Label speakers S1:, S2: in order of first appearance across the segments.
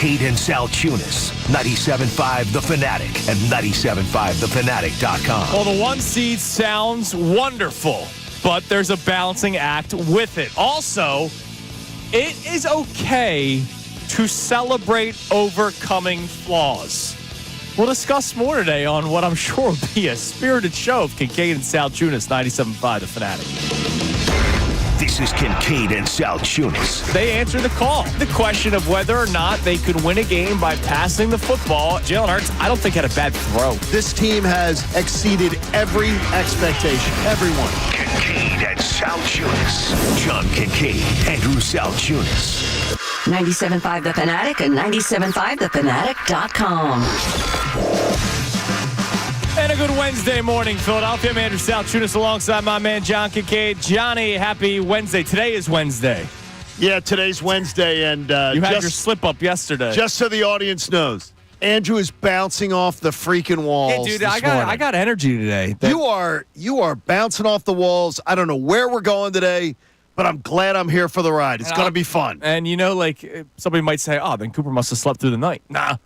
S1: Kincade Salciunas, 97.5 The Fanatic and 97.5thefanatic.com.
S2: Well, the 1 seed sounds wonderful, but there's a balancing act with it. Also, it is okay to celebrate overcoming flaws. We'll discuss more today on what I'm sure will be a spirited show of Kincade Salciunas, 97.5 The Fanatic.
S1: This is Kincade Salciunas.
S2: They answer the call. The question of whether or not they could win a game by passing the football. Jalen Hurts, I don't think, had a bad throw.
S3: This team has exceeded every expectation. Everyone.
S1: Kincade Salciunas. John Kincade, Andrew Salciunas.
S4: 97.5 The Fanatic and 97.5thefanatic.com.
S2: And a good Wednesday morning, Philadelphia. I'm Andrew Salciunas alongside my man, John Kincade. Johnny, happy Wednesday. Today is Wednesday.
S3: Yeah, today's Wednesday. And
S2: you had your slip-up yesterday.
S3: Just so the audience knows, Andrew is bouncing off the freaking walls.
S2: Hey, dude, I got energy today.
S3: You are bouncing off the walls. I don't know where we're going today, but I'm glad I'm here for the ride. It's going to be fun.
S2: And, like, somebody might say, oh, then Cooper must have slept through the night. Nah.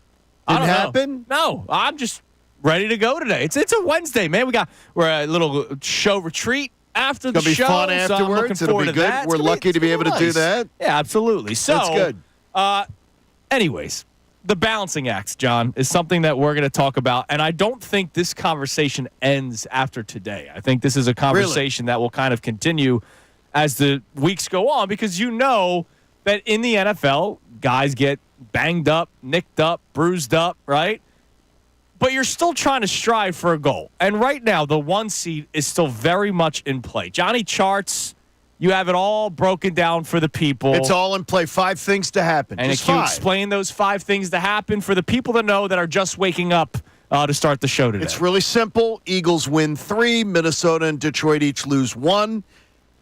S3: Didn't happen?
S2: No, I'm just ready to go today. It's a Wednesday, man. We're a little show retreat after the show.
S3: It'll be fun afterwards. It'll be good. We're lucky to be able to do that.
S2: Yeah, absolutely. So,
S3: that's good.
S2: Anyways, the balancing act, John, is something that we're going to talk about, and I don't think this conversation ends after today. I think this is a conversation that will kind of continue as the weeks go on, because you know that in the NFL, guys get banged up, nicked up, bruised up, right? But you're still trying to strive for a goal. And right now, the 1 seed is still very much in play. Johnny charts, you have it all broken down for the people.
S3: It's all in play. 5 things to happen.
S2: And if you explain those 5 things to happen for the people that know that are just waking up to start the show today.
S3: It's really simple. Eagles win 3. Minnesota and Detroit each lose 1.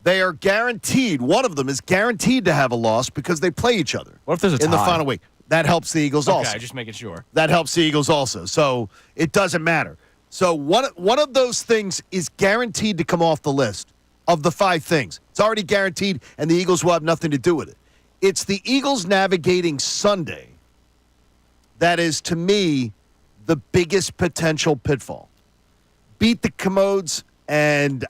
S3: They are guaranteed. One of them is guaranteed to have a loss because they play each other.
S2: What if there's a tie?
S3: In the final week? That helps the Eagles also.
S2: Okay, just making sure.
S3: That helps the Eagles also. So it doesn't matter. So one of those things is guaranteed to come off the list of the 5 things. It's already guaranteed, and the Eagles will have nothing to do with it. It's the Eagles navigating Sunday that is, to me, the biggest potential pitfall. Beat the Commodes, and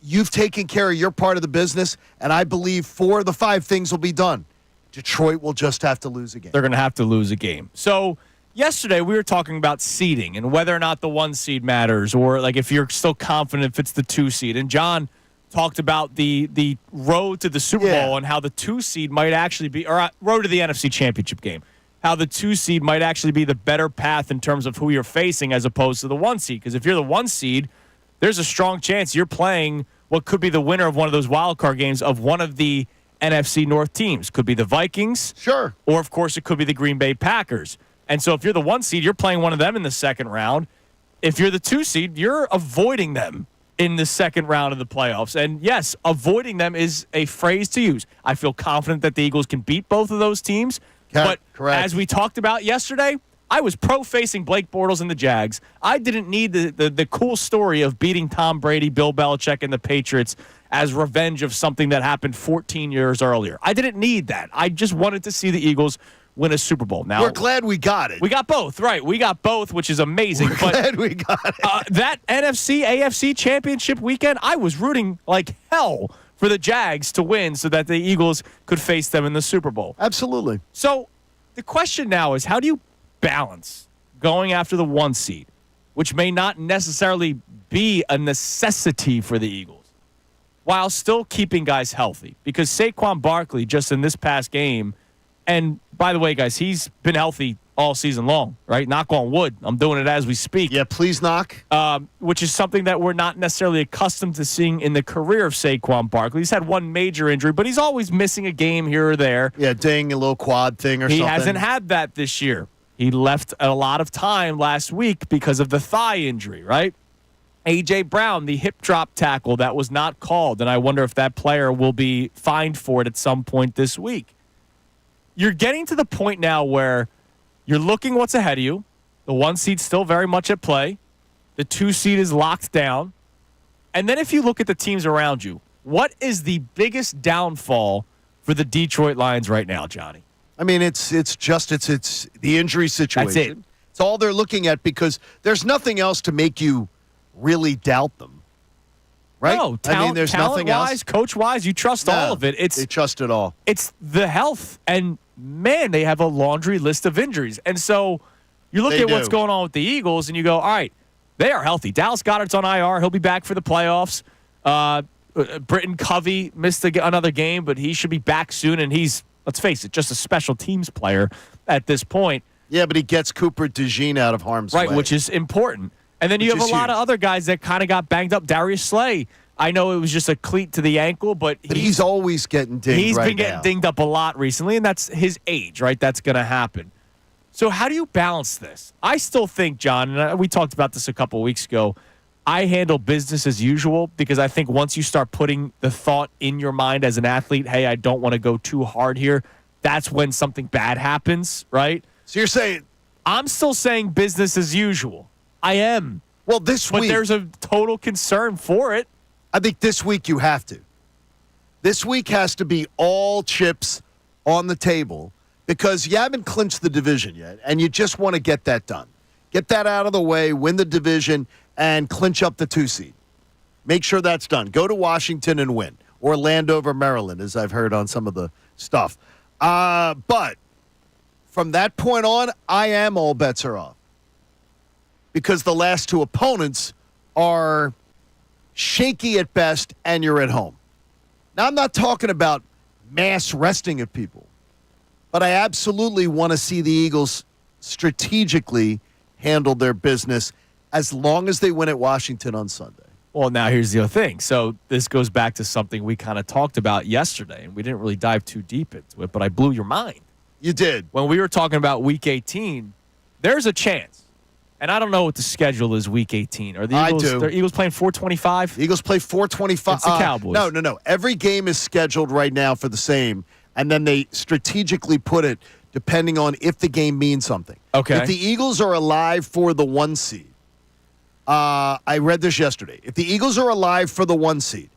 S3: you've taken care of your part of the business, and I believe 4 of the 5 things will be done. Detroit will just have to lose a game.
S2: They're going to have to lose a game. So yesterday we were talking about seeding and whether or not the 1 seed matters, or like if you're still confident if it's the 2 seed. And John talked about the road to the Super Bowl and how the 2 seed might actually be, or road to the NFC Championship game, how the 2 seed might actually be the better path in terms of who you're facing as opposed to the 1 seed. Because if you're the 1 seed, there's a strong chance you're playing what could be the winner of one of those wild card games of one of the NFC North teams. Could be the Vikings.
S3: Sure.
S2: Or, of course, it could be the Green Bay Packers. And so if you're the 1 seed, you're playing one of them in the second round. If you're the 2 seed, you're avoiding them in the second round of the playoffs. And, yes, avoiding them is a phrase to use. I feel confident that the Eagles can beat both of those teams. But
S3: correct.
S2: As we talked about yesterday, I was pro-facing Blake Bortles and the Jags. I didn't need the cool story of beating Tom Brady, Bill Belichick, and the Patriots as revenge of something that happened 14 years earlier. I didn't need that. I just wanted to see the Eagles win a Super Bowl. Now,
S3: we're glad we got it.
S2: We got both, right. We got both, which is amazing.
S3: We're glad we got it.
S2: That NFC, AFC championship weekend, I was rooting like hell for the Jags to win so that the Eagles could face them in the Super Bowl.
S3: Absolutely.
S2: So the question now is, how do you balance going after the 1 seed, which may not necessarily be a necessity for the Eagles, while still keeping guys healthy? Because Saquon Barkley, just in this past game, and by the way, guys, he's been healthy all season long, right? Knock on wood. I'm doing it as we speak.
S3: Yeah, please knock.
S2: Which is something that we're not necessarily accustomed to seeing in the career of Saquon Barkley. He's had 1 major injury, but he's always missing a game here or there.
S3: Yeah, dang, a little quad thing or something.
S2: He hasn't had that this year. He left a lot of time last week because of the thigh injury, right? A.J. Brown, the hip drop tackle that was not called, and I wonder if that player will be fined for it at some point this week. You're getting to the point now where you're looking what's ahead of you. The 1 seed's still very much at play. The 2 seed is locked down. And then if you look at the teams around you, what is the biggest downfall for the Detroit Lions right now, Johnny?
S3: I mean, it's the injury situation.
S2: That's it.
S3: It's all they're looking at because there's nothing else to make you really doubt them. Right?
S2: No,
S3: I mean, there's nothing else.
S2: Talent-wise, coach-wise, you trust
S3: No,
S2: all of it.
S3: they trust it all.
S2: It's the health. And, man, they have a laundry list of injuries. And so you look
S3: They
S2: at what's
S3: do.
S2: going on with the Eagles, and you go, all right, they are healthy. Dallas Goedert's on IR. He'll be back for the playoffs. Britton Covey missed another game, but he should be back soon. And he's, let's face it, just a special teams player at this point.
S3: Yeah, but he gets Cooper DeJean out of harm's way.
S2: Right, which is important. And then you
S3: Which
S2: have a
S3: is
S2: lot of
S3: huge.
S2: other guys that kind of got banged up. Darius Slay, I know it was just a cleat to the ankle, but
S3: he's always getting dinged
S2: he's
S3: right
S2: been getting
S3: now.
S2: dinged up a lot recently, and that's his age, right? That's going to happen. So how do you balance this? I still think, John, and we talked about this a couple of weeks ago, I handle business as usual because I think once you start putting the thought in your mind as an athlete, hey, I don't want to go too hard here, that's when something bad happens, right?
S3: So you're saying,
S2: I'm still saying business as usual. I am.
S3: well, this
S2: But
S3: week,
S2: there's a total concern for it.
S3: I think this week you have to. This week has to be all chips on the table because you haven't clinched the division yet, and you just want to get that done. Get that out of the way, win the division, and clinch up the 2 seed. Make sure that's done. Go to Washington and win. Or land over Maryland, as I've heard on some of the stuff. But from that point on, I am all bets are off. Because the last two opponents are shaky at best, and you're at home. Now, I'm not talking about mass resting of people, but I absolutely want to see the Eagles strategically handle their business as long as they win at Washington on Sunday.
S2: Well, now here's the other thing. So this goes back to something we kind of talked about yesterday, and we didn't really dive too deep into it, but I blew your mind.
S3: You did.
S2: When we were talking about Week 18, there's a chance, and I don't know what the schedule is Week 18. Are the Eagles,
S3: I do.
S2: Are Eagles playing 425?
S3: The Eagles play 425.
S2: It's the Cowboys.
S3: No. Every game is scheduled right now for the same, and then they strategically put it depending on if the game means something.
S2: Okay.
S3: If the Eagles are alive for the 1 seed, I read this yesterday. If the Eagles are alive for the 1 seed,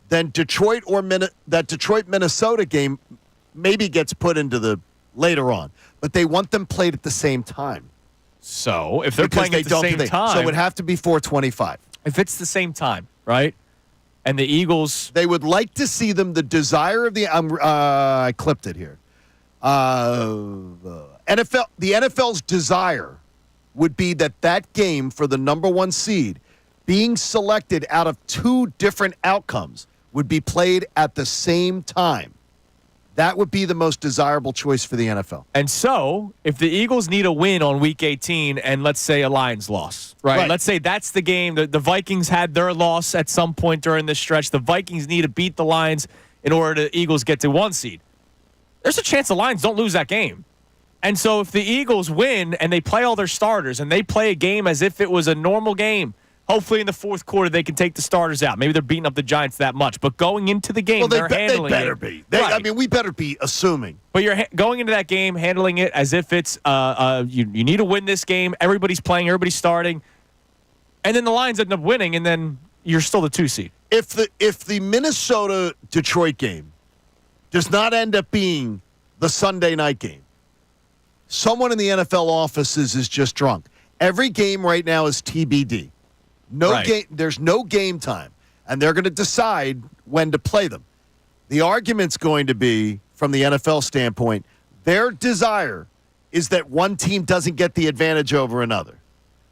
S3: then that Detroit-Minnesota game maybe gets put into the later on. But they want them played at the same time.
S2: So if they're
S3: Because
S2: playing at the same time,
S3: So it would have to be 425.
S2: if it's the same time, right? And the Eagles,
S3: They would like to see them. The desire of the I clipped it here. The NFL's desire would be that game for the number 1 seed being selected out of 2 different outcomes would be played at the same time. That would be the most desirable choice for the NFL.
S2: and so if the Eagles need a win on Week 18 and let's say a Lions loss, right? Let's say that's the game. The Vikings had their loss at some point during this stretch. The Vikings need to beat the Lions in order to Eagles get to 1 seed. There's a chance the Lions don't lose that game. And so if the Eagles win and they play all their starters and they play a game as if it was a normal game, hopefully in the fourth quarter they can take the starters out. Maybe they're beating up the Giants that much. But going into the game, they're handling
S3: they better
S2: it.
S3: be.
S2: Right.
S3: I mean, we better be assuming.
S2: But you're going into that game, handling it as if it's you need to win this game. Everybody's playing, everybody's starting. And then the Lions end up winning, and then you're still the 2 seed.
S3: If the Minnesota-Detroit game does not end up being the Sunday night game, someone in the NFL offices is just drunk. Every game right now is TBD. There's no game time, and they're going to decide when to play them. The argument's going to be, from the NFL standpoint, their desire is that one team doesn't get the advantage over another,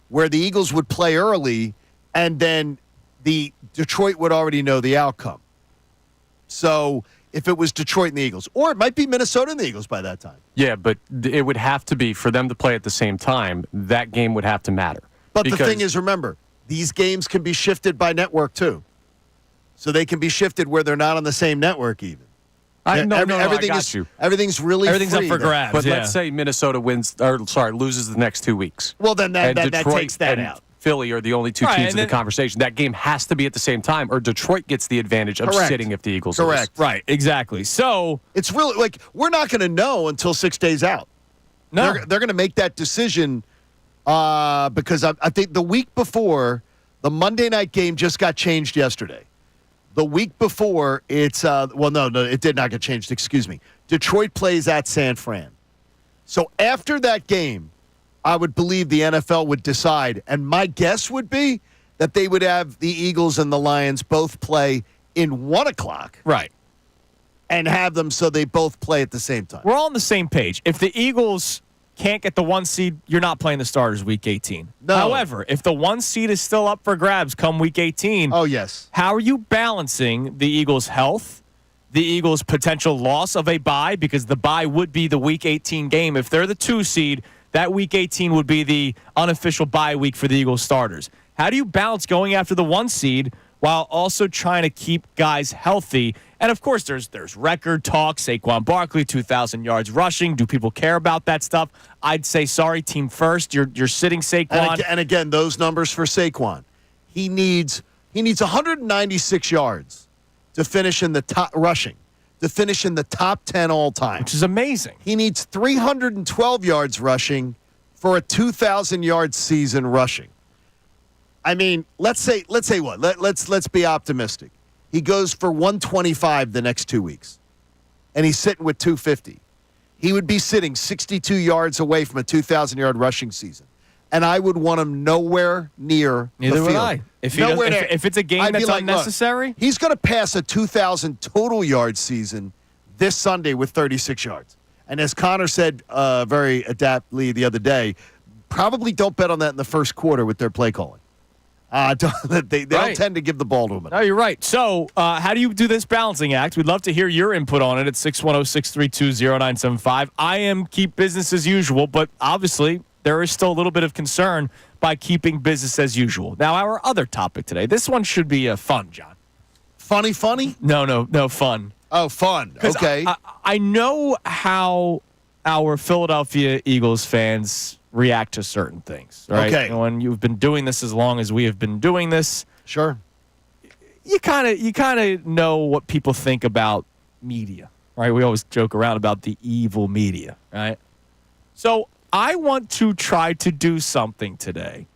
S3: where the Eagles would play early, and then the Detroit would already know the outcome. So if it was Detroit and the Eagles, or it might be Minnesota and the Eagles by that time.
S5: Yeah, but it would have to be, for them to play at the same time, that game would have to matter.
S3: But the thing is, remember, these games can be shifted by network too. So they can be shifted where they're not on the same network even.
S5: I got
S3: Everything's
S5: you.
S3: really
S2: Everything's up
S3: free
S2: for
S3: there.
S2: grabs.
S5: But
S2: yeah.
S5: let's say Minnesota loses the next 2 weeks.
S3: Well, then that
S5: And Detroit
S3: takes that
S5: and
S3: out.
S5: Philly are the only 2
S2: Right,
S5: teams
S2: and
S5: in the
S2: then-
S5: conversation. That game has to be at the same time, or Detroit gets the advantage of
S3: Correct.
S5: sitting if the Eagles lose.
S3: Correct.
S2: Right, exactly. So,
S3: It's really like we're not going to know until 6 days out.
S2: no.
S3: They're going to make that decision because I think the week before, the Monday night game just got changed yesterday. The week before, it's no, it did not get changed. Excuse me. Detroit plays at San Fran. So after that game, I would believe the NFL would decide, and my guess would be that they would have the Eagles and the Lions both play in 1 o'clock.
S2: Right.
S3: And have them so they both play at the same time.
S2: We're all on the same page. If the Eagles can't get the 1 seed, you're not playing the starters week 18.
S3: No.
S2: However, if the 1 seed is still up for grabs come week 18,
S3: Oh, yes.
S2: how are you balancing the Eagles' health, the Eagles' potential loss of a bye, because the bye would be the week 18 game. If they're the 2 seed, that week 18 would be the unofficial bye week for the Eagles starters. How do you balance going after the 1 seed while also trying to keep guys healthy? And, of course, there's record talk. Saquon Barkley, 2,000 yards rushing. Do people care about that stuff? I'd say, sorry, team first. You're sitting Saquon.
S3: And again, those numbers for Saquon. He needs 196 yards to finish in the top rushing, to finish in the top 10 all time.
S2: Which is amazing.
S3: He needs 312 yards rushing for a 2,000-yard season rushing. I mean, let's say what? Let's be optimistic. He goes for 125 the next 2 weeks, and he's sitting with 250. He would be sitting 62 yards away from a 2,000-yard rushing season, and I would want him nowhere near
S2: Neither
S3: the
S2: would
S3: field.
S2: I. If it's a game
S3: I'd be
S2: that's
S3: like,
S2: unnecessary,
S3: look, he's going to pass a 2,000 total yard season this Sunday with 36 yards. And as Connor said very adaptly the other day, probably don't bet on that in the first quarter with their play calling. They don't tend to give the ball to him.
S2: No, you're right. So how do you do this balancing act? We'd love to hear your input on it at 610-632-0975. I am keep business as usual, but obviously there is still a little bit of concern by keeping business as usual. Now, our other topic today, this one should be fun, John.
S3: Funny?
S2: No, fun.
S3: Oh, fun. Okay.
S2: I know how our Philadelphia Eagles fans react to certain things, right?
S3: Okay.
S2: And when you've been doing this as long as we have been doing this,
S3: Sure.
S2: you kind of know what people think about media, right? We always joke around about the evil media, right? So I want to try to do something today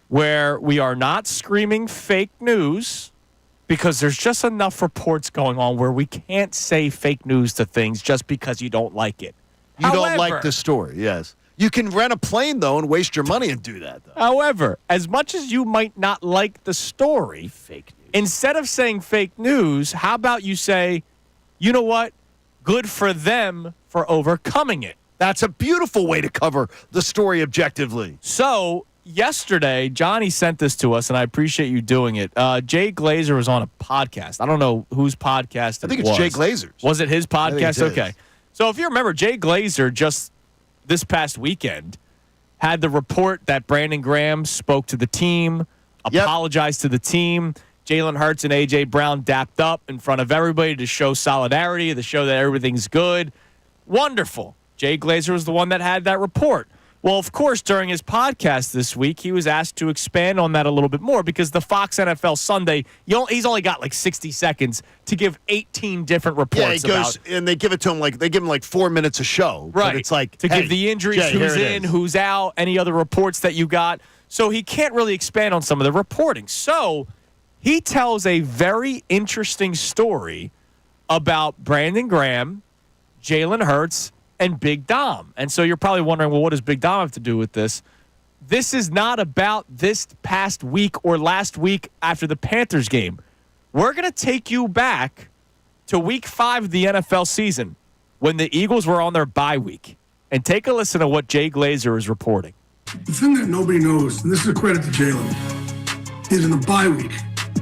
S2: where we are not screaming fake news, because there's just enough reports going on where we can't say fake news to things just because you don't like it.
S3: You don't like the story, yes. You can rent a plane, though, and waste your money and do that, though.
S2: However, as much as you might not like the story,
S3: Fake news.
S2: instead of saying fake news, how about you say, you know what? Good for them for overcoming it.
S3: That's a beautiful way to cover the story objectively.
S2: So yesterday, Johnny sent this to us, and I appreciate you doing it. Jay Glazer was on a podcast. I don't know whose podcast
S3: I think
S2: it
S3: it's
S2: was.
S3: Jay Glazer's.
S2: Was it his podcast?
S3: it is.
S2: Okay. So if you remember, Jay Glazer just this past weekend had the report that Brandon Graham spoke to the team, apologized to the team. Jalen Hurts and A.J. Brown dapped up in front of everybody to show solidarity, to show that everything's good. Wonderful. Jay Glazer was the one that had that report. Well, of course, during his podcast this week, he was asked to expand on that a little bit more because the Fox NFL Sunday, he's only got like 60 seconds to give 18 different reports.
S3: Yeah, he goes, and they give it to him they give him like 4 minutes a show.
S2: Right.
S3: But it's like,
S2: to give the injuries,
S3: Jay,
S2: who's
S3: here it
S2: in,
S3: is.
S2: who's out, any other reports that you got. So he can't really expand on some of the reporting. So he tells a very interesting story about Brandon Graham, Jalen Hurts, and Big Dom. And so you're probably wondering, well, what does Big Dom have to do with this? This is not about this past week or last week after the Panthers game. We're going to take you back to week 5 of the NFL season when the Eagles were on their bye week. And take a listen to what Jay Glazer is reporting.
S6: The thing that nobody knows, and this is a credit to Jalen, is in the bye week,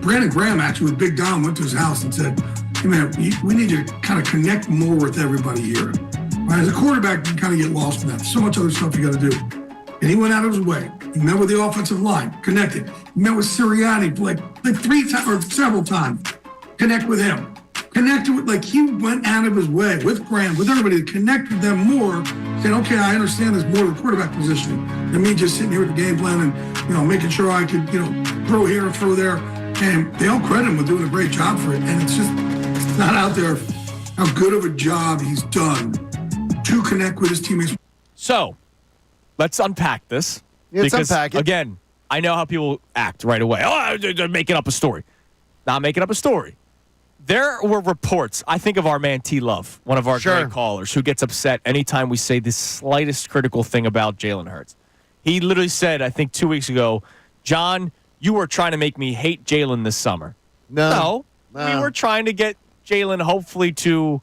S6: Brandon Graham actually with Big Dom went to his house and said, hey man, we need you to kind of connect more with everybody here. Right? As a quarterback, you kind of get lost in that. So much other stuff you got to do. And he went out of his way. He met with the offensive line, connected. He met with Sirianni like 3 times or several times. Connect with him. Connected with, he went out of his way with Graham, with everybody to connect with them more, saying, okay, I understand there's more to the quarterback position than me just sitting here with the game plan and, making sure I could, throw here and throw there. And they all credit him with doing a great job for it. And it's just not out there how good of a job he's done to connect with his teammates.
S2: So let's unpack this.
S3: Let's
S2: because,
S3: unpack it.
S2: Again, I know how people act right away. Oh, they're making up a story. Not making up a story. There were reports. I think of our man T. Love, one of our great callers, who gets upset anytime we say the slightest critical thing about Jalen Hurts. He literally said, I think 2 weeks ago, John, you were trying to make me hate Jalen this summer. No. We were trying to get Jalen hopefully to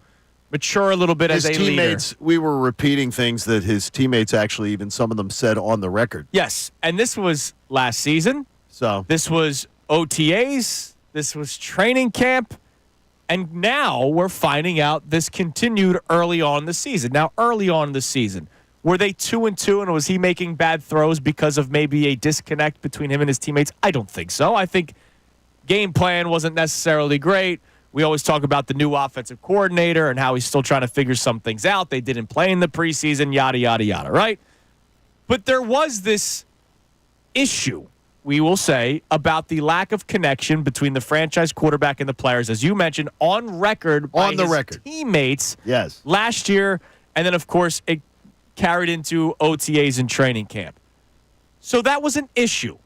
S2: mature a little bit as a leader.
S3: We were repeating things that his teammates actually, even some of them, said on the record.
S2: Yes, and this was last season.
S3: So
S2: this was OTAs. This was training camp. And now we're finding out this continued early on in the season. Now, early on in the season, were they 2-2, and was he making bad throws because of maybe a disconnect between him and his teammates? I don't think so. I think game plan wasn't necessarily great. We always talk about the new offensive coordinator and how he's still trying to figure some things out. They didn't play in the preseason, yada, yada, yada, right? But there was this issue, we will say, about the lack of connection between the franchise quarterback and the players, as you mentioned, on record by his teammates last year. And then, of course, it carried into OTAs and training camp. So that was an issue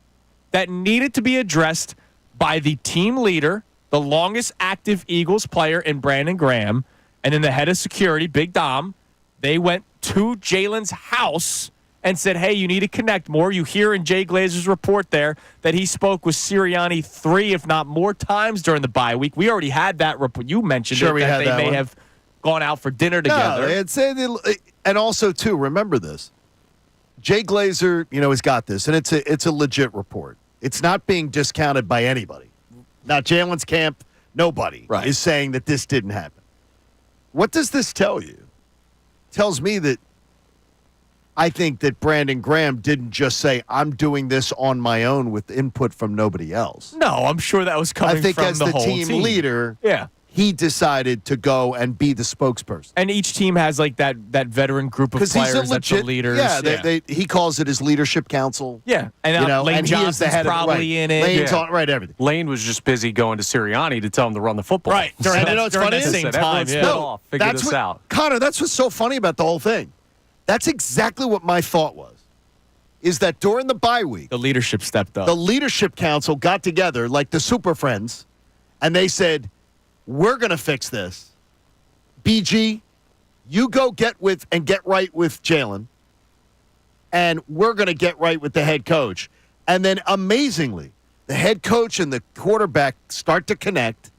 S2: that needed to be addressed by the team leader, the longest active Eagles player in Brandon Graham, and then the head of security, Big Dom. They went to Jalen's house and said, hey, you need to connect more. You hear in Jay Glazer's report there that he spoke with Sirianni 3, if not more times during the bye week. We already had that report. You mentioned that they may have gone out for dinner together.
S3: And also, too, remember this. Jay Glazer, has got this, and it's a legit report. It's not being discounted by anybody. Not Jalen's camp, nobody is saying that this didn't happen. What does this tell you? It tells me that I think that Brandon Graham didn't just say, I'm doing this on my own with input from nobody else.
S2: No, I'm sure that was coming from the whole team. I think as the team leader, he decided to go and be the spokesperson. And each team has like that veteran group of players that's the leaders.
S3: Yeah, he calls it his leadership council.
S2: Yeah, and Lane Johnson's probably in it.
S3: Lane's on everything.
S5: Lane was just busy going to Sirianni to tell him to run the football.
S2: Right. During that same time.
S5: Figure this out.
S3: Connor, that's what's so funny about the whole thing. That's exactly what my thought was, is that during the bye week,
S2: the leadership stepped up.
S3: The leadership council got together like the Super Friends, and they said, we're going to fix this. BG, you go get right with Jalen, and we're going to get right with the head coach. And then amazingly, the head coach and the quarterback start to connect,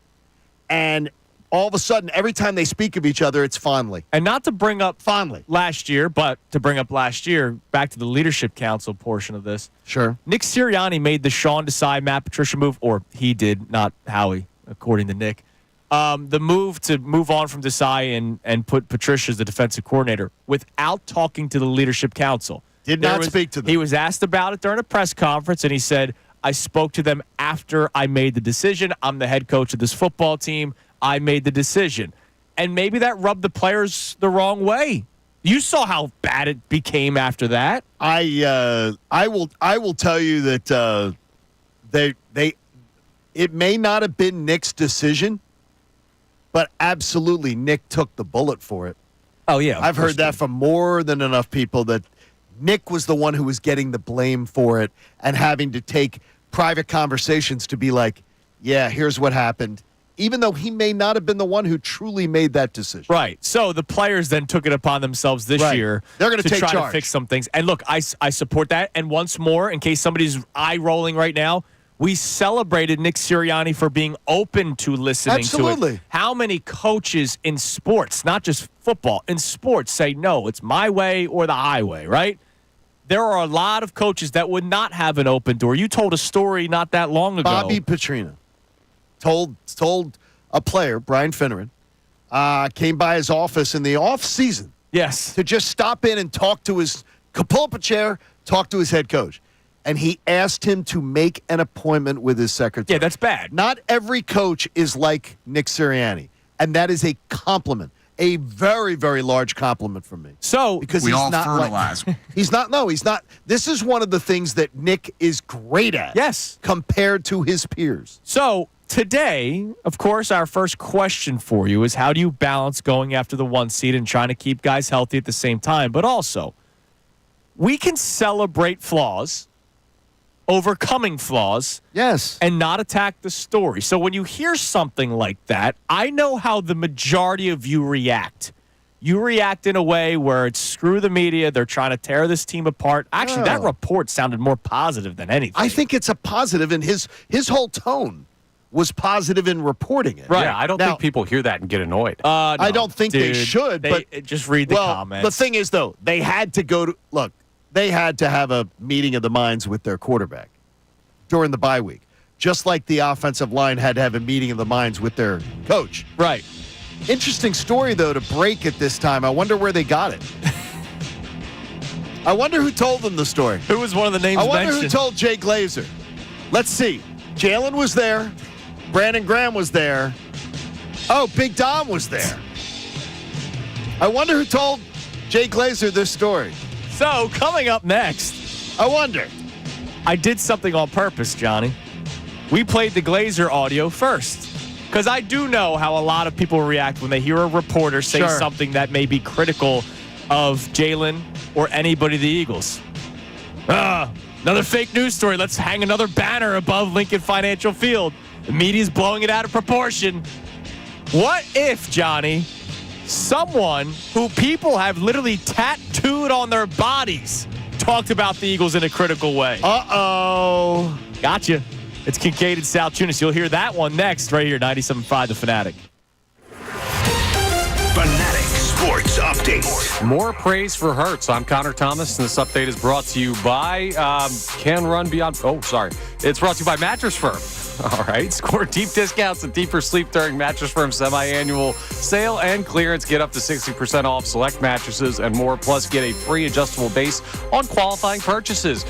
S3: and all of a sudden, every time they speak of each other, it's fondly.
S2: And not to bring up
S3: fondly
S2: last year, but to bring up last year, back to the leadership council portion of this.
S3: Sure.
S2: Nick Sirianni made the Sean Desai, Matt Patricia move, or he did, not Howie, according to Nick. The move to move on from Desai and put Patricia as the defensive coordinator without talking to the leadership council.
S3: Did not speak to them.
S2: He was asked about it during a press conference, and he said, I spoke to them after I made the decision. I'm the head coach of this football team. I made the decision. And maybe that rubbed the players the wrong way. You saw how bad it became after that.
S3: I will tell you that it may not have been Nick's decision, but absolutely Nick took the bullet for it.
S2: Oh, yeah.
S3: I've heard that from more than enough people that Nick was the one who was getting the blame for it and having to take private conversations to be like, yeah, here's what happened. Even though he may not have been the one who truly made that decision.
S2: Right. So the players then took it upon themselves this year.
S3: They're going to take
S2: try
S3: charge.
S2: To fix some things. And look, I support that. And once more, in case somebody's eye-rolling right now, we celebrated Nick Sirianni for being open to listening to it. How many coaches in sports, not just football, in sports say, no, it's my way or the highway, right? There are a lot of coaches that would not have an open door. You told a story not that long ago.
S3: Bobby Petrino told a player, Brian Finneran, came by his office in the offseason.
S2: Yes.
S3: To just stop in and talk to pull up a chair, talk to his head coach. And he asked him to make an appointment with his secretary.
S2: Yeah, that's bad.
S3: Not every coach is like Nick Sirianni. And that is a compliment. A very, very large compliment from me.
S2: So,
S3: because
S7: we
S3: he's
S7: all
S3: not
S7: fertilize.
S3: He's not. This is one of the things that Nick is great at.
S2: Yes.
S3: Compared to his peers.
S2: So, today, of course, our first question for you is how do you balance going after the 1 seed and trying to keep guys healthy at the same time? But also, we can celebrate flaws, overcoming flaws
S3: Yes.
S2: and not attack the story. So when you hear something like that, I know how the majority of you react. You react in a way where it's screw the media. They're trying to tear this team apart. Actually, that report sounded more positive than anything.
S3: I think it's a positive, and his whole tone was positive in reporting it.
S2: Right.
S5: Yeah, I don't think people hear that and get annoyed.
S2: No,
S3: I don't think they should, but
S2: just read the comments.
S3: The thing is, though, they had to they had to have a meeting of the minds with their quarterback during the bye week, just like the offensive line had to have a meeting of the minds with their coach.
S2: Right.
S3: Interesting story, though, to break at this time. I wonder where they got it. I wonder who told them the story.
S2: Who was one of the names
S3: I wonder
S2: mentioned?
S3: who told Jay Glazer. Let's see. Jalen was there. Brandon Graham was there. Oh, Big Dom was there. I wonder who told Jay Glazer this story.
S2: So, coming up next,
S3: I wonder.
S2: I did something on purpose, Johnny. We played the Glazer audio first. Because I do know how a lot of people react when they hear a reporter say something that may be critical of Jalen or anybody the Eagles. Another fake news story. Let's hang another banner above Lincoln Financial Field. The media's blowing it out of proportion. What if, Johnny, someone who people have literally tattooed on their bodies talked about the Eagles in a critical way?
S3: Uh-oh.
S2: Gotcha. It's Kincade Salciunas. You'll hear that one next right here, 97.5 The Fanatic.
S1: Fanatic Sports Update.
S5: More praise for Hurts. I'm Connor Thomas, and this update is brought to you by Can Run Beyond. Oh, sorry. It's brought to you by Mattress Firm. All right. Score deep discounts and deeper sleep during Mattress Firm's semi-annual sale and clearance. Get up to 60% off select mattresses and more. Plus, get a free adjustable base on qualifying purchases.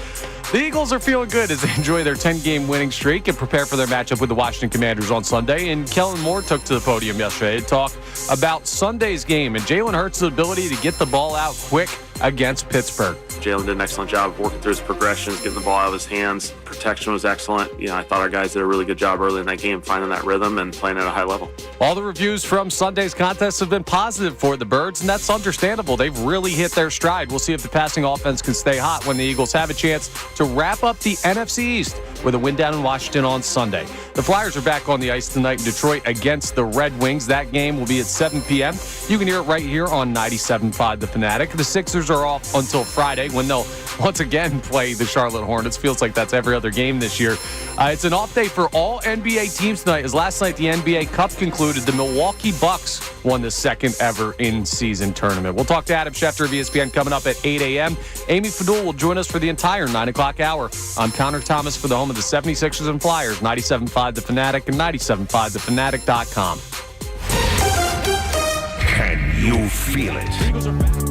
S5: The Eagles are feeling good as they enjoy their 10-game winning streak and prepare for their matchup with the Washington Commanders on Sunday. And Kellen Moore took to the podium yesterday to talk about Sunday's game and Jalen Hurts' ability to get the ball out quick against Pittsburgh.
S7: Jalen did an excellent job of working through his progressions, getting the ball out of his hands. Protection was excellent. I thought our guys did a really good job early in that game, finding that rhythm and playing at a high level.
S5: All the reviews from Sunday's contest have been positive for the Birds, and that's understandable. They've really hit their stride. We'll see if the passing offense can stay hot when the Eagles have a chance to wrap up the NFC East with a win down in Washington on Sunday. The Flyers are back on the ice tonight in Detroit against the Red Wings. That game will be at 7 p.m. You can hear it right here on 97.5 The Fanatic. The Sixers are off until Friday when they'll once again play the Charlotte Hornets. Feels like that's every other game this year. It's an off day for all NBA teams tonight, as last night the NBA Cup concluded. The Milwaukee Bucks won the second ever in-season tournament. We'll talk to Adam Schefter of ESPN coming up at 8 a.m. Amy Fadul will join us for the entire 9 o'clock hour. I'm Connor Thomas for the home of the 76ers and Flyers, 97.5 The Fanatic and 97.5thefanatic.com.
S1: Can you feel it?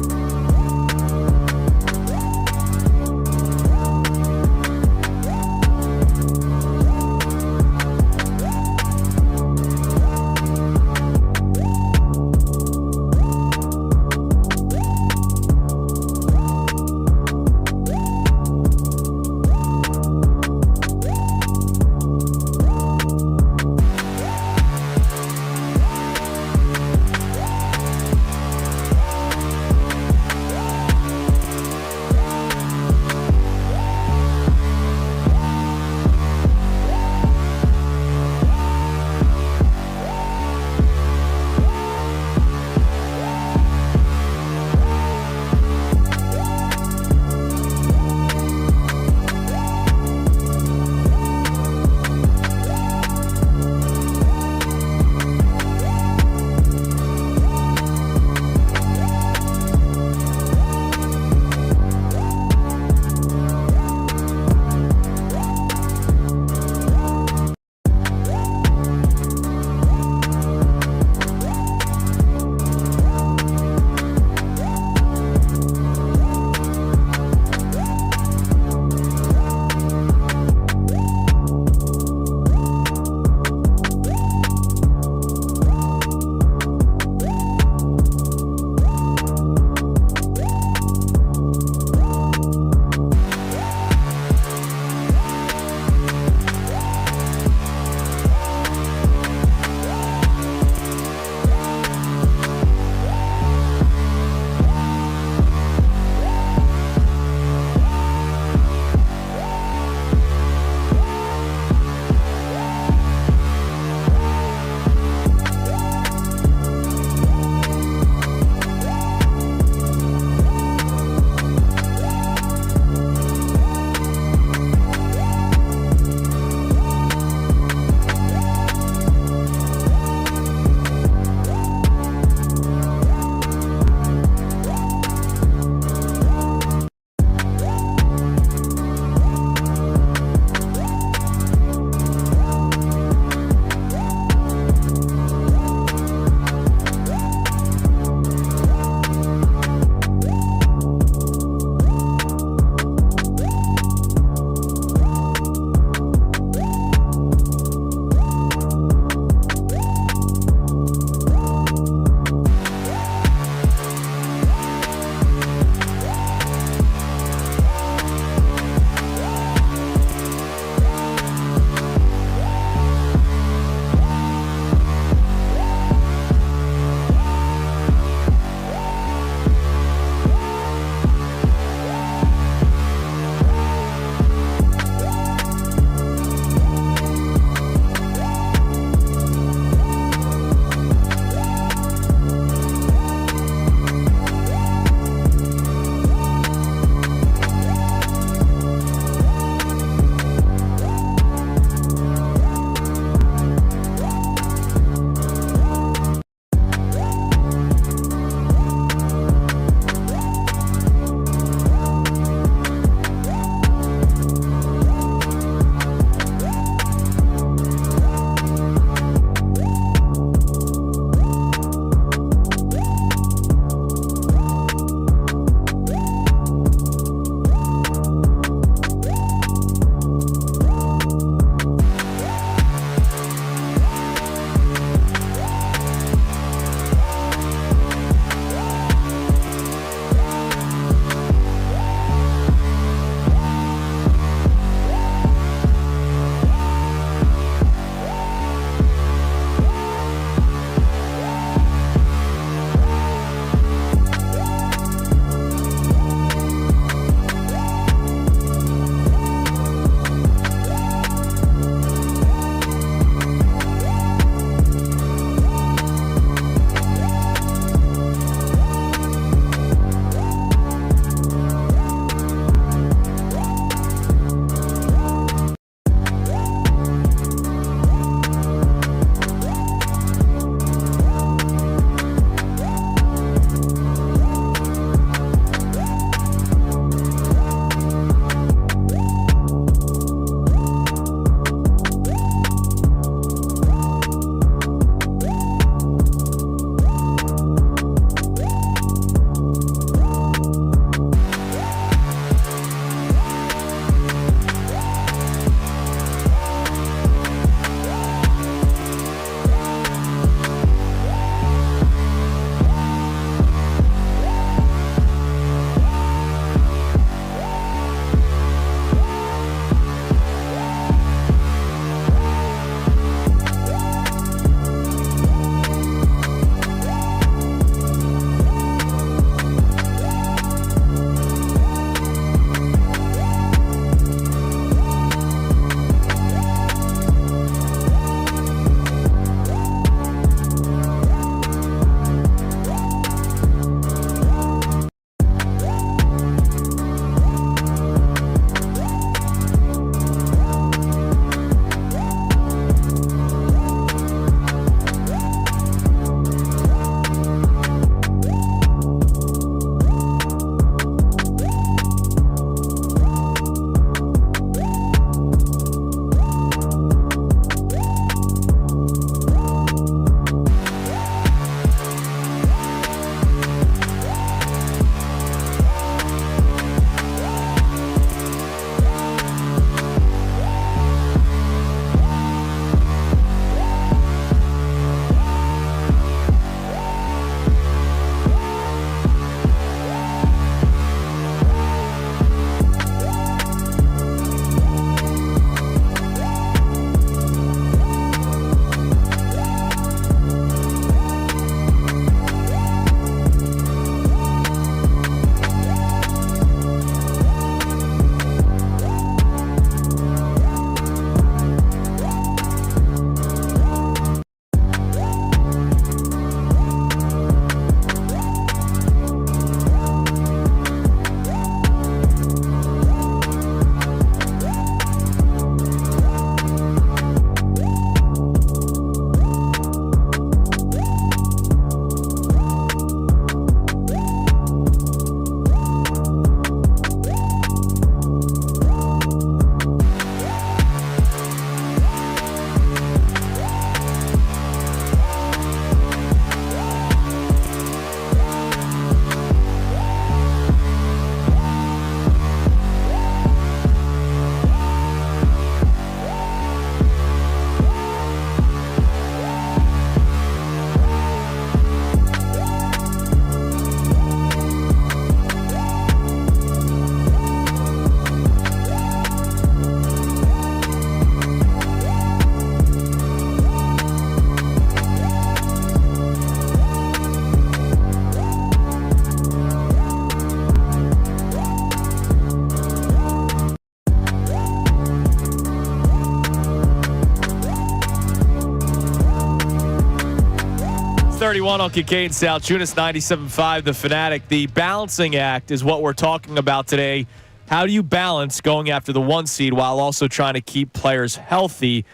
S2: 6:31 on Kincade Salciunas, 97.5 The Fanatic. The balancing act is what we're talking about today. How do you balance going after the 1 seed while also trying to keep players healthy?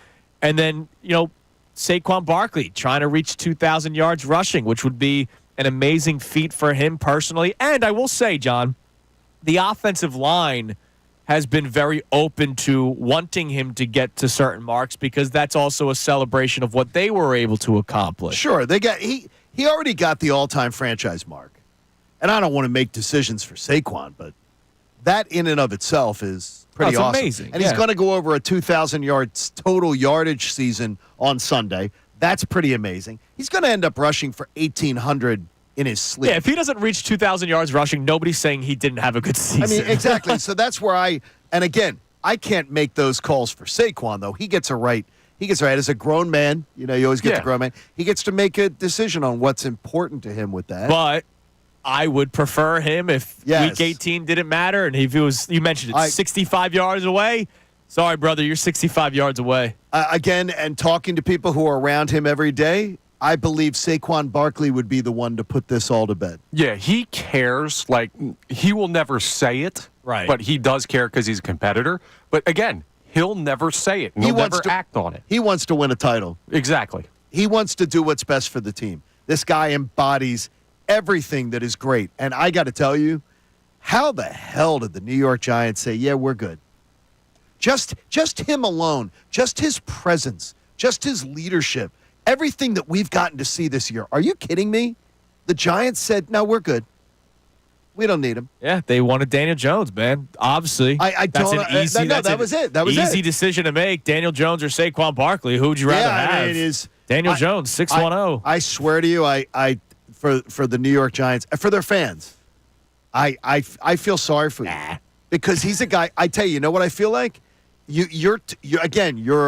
S2: And then, Saquon Barkley trying to reach 2,000 yards rushing, which would be an amazing feat for him personally. And I will say, John, the offensive line has been very open to wanting him to get to certain marks because that's also a celebration of what they were able to accomplish.
S3: Sure, he already got the all-time franchise mark. And I don't want to make decisions for Saquon, but that in and of itself is pretty awesome.
S2: Amazing.
S3: And he's going to go over a 2,000 yards total yardage season on Sunday. That's pretty amazing. He's going to end up rushing for 1,800 in his sleep.
S2: Yeah, if he doesn't reach 2,000 yards rushing, nobody's saying he didn't have a good season.
S3: I mean, exactly. So that's where and again, I can't make those calls for Saquon, though. He gets a right. As a grown man, you always get the grown man. He gets to make a decision on what's important to him with that.
S2: But I would prefer him if Week 18 didn't matter, and if it was, you mentioned it, 65 yards away. Sorry, brother, you're 65 yards away.
S3: Again, and talking to people who are around him every day, I believe Saquon Barkley would be the one to put this all to bed.
S5: Yeah, he cares. Like, he will never say it,
S2: right?
S5: But he does care because he's a competitor. But again, he'll never say it. He'll never act on it.
S3: He wants to win a title.
S5: Exactly.
S3: He wants to do what's best for the team. This guy embodies everything that is great. And I got to tell you, how the hell did the New York Giants say, yeah, we're good? Just him alone, just his presence, just his leadership. Everything that we've gotten to see this year. Are you kidding me? The Giants said, no, we're good. We don't need him.
S2: Yeah, they wanted Daniel Jones, man. Obviously.
S3: That's an easy
S2: decision to make. Daniel Jones or Saquon Barkley. Who would you rather have?
S3: I mean, it is.
S2: Daniel Jones, 610.
S3: I swear to you, for the New York Giants, for their fans, I feel sorry for you. Because he's a guy, I tell you, you know what I feel like? You're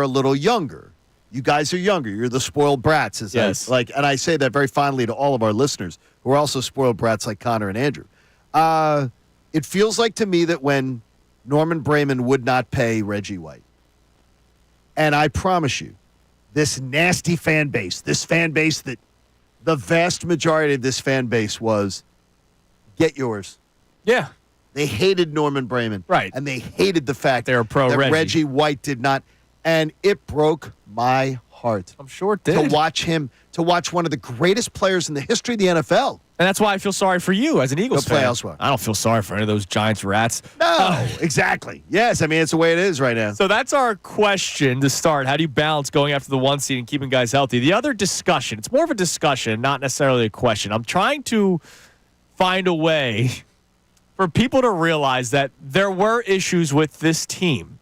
S3: a little younger. You guys are younger. You're the spoiled brats. And I say that very fondly to all of our listeners who are also spoiled brats like Connor and Andrew. It feels like to me that when Norman Brayman would not pay Reggie White, and I promise you, this nasty fan base, that the vast majority of this fan base was, get yours.
S2: Yeah.
S3: They hated Norman Brayman.
S2: Right.
S3: And they hated the fact
S2: they were pro
S3: that
S2: Reggie.
S3: Reggie White did not. And it broke my heart.
S2: I'm sure it did.
S3: To watch one of the greatest players in the history of the NFL.
S2: And that's why I feel sorry for you as an Eagles fan.
S3: Play elsewhere.
S2: I don't feel sorry for any of those Giants rats.
S3: No, exactly. Yes, I mean, it's the way it is right now.
S2: So that's our question to start. How do you balance going after the 1 seed and keeping guys healthy? The other discussion, it's more of a discussion, not necessarily a question. I'm trying to find a way for people to realize that there were issues with this team.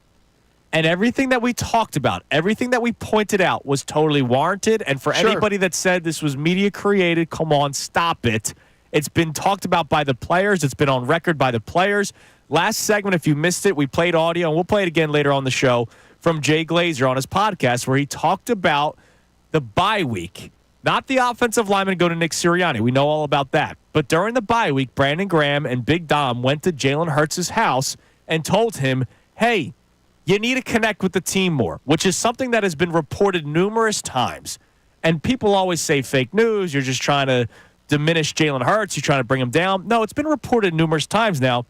S2: And everything that we talked about, everything that we pointed out was totally warranted. And for anybody that said this was media created, come on, stop it. It's been talked about by the players. It's been on record by the players. Last segment, if you missed it, we played audio, and we'll play it again later on the show, from Jay Glazer on his podcast where he talked about the bye week. Not the offensive lineman go to Nick Sirianni. We know all about that. But during the bye week, Brandon Graham and Big Dom went to Jalen Hurts' house and told him, hey, you need to connect with the team more, which is something that has been reported numerous times. And people always say fake news. You're just trying to diminish Jalen Hurts. You're trying to bring him down. No, it's been reported numerous times now.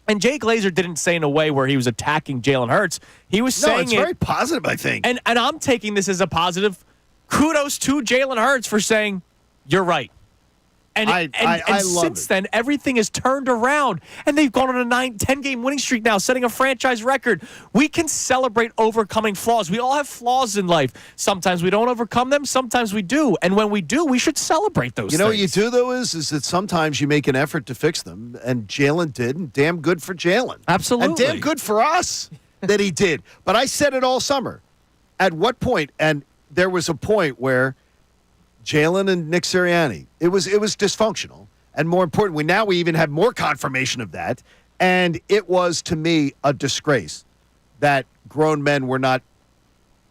S2: And Jay Glazer didn't say in a way where he was attacking Jalen Hurts. He was saying
S3: it's very positive, I think.
S2: And I'm taking this as a positive. Kudos to Jalen Hurts for saying, you're right. And
S3: I
S2: since then, everything has turned around, and they've gone on a 10-game winning streak now, setting a franchise record. We can celebrate overcoming flaws. We all have flaws in life. Sometimes we don't overcome them. Sometimes we do. And when we do, we should celebrate those things.
S3: You know what you do, though, is that sometimes you make an effort to fix them, and Jalen did, and damn good for Jalen.
S2: Absolutely.
S3: And damn good for us that he did. But I said it all summer. At what point, and there was a point where Jalen and Nick Sirianni, it was dysfunctional. And more importantly, now we even have more confirmation of that. And it was, to me, a disgrace that grown men were not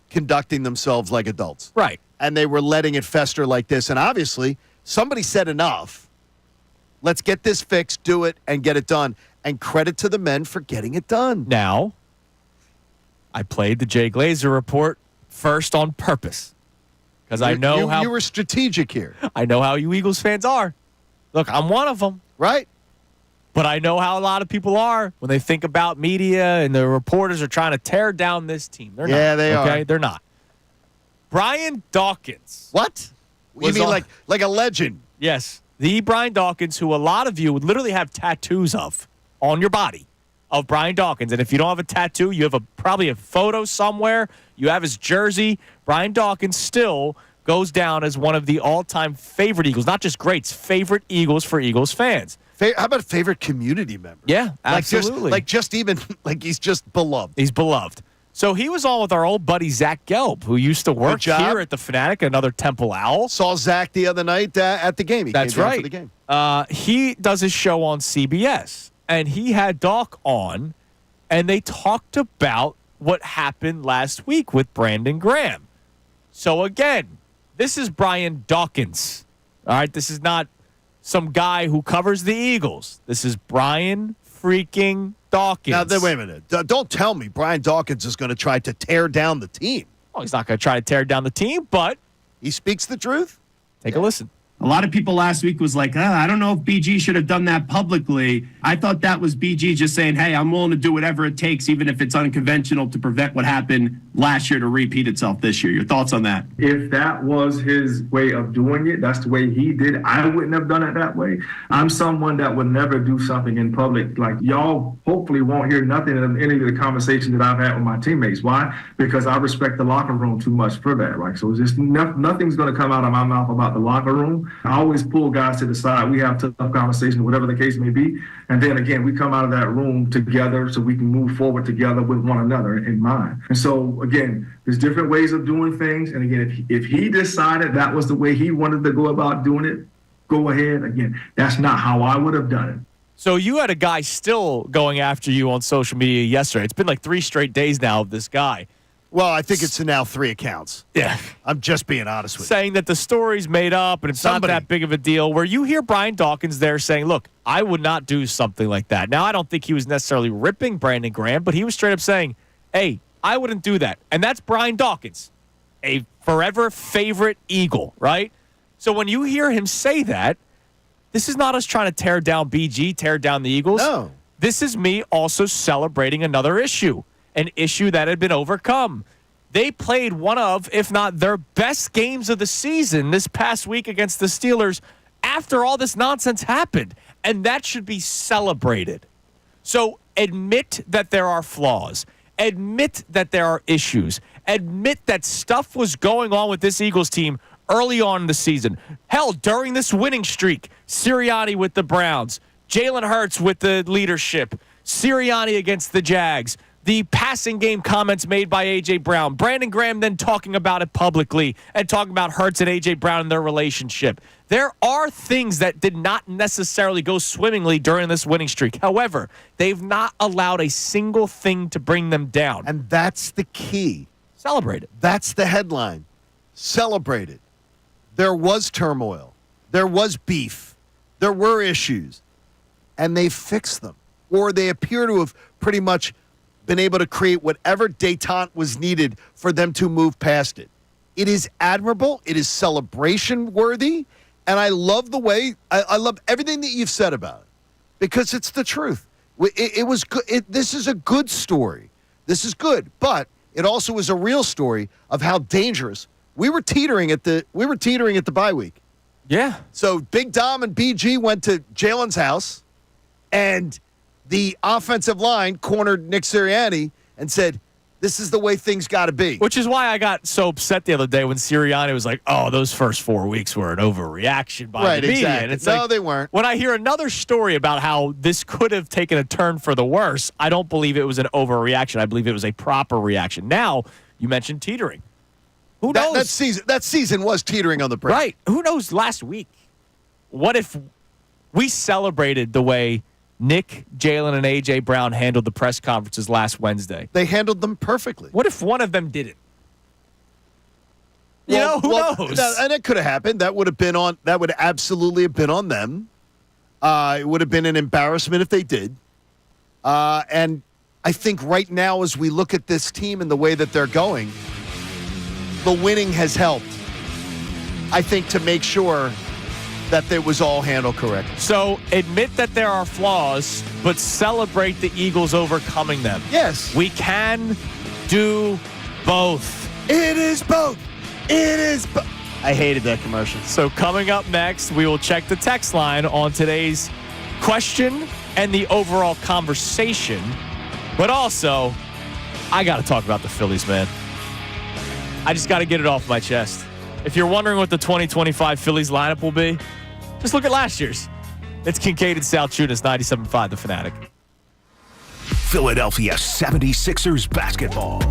S3: conducting themselves like adults.
S2: Right.
S3: And they were letting it fester like this. And obviously, somebody said enough. Let's get this fixed, do it, and get it done. And credit to the men for getting it done.
S2: Now, I played the Jay Glazer report first on purpose. because I know how
S3: you were strategic here,
S2: I know how you Eagles fans are. Look, I'm one of them,
S3: right?
S2: but I know how a lot of people are when they think about media and the reporters are trying to tear down this team. They're not.
S3: Yeah, they
S2: okay?
S3: are.
S2: They're not. Brian Dawkins.
S3: What? You
S2: Was
S3: mean
S2: on-
S3: like a legend?
S2: Yes, the Brian Dawkins, who a lot of you would literally have tattoos of on your body of Brian Dawkins. And if you don't have a tattoo, you have probably a photo somewhere. You have his jersey. Brian Dawkins still goes down as one of the all-time favorite Eagles, not just greats, favorite Eagles for Eagles fans.
S3: How about favorite community member?
S2: Yeah, absolutely.
S3: Like he's just beloved.
S2: He's beloved. So he was on with our old buddy Zach Gelb, who used to work here at the Fanatic, another Temple Owl.
S3: Saw Zach the other night at the game.
S2: That's
S3: came down
S2: right.
S3: For the game.
S2: He does his show on CBS, and he had Doc on, and they talked about what happened last week with Brandon Graham. So again, this is Brian Dawkins. All right, this is not some guy who covers the Eagles. This is Brian freaking Dawkins.
S3: Now, wait a minute. Don't tell me Brian Dawkins is going to try to tear down the team.
S2: Well, he's not going to try to tear down the team, but
S3: He speaks the truth.
S2: take a listen.
S8: A lot of people last week was like, I don't know if BG should have done that publicly. I thought that was BG just saying, hey, I'm willing to do whatever it takes, even if it's unconventional, to prevent what happened last year to repeat itself this year. Your thoughts on that?
S9: If that was his way of doing it, that's the way he did it. I wouldn't have done it that way. I'm someone that would never do something in public. Like, y'all hopefully won't hear nothing in any of the conversations that I've had with my teammates. Why? Because I respect the locker room too much for that, right? So it's just nothing's going to come out of my mouth about the locker room. I always pull guys to the side. We have tough conversations, whatever the case may be. And then again, we come out of that room together so we can move forward together with one another in mind. And so again, there's different ways of doing things. And again, if he decided that was the way he wanted to go about doing it, go ahead. Again, that's not how I would have done it.
S2: So you had a guy still going after you on social media yesterday. It's been like 3 straight days now of this guy.
S3: Well, I think it's now 3 accounts.
S2: Yeah.
S3: I'm just being honest with you.
S2: Saying that the story's made up and it's not that big of a deal, where you hear Brian Dawkins there saying, look, I would not do something like that. Now, I don't think he was necessarily ripping Brandon Graham, but he was straight up saying, hey, I wouldn't do that. And that's Brian Dawkins, a forever favorite Eagle, right? So when you hear him say that, this is not us trying to tear down BG, tear down the Eagles.
S3: No.
S2: This is me also celebrating another issue. An issue that had been overcome. They played one of, if not their best games of the season this past week against the Steelers after all this nonsense happened. And that should be celebrated. So admit that there are flaws. Admit that there are issues. Admit that stuff was going on with this Eagles team early on in the season. Hell, during this winning streak, Sirianni with the Browns, Jalen Hurts with the leadership, Sirianni against the Jags, the passing game comments made by A.J. Brown, Brandon Graham then talking about it publicly and talking about Hurts and A.J. Brown and their relationship. There are things that did not necessarily go swimmingly during this winning streak. However, they've not allowed a single thing to bring them down.
S3: And that's the key.
S2: Celebrate it.
S3: That's the headline. Celebrate it. There was turmoil. There was beef. There were issues. And they fixed them. Or they appear to have pretty much been able to create whatever detente was needed for them to move past it. It is admirable. It is celebration worthy. And I love the way, I love everything that you've said about it because it's the truth. It was good. This is a good story. This is good. But it also was a real story of how dangerous we were teetering at the bye week.
S2: Yeah.
S3: So Big Dom and BG went to Jalen's house and the offensive line cornered Nick Sirianni and said, this is the way things got to be.
S2: Which is why I got so upset the other day when Sirianni was like, oh, those first 4 weeks were an overreaction by the media.
S3: Exactly.
S2: And it's
S3: no,
S2: like,
S3: they weren't.
S2: When I hear another story about how this could have taken a turn for the worse, I don't believe it was an overreaction. I believe it was a proper reaction. Now, you mentioned teetering. Who knows?
S3: That season was teetering on the brink.
S2: Right. Who knows last week? What if we celebrated the way Nick, Jalen, and A.J. Brown handled the press conferences last Wednesday?
S3: They handled them perfectly.
S2: What if one of them didn't? Who knows?
S3: And it could have happened. That would absolutely have been on them. It would have been an embarrassment if they did. And I think right now, as we look at this team and the way that they're going, the winning has helped. I think, to make sure that it was all handled correctly.
S2: So admit that there are flaws, but celebrate the Eagles overcoming them.
S3: Yes.
S2: We can do both.
S3: It is both. It is both. I hated that commercial.
S2: So coming up next, we will check the text line on today's question and the overall conversation. But also, I got to talk about the Phillies, man. I just got to get it off my chest. If you're wondering what the 2025 Phillies lineup will be, just look at last year's. It's Kincade Salciunas, 97.5 The Fanatic.
S1: Philadelphia 76ers basketball.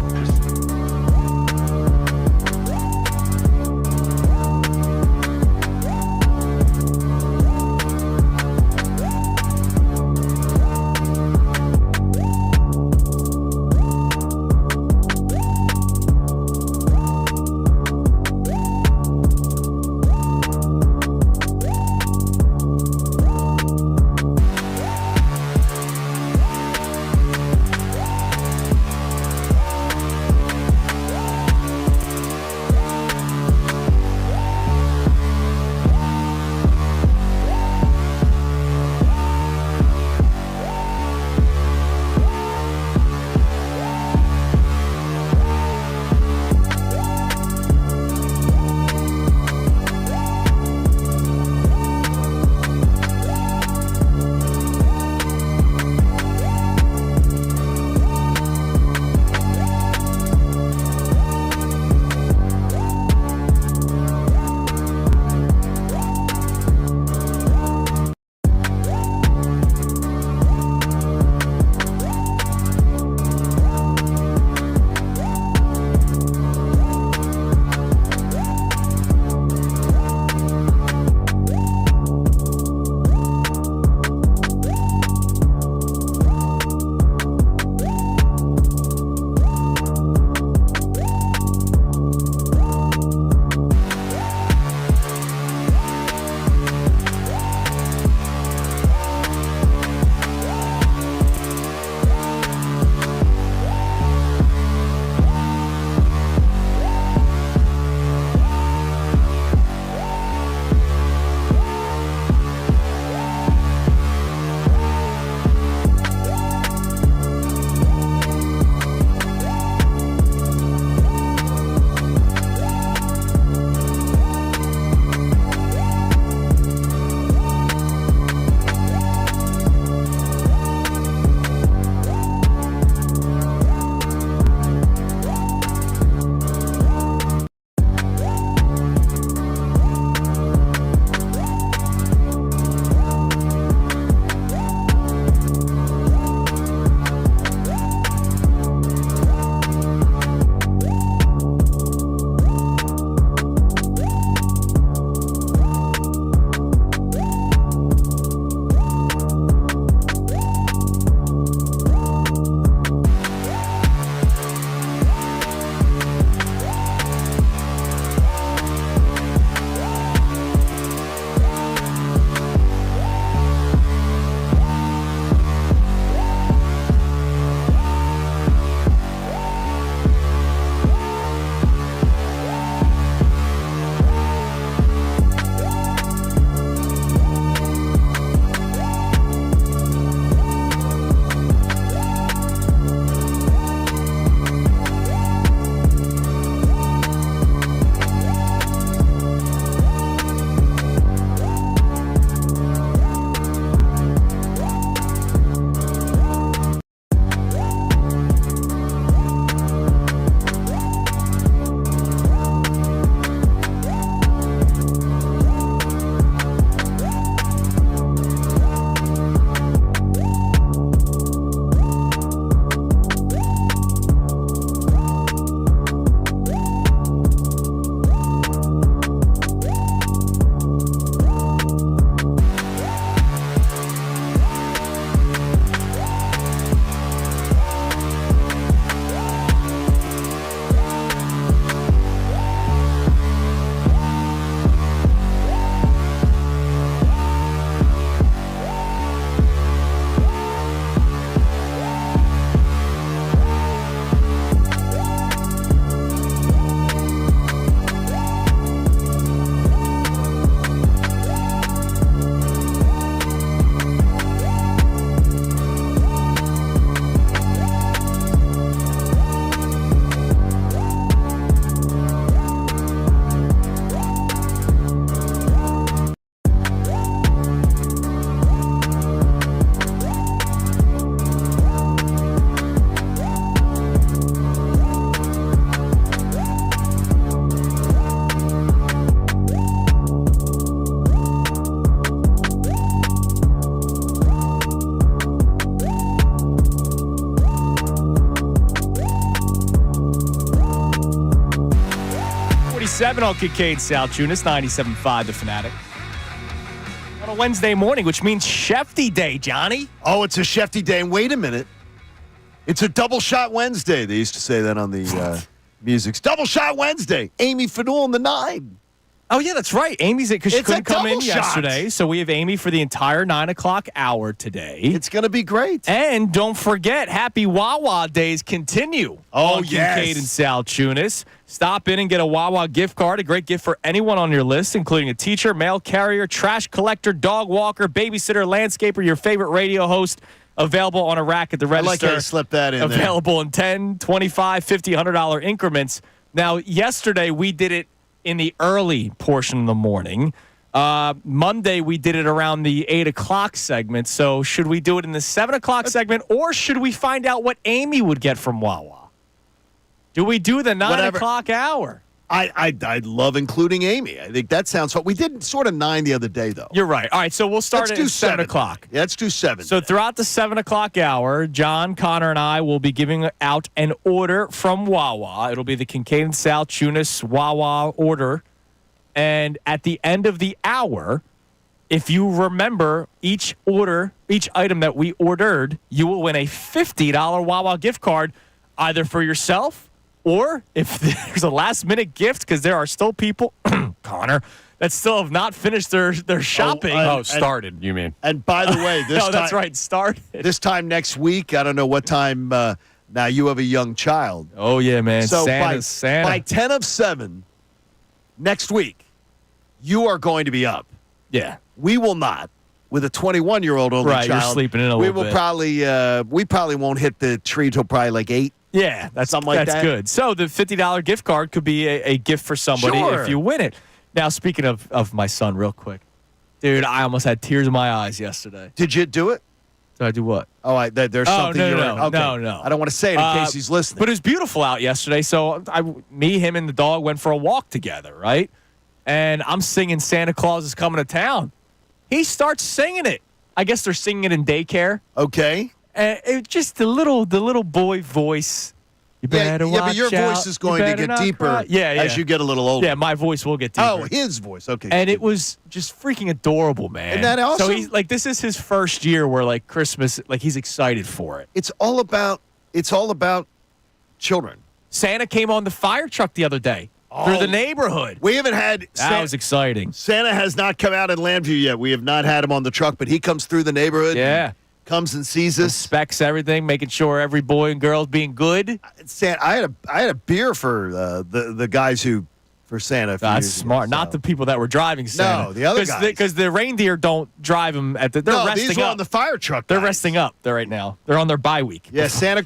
S2: 7 on Kincade Salciunas, 97.5 The Fanatic. On a Wednesday morning, which means Schefty Day, Johnny.
S3: Oh, it's a Schefty day. And wait a minute. It's a double shot Wednesday. They used to say that on the music. Double shot Wednesday. Amy Fadul in the 9.
S2: Oh, yeah, that's right. Amy's it because she
S3: It's a
S2: couldn't come in
S3: double shot.
S2: yesterday. So we have Amy for the entire 9 o'clock hour today.
S3: It's going to be great.
S2: And don't forget, happy Wawa days continue.
S3: Oh,
S2: on
S3: yes.
S2: Kincade and Salciunas. Stop in and get a Wawa gift card, a great gift for anyone on your list, including a teacher, mail carrier, trash collector, dog walker, babysitter, landscaper, your favorite radio host. Available on a rack at the register.
S3: I like how you slipped that in there.
S2: Available in $10, $25, $50, $100 increments. Now, yesterday we did it in the early portion of the morning. Monday, we did it around the 8 o'clock segment. So should we do it in the 7 o'clock segment, or should we find out what Amy would get from Wawa? Do we do the 9 o'clock hour?
S3: I'd love including Amy. I think that sounds fun. We did sort of 9 the other day, though.
S2: You're right. All right, so we'll start
S3: Let's do
S2: at 7 o'clock.
S3: Yeah, let's do 7.
S2: So throughout the 7 o'clock hour, John, Connor, and I will be giving out an order from Wawa. It'll be the Kincade and Salciunas Wawa order. And at the end of the hour, if you remember each item that we ordered, you will win a $50 Wawa gift card, either for yourself or if there's a last-minute gift, because there are still people, Connor, that still have not finished their shopping.
S5: Started, you mean.
S3: And by the way, this
S2: no, that's right, started.
S3: This time next week, I don't know what time. Now you have a young child.
S2: Oh, yeah, man.
S3: So
S2: Santa.
S3: by 10 of 7 next week, you are going to be up.
S2: Yeah.
S3: We will not. With a 21-year-old only
S2: right,
S3: child.
S2: You're sleeping in a little bit.
S3: We probably won't hit the tree till probably like 8.
S2: Yeah, that's good. So the $50 gift card could be a gift for somebody if you win it. Now, speaking of my son, real quick. Dude, I almost had tears in my eyes yesterday.
S3: Did you do it?
S2: Did I do what?
S3: Oh, there's something
S2: no,
S3: you're
S2: no,
S3: okay.
S2: no.
S3: I don't want to say it in case he's listening.
S2: But it was beautiful out yesterday, so me, him, and the dog went for a walk together, right? And I'm singing Santa Claus is Coming to Town. He starts singing it. I guess they're singing it in daycare.
S3: Okay.
S2: And it just the little boy voice. You better watch
S3: but your
S2: out.
S3: voice is going to get deeper as you get a little older.
S2: Yeah, my voice will get deeper.
S3: Oh, his voice. Okay.
S2: And it was just freaking adorable, man.
S3: Isn't that awesome?
S2: So he's this is his first year where like Christmas, he's excited for it.
S3: It's all about children.
S2: Santa came on the fire truck the other day through the neighborhood.
S3: We haven't had
S2: that was exciting.
S3: Santa has not come out in Landview yet. We have not had him on the truck, but he comes through the neighborhood.
S2: Yeah.
S3: Comes and sees us.
S2: Inspects everything, making sure every boy and girl is being good.
S3: Santa, I had a beer for the guys who for Santa.
S2: That's smart. Not the people that were driving Santa.
S3: No, the other guys.
S2: Because the reindeer don't drive them at the. They're resting
S3: these were
S2: up.
S3: on the fire truck.
S2: They're
S3: guys.
S2: resting up there right now. They're on their bye week.
S3: Yeah, Santa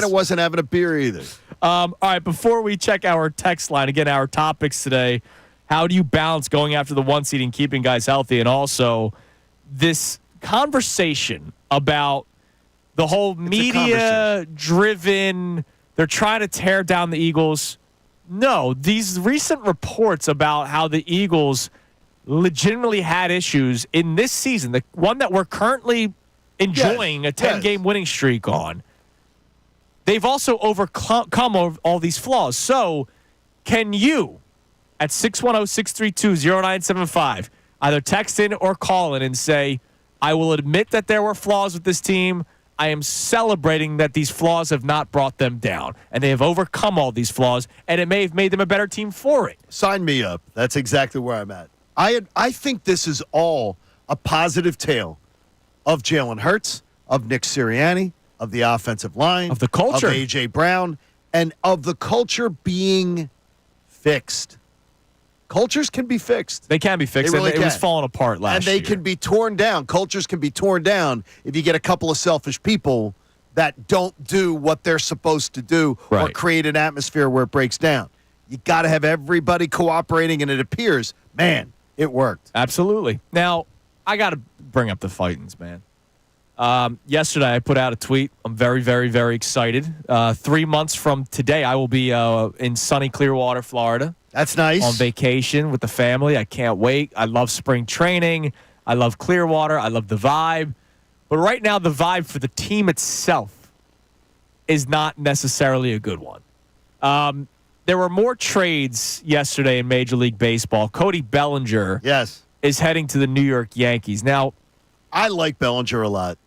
S3: wasn't having a beer either.
S2: All right, before we check our text line, again, our topics today, how do you balance going after the 1 seed and keeping guys healthy? And also this conversation about the whole media-driven, they're trying to tear down the Eagles. No, these recent reports about how the Eagles legitimately had issues in this season, the one that we're currently enjoying a 10-game winning streak on, they've also overcome all these flaws. So can you, at 610-632-0975, either text in or call in and say, I will admit that there were flaws with this team. I am celebrating that these flaws have not brought them down, and they have overcome all these flaws, and it may have made them a better team for it.
S3: Sign me up. That's exactly where I'm at. I think this is all a positive tale of Jalen Hurts, of Nick Sirianni, of the offensive line,
S2: of the culture,
S3: of A.J. Brown, and of the culture being fixed. Cultures can be fixed.
S2: They can be fixed.
S3: They really
S2: and it was falling apart last year.
S3: And they can be torn down. Cultures can be torn down if you get a couple of selfish people that don't do what they're supposed to do or create an atmosphere where it breaks down. You got to have everybody cooperating, and it appears, man, it worked.
S2: Absolutely. Now, I got to bring up the Fightins, man. Yesterday, I put out a tweet. I'm very, very, very excited. 3 months from today, I will be in sunny Clearwater, Florida.
S3: That's nice.
S2: On vacation with the family. I can't wait. I love spring training. I love Clearwater. I love the vibe. But right now, the vibe for the team itself is not necessarily a good one. there were more trades yesterday in Major League Baseball. Cody Bellinger is heading to the New York Yankees. Now,
S3: I like Bellinger a lot.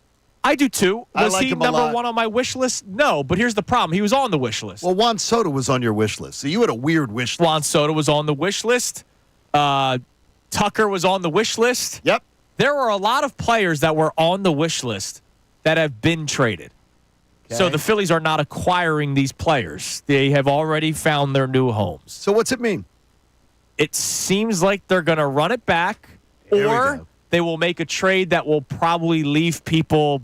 S2: I do too. Was
S3: like
S2: he
S3: him a
S2: number
S3: lot.
S2: one on my wish list? No, but here's the problem. He was on the wish list.
S3: Well, Juan Soto was on your wish list, so you had a weird wish list.
S2: Juan Soto was on the wish list. Tucker was on the wish list.
S3: Yep.
S2: There were a lot of players that were on the wish list that have been traded.
S3: Okay.
S2: So the Phillies are not acquiring these players. They have already found their new homes.
S3: So what's it mean?
S2: It seems like they're going to run it back,
S3: Here we
S2: or
S3: go.
S2: they will make a trade that will probably leave people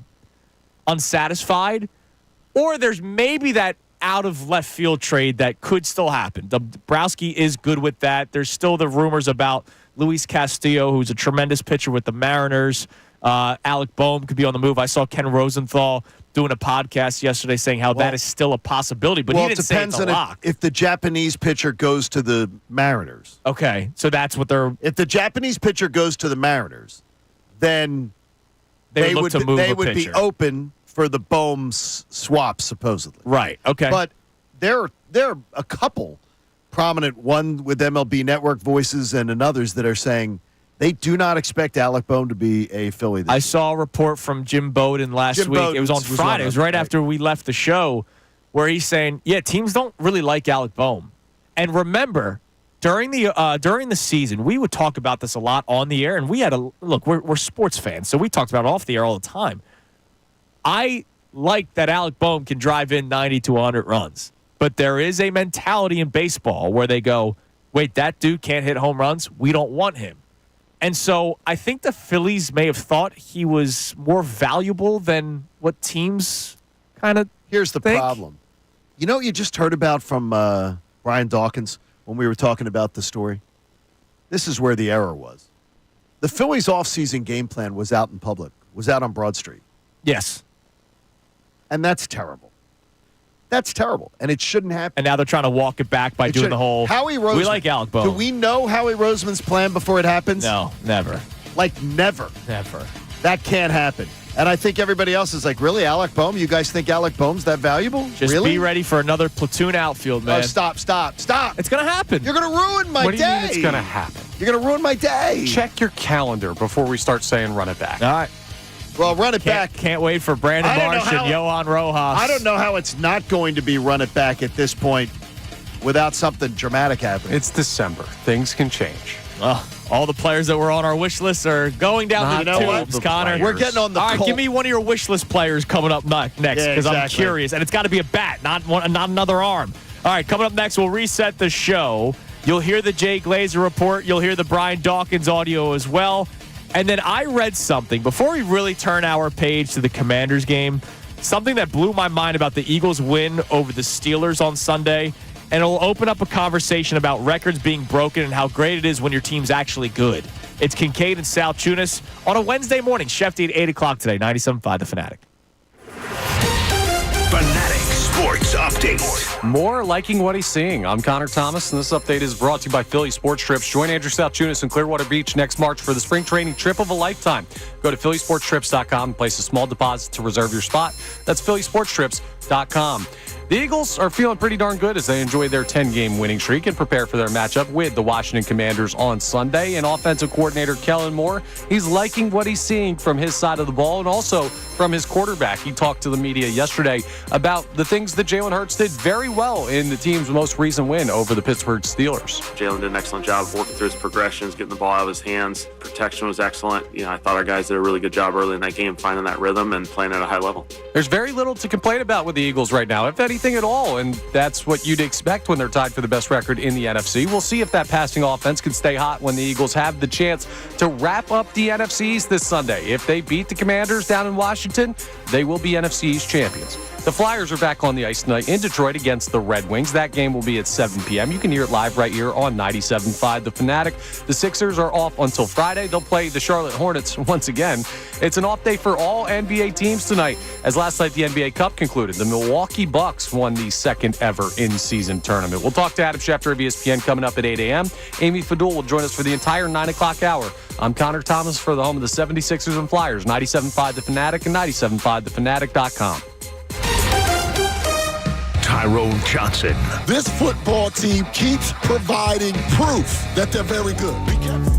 S2: unsatisfied, or there's maybe that out of left field trade that could still happen. Dombrowski is good with that. There's still the rumors about Luis Castillo, who's a tremendous pitcher with the Mariners. Alec Boehm could be on the move. I saw Ken Rosenthal doing a podcast yesterday saying how that is still a possibility, but he didn't say it's a lock.
S3: If the Japanese pitcher goes to the Mariners.
S2: Okay, so that's what they're...
S3: If the Japanese pitcher goes to the Mariners, then
S2: they would
S3: be open for the Boehm swap, supposedly.
S2: Right, okay.
S3: But there are a couple prominent, one with MLB Network voices and others that are saying they do not expect Alec Boehm to be a Philly this
S2: I
S3: year.
S2: saw a report from Jim Bowden last week. It was on Friday. It was right after we left the show where he's saying, yeah, teams don't really like Alec Boehm. And remember, during the season, we would talk about this a lot on the air, and we had we're sports fans, so we talked about it off the air all the time. I like that Alec Boehm can drive in 90 to 100 runs, but there is a mentality in baseball where they go, wait, that dude can't hit home runs? We don't want him. And so I think the Phillies may have thought he was more valuable than what teams kind of
S3: Here's the
S2: think.
S3: problem. You know what you just heard about from Brian Dawkins when we were talking about the story? This is where the error was. The Phillies' offseason game plan was out in public, was out on Broad Street.
S2: Yes.
S3: And that's terrible. That's terrible. And it shouldn't happen.
S2: And now they're trying to walk it back by doing the whole,
S3: Howie Roseman.
S2: we like Alec Boehm.
S3: Do we know Howie Roseman's plan before it happens?
S2: No, never.
S3: Like never.
S2: Never.
S3: That can't happen. And I think everybody else is like, really, Alec Boehm? You guys think Alec Boehm's that valuable?
S2: Just
S3: really?
S2: be ready for another platoon outfield, man.
S3: Oh, stop.
S2: It's going to happen.
S3: You're going to ruin my day.
S5: What do you mean it's going to happen?
S3: You're going to ruin my day.
S5: Check your calendar before we start saying run it back.
S2: All right.
S3: Well, run it back.
S2: Can't wait for Brandon Marsh and Johan Rojas.
S3: I don't know how it's not going to be run it back at this point without something dramatic happening.
S5: It's December. Things can change.
S2: All the players that were on our wish list are going down to the tubes, Connor.
S3: We're getting on the
S2: All right,
S3: Colt.
S2: give me one of your wish list players coming up next because I'm curious. And it's got to be a bat, not another arm. All right, coming up next, we'll reset the show. You'll hear the Jay Glazer report. You'll hear the Brian Dawkins audio as well. And then I read something before we really turn our page to the Commanders game, something that blew my mind about the Eagles' win over the Steelers on Sunday. And it'll open up a conversation about records being broken and how great it is when your team's actually good. It's Kincade and Salciunas on a Wednesday morning. Schefter at 8 o'clock today, 97.5 The Fanatic.
S1: Fanatic Sports Update.
S5: More liking what he's seeing. I'm Connor Thomas, and this update is brought to you by Philly Sports Trips. Join Andrew Salciunas in Clearwater Beach next March for the spring training trip of a lifetime. Go to phillysportstrips.com and place a small deposit to reserve your spot. That's phillysportstrips.com. The Eagles are feeling pretty darn good as they enjoy their 10-game winning streak and prepare for their matchup with the Washington Commanders on Sunday. And offensive coordinator Kellen Moore, he's liking what he's seeing from his side of the ball and also from his quarterback. He talked to the media yesterday about the things that Jalen Hurts did very well in the team's most recent win over the Pittsburgh Steelers.
S7: Jalen did an excellent job working through his progressions, getting the ball out of his hands. Protection was excellent. I thought our guys did a really good job early in that game, finding that rhythm and playing at a high level.
S5: There's very little to complain about with the Eagles right now, if anything at all, and that's what you'd expect when they're tied for the best record in the NFC. We'll see if that passing offense can stay hot when the Eagles have the chance to wrap up the NFC East this Sunday. If they beat the Commanders down in Washington, they will be NFC East champions. The Flyers are back on the ice tonight in Detroit against the Red Wings. That game will be at 7 p.m. You can hear it live right here on 97.5 The Fanatic. The Sixers are off until Friday. They'll play the Charlotte Hornets once again. It's an off day for all NBA teams tonight, as last night the NBA Cup concluded. The Milwaukee Bucks won the second ever in-season tournament. We'll talk to Adam Schefter of ESPN coming up at 8 a.m. Amy Fadul will join us for the entire 9 o'clock hour. I'm Connor Thomas for the home of the 76ers and Flyers, 97.5 The Fanatic and 97.5thefanatic.com.
S1: Tyrone Johnson.
S10: This football team keeps providing proof that they're very good. Be careful.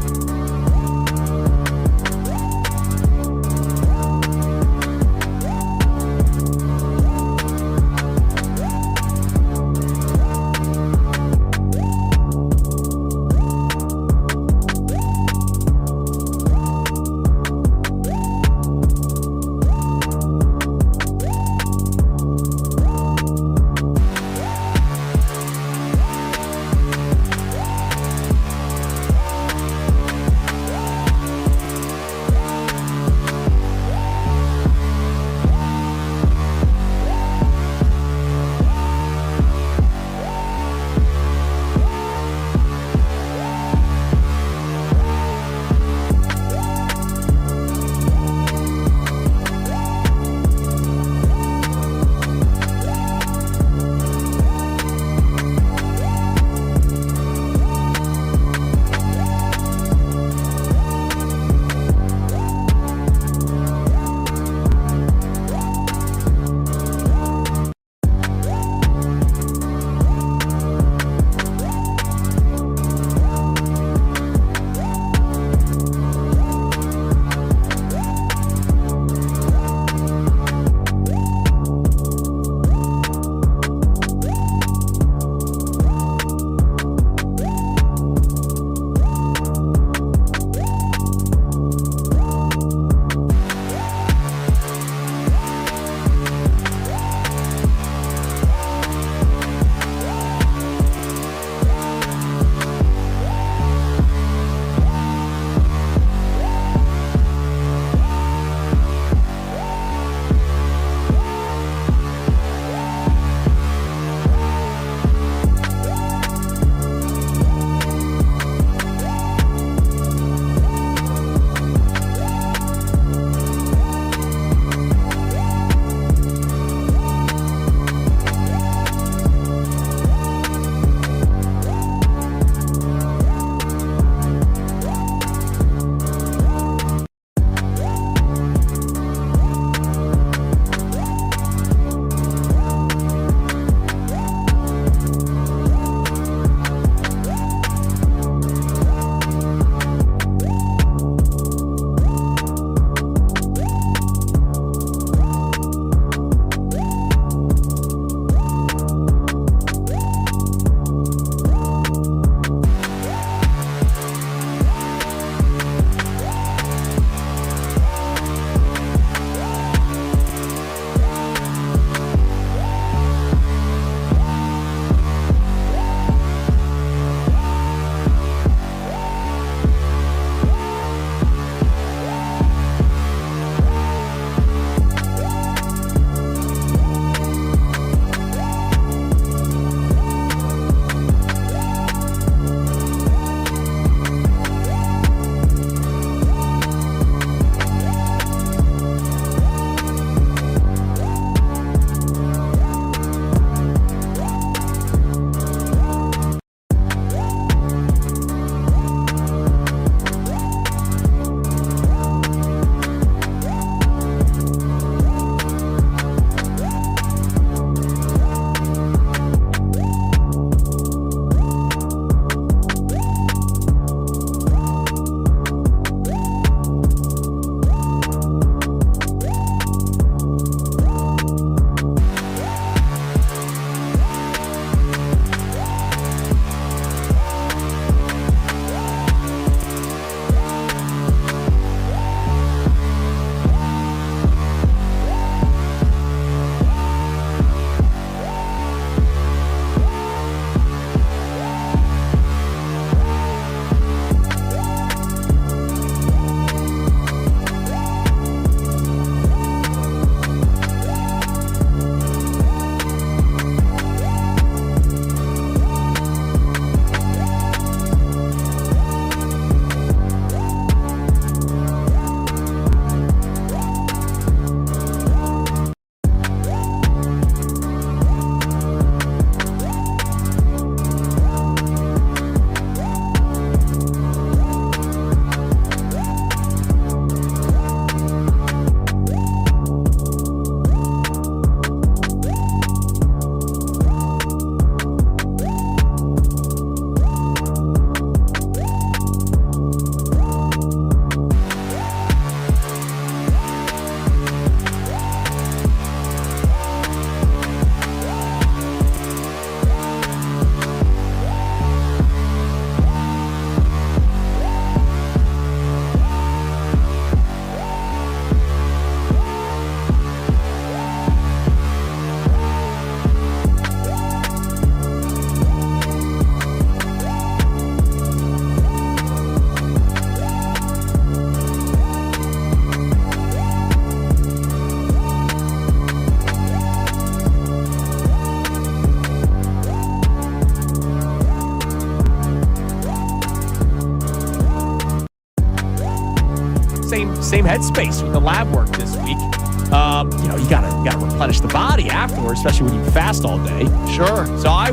S2: same headspace with the lab work this week. You gotta replenish the body afterwards, especially when you fast all day.
S3: Sure.
S2: So I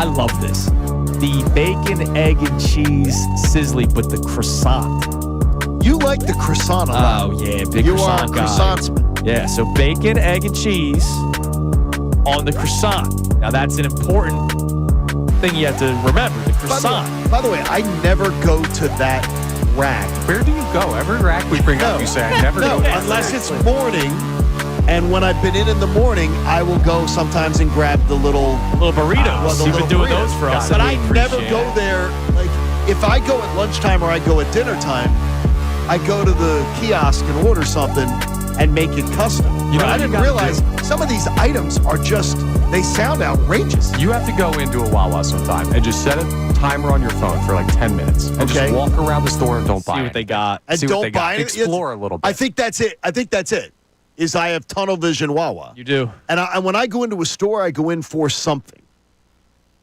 S2: love this. The bacon, egg, and cheese sizzly, but the croissant.
S3: You like the croissant a lot.
S2: Oh, yeah, big
S3: you
S2: croissant
S3: are a
S2: guy.
S3: croissantsman.
S2: Yeah, so bacon, egg, and cheese on the croissant. Now, that's an important thing you have to remember, the croissant.
S3: By the way, I never go to that rack.
S5: Where do you go? Every rack we bring up, you say, I never go.
S3: Unless it's morning. And when I've been in the morning, I will go sometimes and grab the little
S2: burritos. You've been doing those for us.
S3: But I never go there. Like, if I go at lunchtime or I go at dinner time, I go to the kiosk and order something and make it custom. I didn't realize some of these items are they sound outrageous.
S5: You have to go into a Wawa sometime and just set a timer on your phone for like 10 minutes. And just walk around the store and don't buy it.
S2: See what they got.
S3: And don't buy it.
S5: Explore a little bit.
S3: I think that's it. Is I have tunnel vision Wawa.
S2: You do.
S3: And when I go into a store, I go in for something.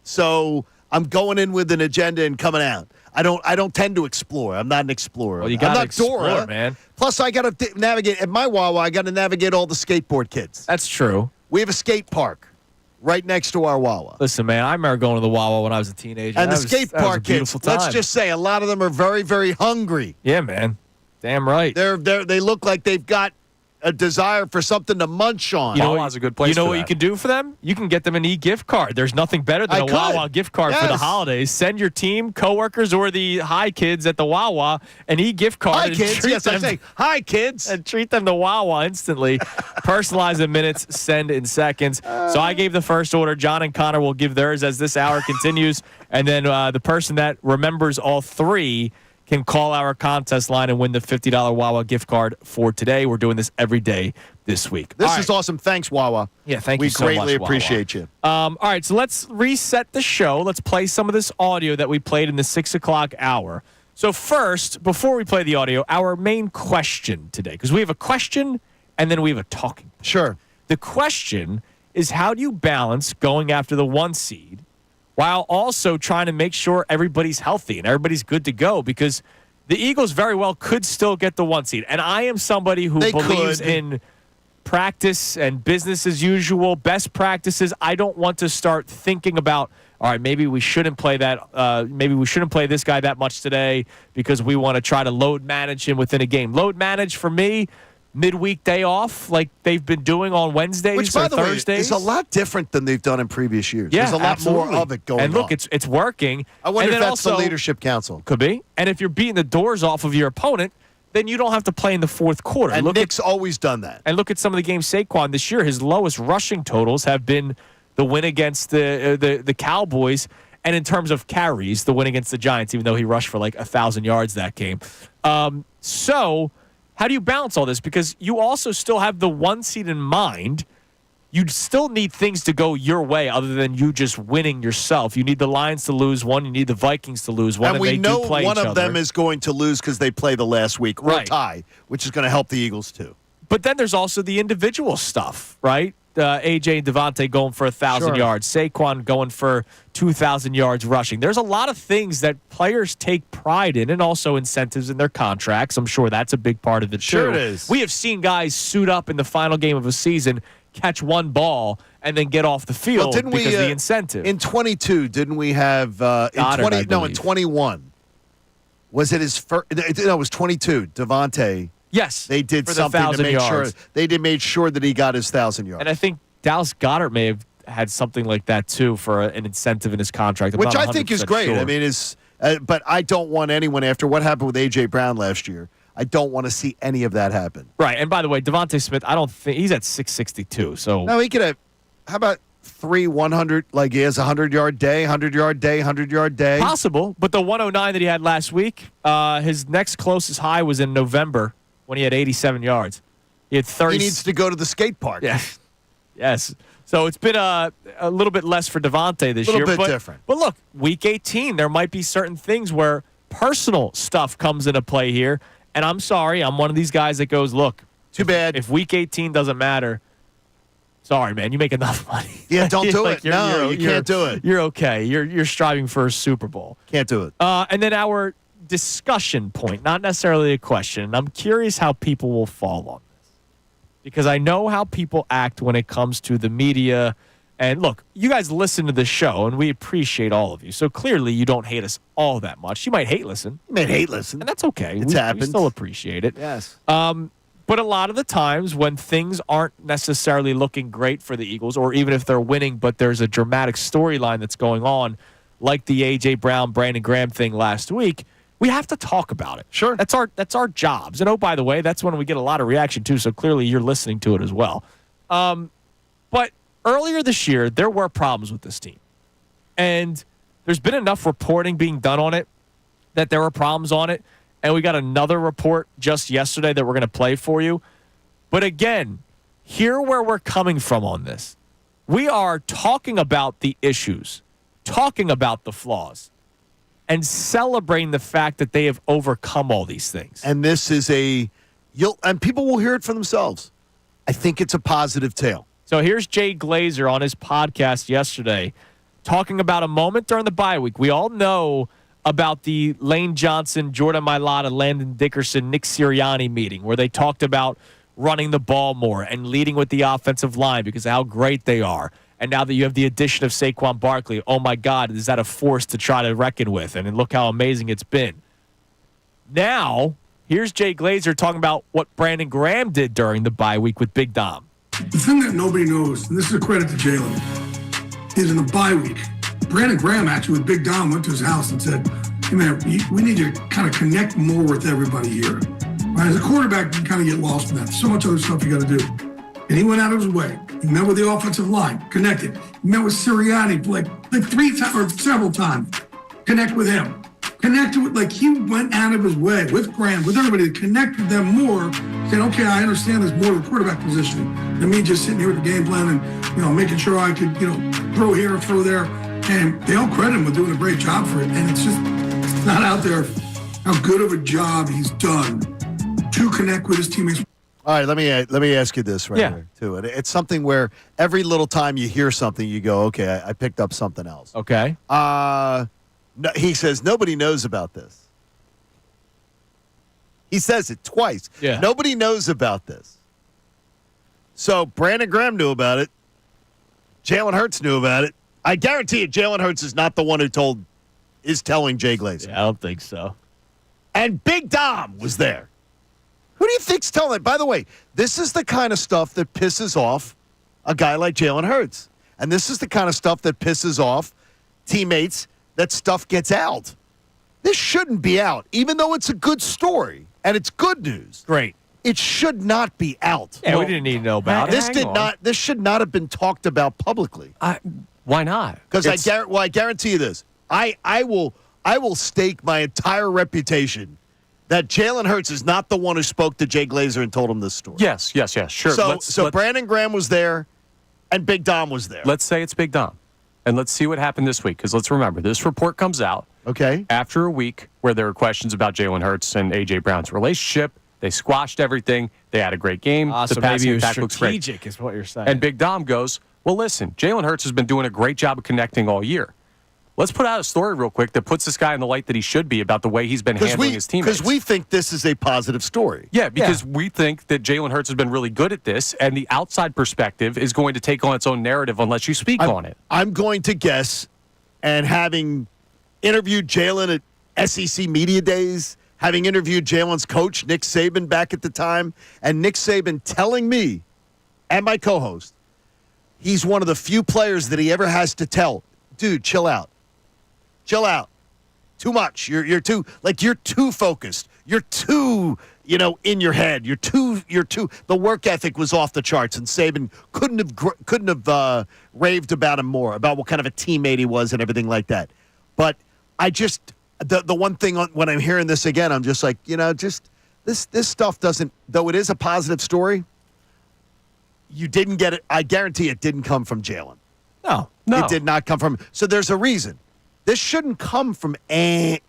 S3: So I'm going in with an agenda and coming out. I don't tend to explore. I'm not an explorer.
S2: Well, you got to explore,
S3: Dora,
S2: man.
S3: Plus, I got to navigate at my Wawa. I got to navigate all the skateboard kids.
S2: That's true.
S3: We have a skate park right next to our Wawa.
S2: Listen, man, I remember going to the Wawa when I was a teenager.
S3: And the skate park kids. Let's just say a lot of them are very, very hungry.
S2: Yeah, man. Damn right.
S3: They look like they've got a desire for something to munch on.
S5: Wawa's a good place.
S2: You know
S5: for
S2: what
S5: that.
S2: you can do for them? You can get them an e-gift card. There's nothing better than a Wawa gift card for the holidays. Send your team, coworkers, or the hi kids at the Wawa an e-gift card.
S3: Hi kids. Yes, I say hi kids.
S2: And treat them to Wawa instantly. Personalize in minutes, send in seconds. So I gave the first order. John and Connor will give theirs as this hour continues. And then the person that remembers all three can call our contest line and win the $50 Wawa gift card for today. We're doing this every day this week.
S3: This is awesome. Thanks, Wawa.
S2: Yeah, thank you so much,
S3: We greatly
S2: Wawa.
S3: appreciate you.
S2: All right, so let's reset the show. Let's play some of this audio that we played in the 6 o'clock hour. So first, before we play the audio, our main question today, because we have a question and then we have a talking point.
S3: Sure.
S2: The question is, how do you balance going after the 1 seed while also trying to make sure everybody's healthy and everybody's good to go? Because the Eagles very well could still get the 1 seed. And I am somebody who believes in practice and business as usual, best practices. I don't want to start thinking about, all right, maybe we shouldn't play that. Maybe we shouldn't play this guy that much today because we want to try to load manage him within a game. Load manage for me, midweek day off, like they've been doing on Wednesdays
S3: Which, by
S2: or
S3: the way,
S2: Thursdays.
S3: is a lot different than they've done in previous years.
S2: Yeah,
S3: There's a lot
S2: absolutely.
S3: more of it going on.
S2: And look, it's working.
S3: I wonder
S2: and
S3: if
S2: then
S3: that's
S2: also,
S3: the leadership council.
S2: Could be. And if you're beating the doors off of your opponent, then you don't have to play in the fourth quarter.
S3: And Nick's always done that.
S2: And look at some of the games Saquon this year. His lowest rushing totals have been the win against the Cowboys, and in terms of carries, the win against the Giants, even though he rushed for like 1,000 yards that game. So how do you balance all this? Because you also still have the 1 seed in mind. You still need things to go your way other than you just winning yourself. You need the Lions to lose one. You need the Vikings to lose one.
S3: And we
S2: they
S3: know
S2: do play
S3: one
S2: each
S3: of
S2: other.
S3: them is going to lose because they play the last week or
S2: Right.
S3: tie, which is going to help the Eagles too.
S2: But then there's also the individual stuff, right? AJ and Devontae going for 1,000 yards. Saquon going for 2,000 yards rushing. There's a lot of things that players take pride in and also incentives in their contracts. I'm sure that's a big part of it,
S3: Sure
S2: too.
S3: it is.
S2: We have seen guys suit up in the final game of a season, catch one ball, and then get off the field because of the incentive.
S3: In 22, didn't we have
S2: Goddard, I
S3: in
S2: believe.
S3: 21? Was it his first? No, it was 22. Devontae.
S2: Yes.
S3: They did
S2: for the
S3: something to
S2: 1,000
S3: make
S2: yards.
S3: sure they made sure that he got his 1,000 yards.
S2: And I think Dallas Goedert may have had something like that too for an incentive in his contract. I'm
S3: Which
S2: not
S3: I think is
S2: 100%
S3: great.
S2: sure.
S3: I mean, but I don't want anyone after what happened with A.J. Brown last year. I don't want to see any of that happen.
S2: Right. And by the way, Devontae Smith, I don't think he's at 662. So
S3: No, he could have. How about 100? Like he has a 100-yard day, 100-yard day, 100-yard day.
S2: possible, but the 109 that he had last week, his next closest high was in November when he had 87 yards. He had 30.
S3: He needs to go to the skate park.
S2: Yeah. Yes. So it's been a little bit less for Devontae this year.
S3: Little bit different.
S2: But look, week 18, there might be certain things where personal stuff comes into play here. And I'm sorry, I'm one of these guys that goes, look,
S3: Too bad.
S2: If week 18 doesn't matter, sorry, man, you make enough money.
S3: Yeah, don't do
S2: Like,
S3: it. No, you can't do it.
S2: You're okay. You're striving for a Super Bowl.
S3: Can't do it.
S2: And then our discussion point, not necessarily a question. And I'm curious how people will fall on this, because I know how people act when it comes to the media. And look, you guys listen to the show, and we appreciate all of you. So clearly, you don't hate us all that much. You might hate listen.
S3: You might hate listen.
S2: And that's okay.
S3: It's happened.
S2: We still appreciate it.
S3: Yes.
S2: But a lot of the times when things aren't necessarily looking great for the Eagles, or even if they're winning, but there's a dramatic storyline that's going on, like the A.J. Brown, Brandon Graham thing last week, we have to talk about it.
S3: Sure.
S2: That's our jobs. And, oh, by the way, that's when we get a lot of reaction, too, so clearly you're listening to it as well. But earlier this year, there were problems with this team. And there's been enough reporting being done on it that there were problems on it. And we got another report just yesterday that we're going to play for you. But again, hear where we're coming from on this. We are talking about the issues, talking about the flaws, and celebrating the fact that they have overcome all these things.
S3: And this is and people will hear it for themselves. I think it's a positive tale.
S2: So here's Jay Glazer on his podcast yesterday talking about a moment during the bye week. We all know about the Lane Johnson, Jordan Mailata, Landon Dickerson, Nick Sirianni meeting where they talked about running the ball more and leading with the offensive line because of how great they are. And now that you have the addition of Saquon Barkley, oh my God, is that a force to try to reckon with? And look how amazing it's been. Now, here's Jay Glazer talking about what Brandon Graham did during the bye week with Big Dom.
S6: The thing that nobody knows, and this is a credit to Jalen, is in the bye week, Brandon Graham actually with Big Dom went to his house and said, hey man, we need to kind of connect more with everybody here. Right? As a quarterback, you kind of get lost in that. So much other stuff you got to do. And he went out of his way. He met with the offensive line, connected. He met with Sirianni like 3 times or several times. Connect with him. Connected with, like, he went out of his way with Graham, with everybody to connect with them more, saying, okay, I understand there's more to the quarterback position than me just sitting here with the game plan and, making sure I could, throw here and throw there. And they all credit him with doing a great job for it. And it's just not out there how good of a job he's done to connect with his teammates.
S3: All right, let me ask you this here, too. And it's something where every little time you hear something, you go, okay, I picked up something else.
S2: Okay.
S3: No, he says nobody knows about this. He says it twice.
S2: Yeah.
S3: Nobody knows about this. So Brandon Graham knew about it. Jalen Hurts knew about it. I guarantee you Jalen Hurts is not the one who is telling Jay Glazer.
S2: Yeah, I don't think so.
S3: And Big Dom was there. Who do you think's telling it? By the way, this is the kind of stuff that pisses off a guy like Jalen Hurts. And this is the kind of stuff that pisses off teammates that stuff gets out. This shouldn't be out, even though it's a good story and it's good news.
S2: Great.
S3: It should not be out.
S2: Yeah, we didn't need to know about it.
S3: This should not have been talked about publicly.
S5: Why not?
S3: Because I guarantee you this. I will stake my entire reputation that Jalen Hurts is not the one who spoke to Jay Glazer and told him this story.
S5: Yes, sure.
S3: So Brandon Graham was there, and Big Dom was there.
S5: Let's say it's Big Dom, and let's see what happened this week. Because let's remember, this report comes out after a week where there were questions about Jalen Hurts and A.J. Brown's relationship. They squashed everything. They had a great game.
S2: The
S5: so
S2: passing
S5: maybe
S2: attack
S5: looks
S2: strategic
S5: great.
S2: is what you're saying.
S5: And Big Dom goes, well, listen, Jalen Hurts has been doing a great job of connecting all year. Let's put out a story real quick that puts this guy in the light that he should be about the way he's been handling his teammates.
S3: Because we think this is a positive story.
S5: Yeah, because we think that Jalen Hurts has been really good at this, and the outside perspective is going to take on its own narrative unless you speak on it.
S3: I'm going to guess, and having interviewed Jalen at SEC Media Days, having interviewed Jalen's coach, Nick Saban, back at the time, and Nick Saban telling me and my co-host, he's one of the few players that he ever has to tell, dude, chill out. Chill out. Too much. You're too focused. You're too, in your head. You're too. The work ethic was off the charts, and Saban couldn't have raved about him more, about what kind of a teammate he was and everything like that. But I just the one thing when I'm hearing this again, I'm just like, just this stuff doesn't. Though it is a positive story, you didn't get it. I guarantee it didn't come from Jalen.
S2: No,
S3: it did not come from. So there's a reason. This shouldn't come from I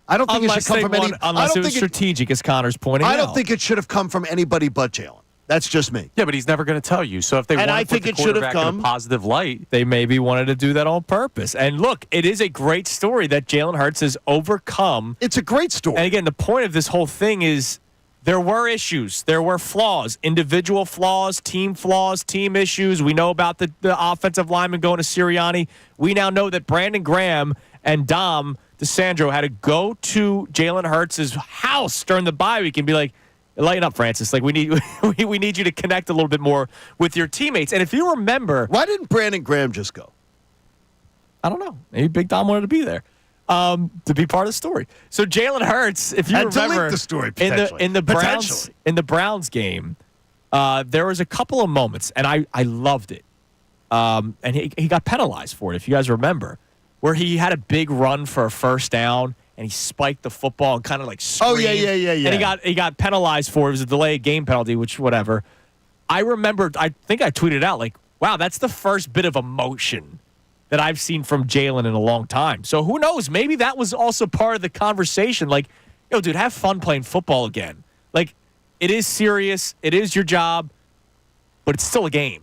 S3: don't think it should come from any.
S2: Unless it was strategic, as Connor's pointing out.
S3: I don't think it should have come from anybody but Jalen. That's just me.
S5: Yeah, but he's never going to tell you. So if they
S3: And
S5: want
S3: I
S5: to
S3: think
S5: put the
S3: it should have
S5: quarterback in
S3: come.
S5: a positive light,
S2: They maybe wanted to do that on purpose. And look, it is a great story that Jalen Hurts has overcome.
S3: It's a great story.
S2: And again, the point of this whole thing is there were issues. There were flaws, individual flaws, team issues. We know about the offensive lineman going to Sirianni. We now know that Brandon Graham and Dom DeSandro had to go to Jalen Hurts' house during the bye week and be like, lighten up, Francis. Like, we need we need you to connect a little bit more with your teammates. And if you remember,
S3: why didn't Brandon Graham just go?
S2: I don't know. Maybe Big Dom wanted to be there to be part of the story. So Jalen Hurts, if you
S3: And to
S2: remember,
S3: leak the story,
S2: in the Browns game, there was a couple of moments, and I loved it. And he got penalized for it, if you guys remember, where he had a big run for a first down. And he spiked the football and kind of like screamed.
S3: Oh, yeah.
S2: And he got penalized for it. It was a delayed game penalty, which whatever. I remember, I think I tweeted out, like, wow, that's the first bit of emotion that I've seen from Jalen in a long time. So who knows? Maybe that was also part of the conversation. Like, yo, dude, have fun playing football again. Like, it is serious. It is your job. But it's still a game.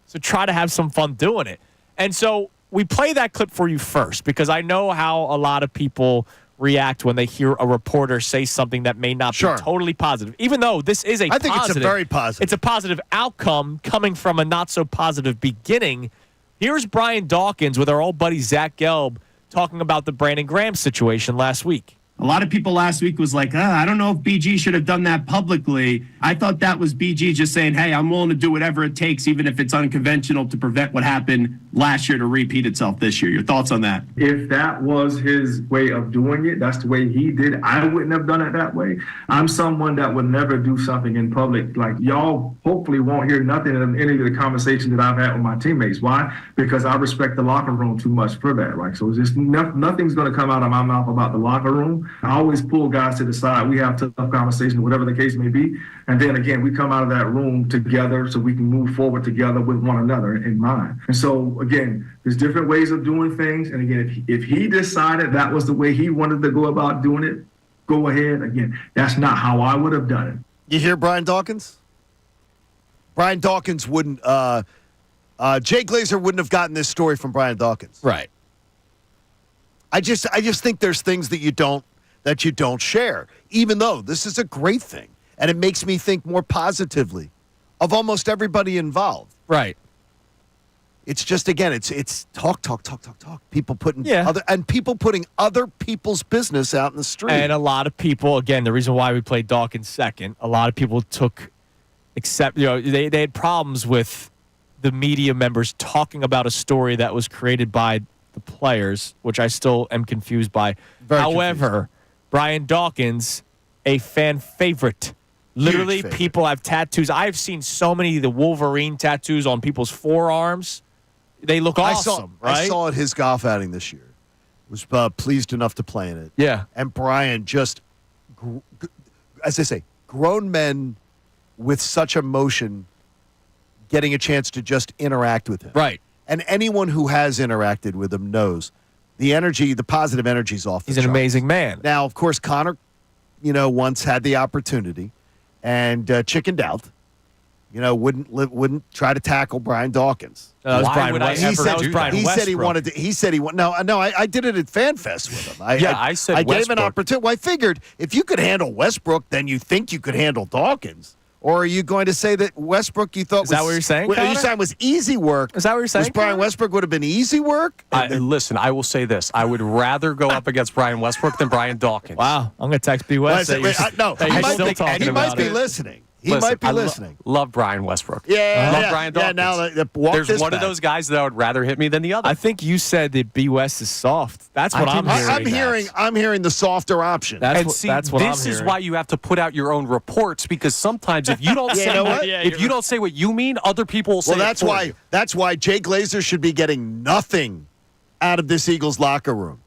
S2: So try to have some fun doing it. And so we play that clip for you first because I know how a lot of people react when they hear a reporter say something that may not be totally positive. Even though this is I think
S3: it's a very positive.
S2: It's a positive outcome coming from a not so positive beginning. Here's Brian Dawkins with our old buddy Zach Gelb talking about the Brandon Graham situation last week.
S8: A lot of people last week was like, I don't know if BG should have done that publicly. I thought that was BG just saying, hey, I'm willing to do whatever it takes, even if it's unconventional, to prevent what happened last year to repeat itself this year. Your thoughts on that?
S9: If that was his way of doing it, that's the way he did it, I wouldn't have done it that way. I'm someone that would never do something in public. Like, y'all hopefully won't hear nothing in any of the conversations that I've had with my teammates. Why? Because I respect the locker room too much for that. Like, so it's just nothing's going to come out of my mouth about the locker room. I always pull guys to the side. We have tough conversations, whatever the case may be. And then again, we come out of that room together so we can move forward together with one another in mind. And so again, there's different ways of doing things. And again, if he decided that was the way he wanted to go about doing it, go ahead. Again, that's not how I would have done it.
S3: You hear Brian Dawkins? Brian Dawkins wouldn't Jay Glazer wouldn't have gotten this story from Brian Dawkins.
S2: Right.
S3: I just think there's things that you don't share, even though this is a great thing. And it makes me think more positively of almost everybody involved.
S2: Right.
S3: It's just, again, it's talk. People putting people putting other people's business out in the street.
S2: And a lot of people, again, the reason why we played Dawkins second, a lot of people they had problems with the media members talking about a story that was created by the players, which I still am confused by. However, Brian Dawkins, a fan favorite. Literally, people have tattoos. I've seen so many of the Wolverine tattoos on people's forearms. They look awesome, right?
S3: I saw at his golf outing this year. Was pleased enough to play in it.
S2: Yeah.
S3: And Brian just, as they say, grown men with such emotion getting a chance to just interact with him.
S2: Right.
S3: And anyone who has interacted with him knows the energy, the positive energy is off the
S2: He's an
S3: charts.
S2: amazing man.
S3: Now, of course, Connor, once had the opportunity and chickened out. Wouldn't try to tackle Brian Dawkins.
S2: That was
S5: Why would I ever do that?
S3: He said he wanted to. He said he wanted. No. I did it at FanFest with him.
S5: I said
S3: I gave him
S5: Westbrook.
S3: an opportunity. Well, I figured if you could handle Westbrook, then you think you could handle Dawkins. Or are you going to say that Westbrook you thought
S2: Is that what you're saying,
S3: What
S2: Connor?
S3: you're saying was easy work?
S2: Is that what you're saying,
S3: Was Brian
S2: Connor?
S3: Westbrook would have been easy work?
S5: Listen, I will say this. I would rather go up against Brian Westbrook than Brian He
S2: Wow. I'm going to text B. West.
S3: he might be listening. He might be listening.
S5: Love Brian Westbrook.
S3: Yeah,
S5: Brian Dawkins.
S3: There's
S5: one of those guys that would rather hit me than the other.
S2: I think you said that B. West is soft. That's what I'm hearing.
S3: I'm hearing the softer option.
S2: That's what I'm
S5: this is
S2: hearing.
S5: why you have to put out your own reports, because sometimes if you don't say if you don't say what you mean, other people will say it for you.
S3: That's why Jay Glazer should be getting nothing out of this Eagles locker room.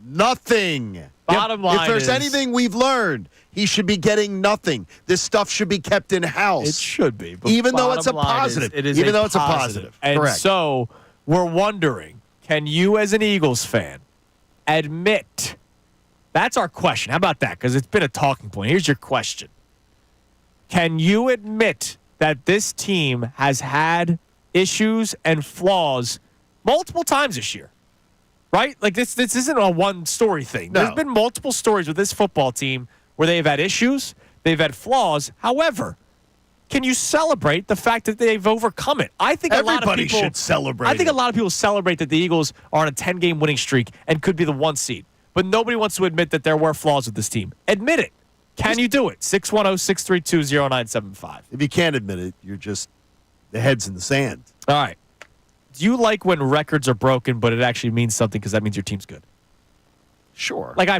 S3: Nothing.
S2: Bottom line
S3: if there's
S2: is-
S3: anything we've learned, he should be getting nothing. This stuff should be kept in house.
S2: It should be. But
S3: even though it's a
S2: bottom line
S3: positive.
S2: It is
S3: even though it's a positive.
S2: And
S3: Correct.
S2: so we're wondering, can you as an Eagles fan admit, that's our question. How about that? Because it's been a talking point. Here's your question. Can you admit that this team has had issues and flaws multiple times this year, right? Like this isn't a one-story thing.
S3: No.
S2: There's been multiple stories with this football team where they've had issues, they've had flaws. However, can you celebrate the fact that they've overcome it? I think
S3: Everybody
S2: a lot of people
S3: should celebrate.
S2: I think a lot of people celebrate that the Eagles are on a 10-game winning streak and could be the 1 seed. But nobody wants to admit that there were flaws with this team. Admit it. Can you do it? 610-632-0975.
S3: If you can't admit it, you're just the head's in the sand.
S2: All right. Do you like when records are broken, but it actually means something because that means your team's good?
S3: Sure.
S2: Like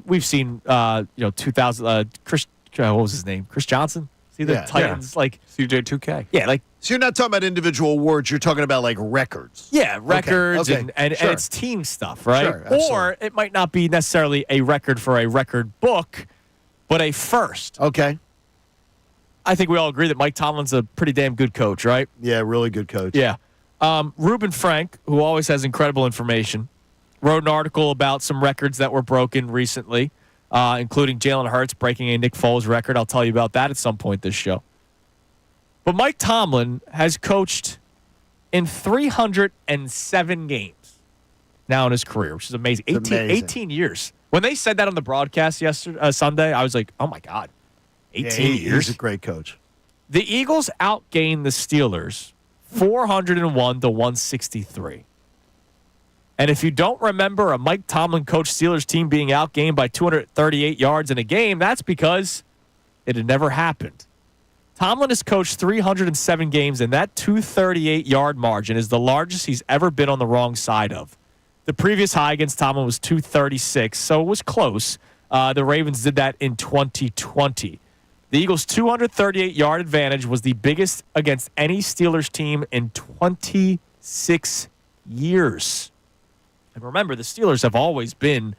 S2: we've seen, 2000. Chris, what was his name? Chris Johnson. See the Titans, like
S5: CJ2K.
S2: Yeah, like
S3: so you're not talking about individual awards. You're talking about like records.
S2: yeah, records
S3: Okay.
S2: and
S3: Sure.
S2: it's team stuff, right?
S3: Sure, absolutely.
S2: Or it might not be necessarily a record for a record book, but a first.
S3: Okay.
S2: I think we all agree that Mike Tomlin's a pretty damn good coach, right?
S3: Yeah, really good coach.
S2: Yeah. Reuben Frank, who always has incredible information, wrote an article about some records that were broken recently, including Jalen Hurts breaking a Nick Foles record. I'll tell you about that at some point this show. But Mike Tomlin has coached in 307 games now in his career, which is amazing. 18 years. When they said that on the broadcast Sunday, I was like, oh, my God. 18 years?
S3: He's a great coach.
S2: The Eagles outgained the Steelers 401 to 163. And if you don't remember a Mike Tomlin coached Steelers team being outgained by 238 yards in a game, that's because it had never happened. Tomlin has coached 307 games, and that 238-yard margin is the largest he's ever been on the wrong side of. The previous high against Tomlin was 236, so it was close. The Ravens did that in 2020. The Eagles' 238-yard advantage was the biggest against any Steelers team in 26 years. And remember, the Steelers have always been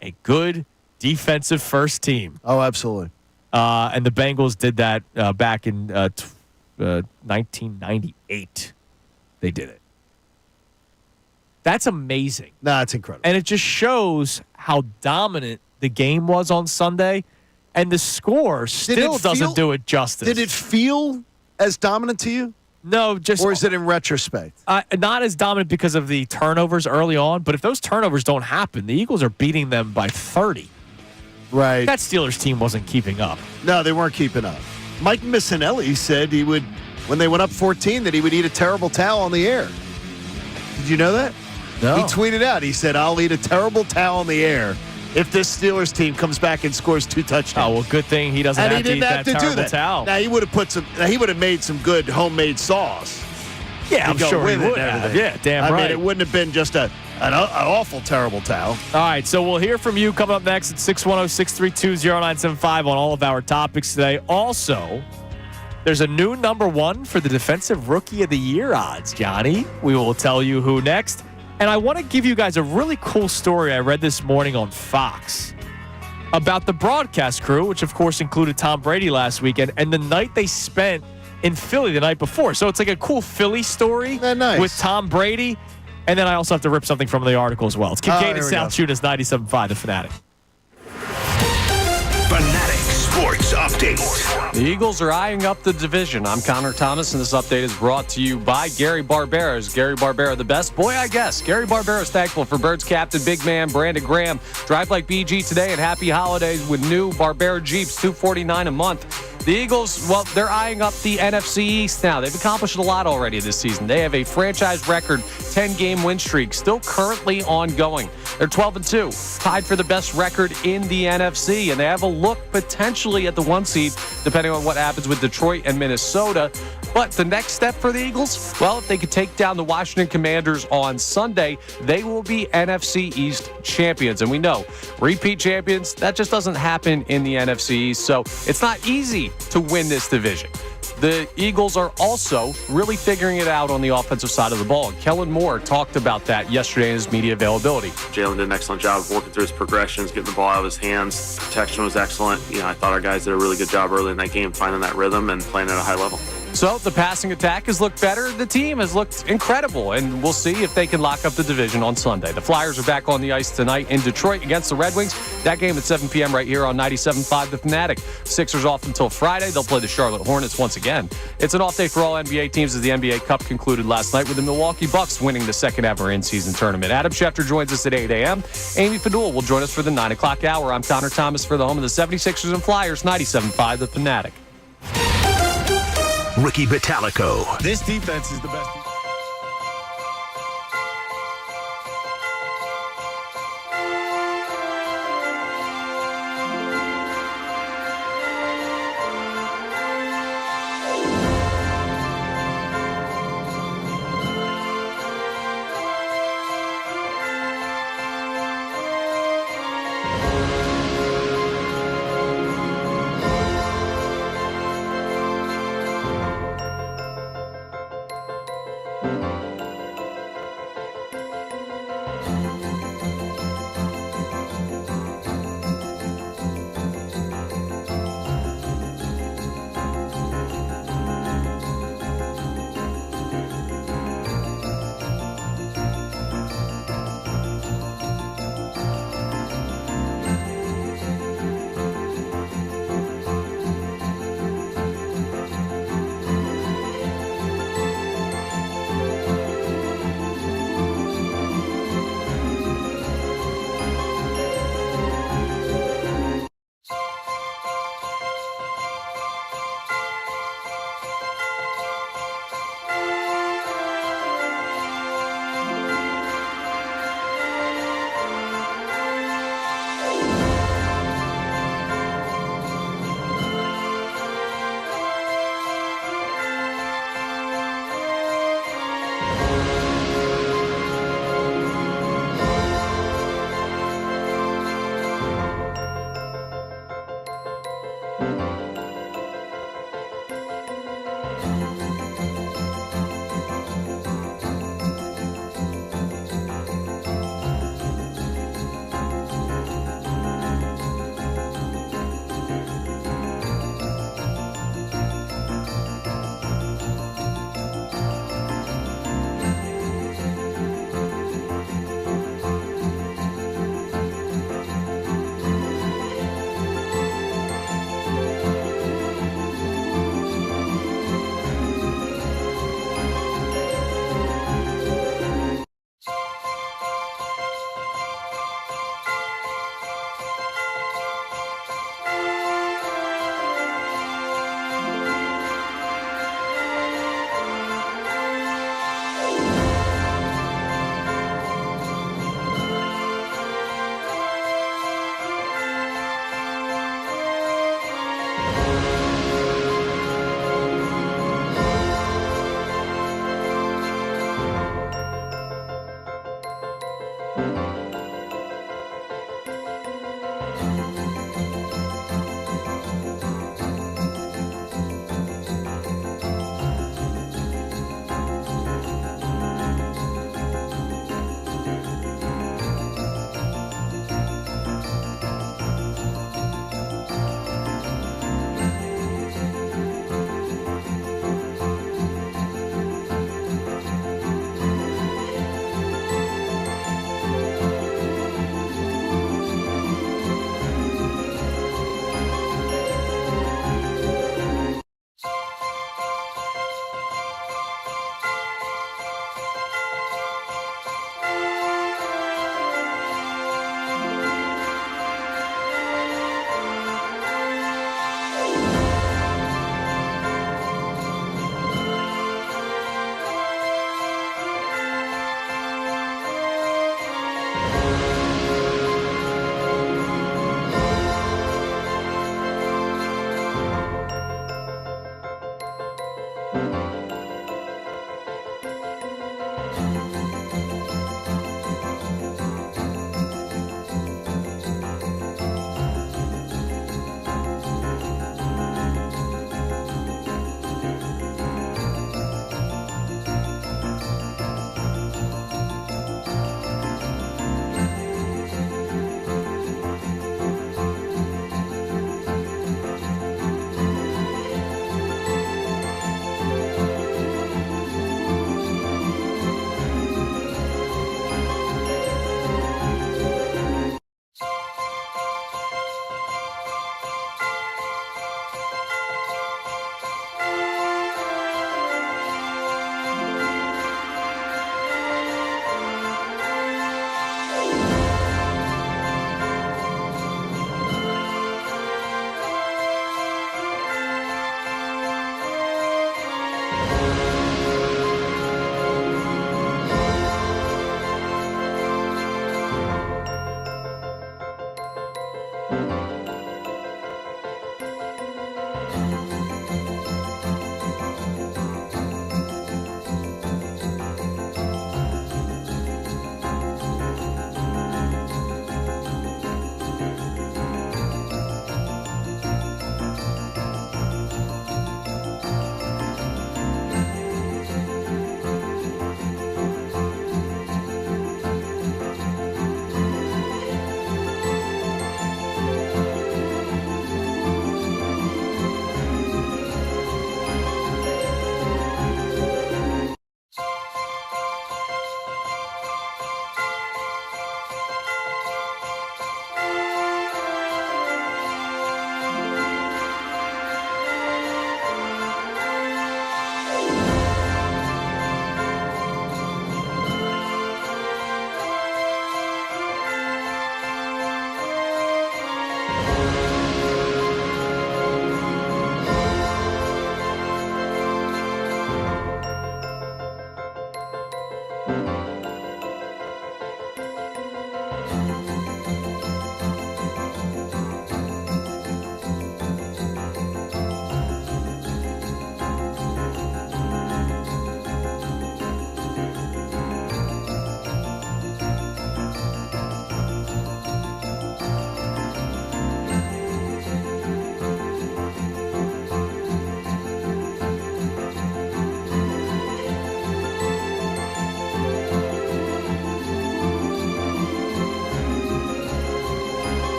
S2: a good defensive first team.
S3: Oh, absolutely.
S2: And the Bengals did that back in 1998. They did it. That's amazing.
S3: Nah, it's incredible.
S2: And it just shows how dominant the game was on Sunday. And the score still doesn't do it justice.
S3: Did it feel as dominant to you?
S2: No, just
S3: or is it in retrospect?
S2: Not as dominant because of the turnovers early on, but if those turnovers don't happen, the Eagles are beating them by 30.
S3: Right.
S2: That Steelers team wasn't keeping up.
S3: No, they weren't keeping up. Mike Missanelli said he would, when they went up 14, that he would eat a terrible towel on the air. Did you know that?
S2: No.
S3: He tweeted out, he said, I'll eat a terrible towel on the air if this Steelers team comes back and scores 2 touchdowns.
S2: Oh, well, good thing he doesn't have to eat that terrible towel.
S3: Now, he would have made some good homemade sauce.
S2: Yeah, I'm sure he would have. Yeah, damn right.
S3: I mean, it wouldn't have been just an awful, terrible towel.
S2: All right, so we'll hear from you coming up next at 610-632-0975 on all of our topics today. Also, there's a new number 1 for the Defensive Rookie of the Year odds, Johnny. We will tell you who next. And I want to give you guys a really cool story I read this morning on Fox about the broadcast crew, which, of course, included Tom Brady last weekend, and the night they spent in Philly the night before. So it's like a cool Philly story with Tom Brady. And then I also have to rip something from the article as well. It's Kincade Salciunas, 97.5, The Fanatic.
S1: Fanatic Sports Update.
S5: The Eagles are eyeing up the division. I'm Connor Thomas, and this update is brought to you by Gary Barbera. Is Gary Barbera the best? Boy, I guess. Gary Barbera is thankful for Birds captain, big man, Brandon Graham. Drive like BG today and happy holidays with new Barbera Jeeps, $249 a month. The Eagles, well, they're eyeing up the NFC East now. They've accomplished a lot already this season. They have a franchise record 10-game win streak still currently ongoing. They're 12-2, tied for the best record in the NFC, and they have a look potentially at the 1 seed, depending on what happens with Detroit and Minnesota. But the next step for the Eagles, well, if they could take down the Washington Commanders on Sunday, they will be NFC East champions. And we know, repeat champions, that just doesn't happen in the NFC East, so it's not easy to win this division. The Eagles are also really figuring it out on the offensive side of the ball. Kellen Moore talked about that yesterday in his media availability.
S7: Jalen did an excellent job of working through his progressions, getting the ball out of his hands. Protection was excellent. I thought our guys did a really good job early in that game, finding that rhythm and playing at a high level.
S5: So the passing attack has looked better. The team has looked incredible, and we'll see if they can lock up the division on Sunday. The Flyers are back on the ice tonight in Detroit against the Red Wings. That game at 7 p.m. right here on 97.5 The Fanatic. Sixers off until Friday. They'll play the Charlotte Hornets once again. It's an off day for all NBA teams as the NBA Cup concluded last night with the Milwaukee Bucks winning the second ever in-season tournament. Adam Schefter joins us at 8 a.m. Amy Padul will join us for the 9 o'clock hour. I'm Connor Thomas for the home of the 76ers and Flyers, 97.5 The Fanatic.
S1: Ricky Vitalico.
S11: This defense is the best.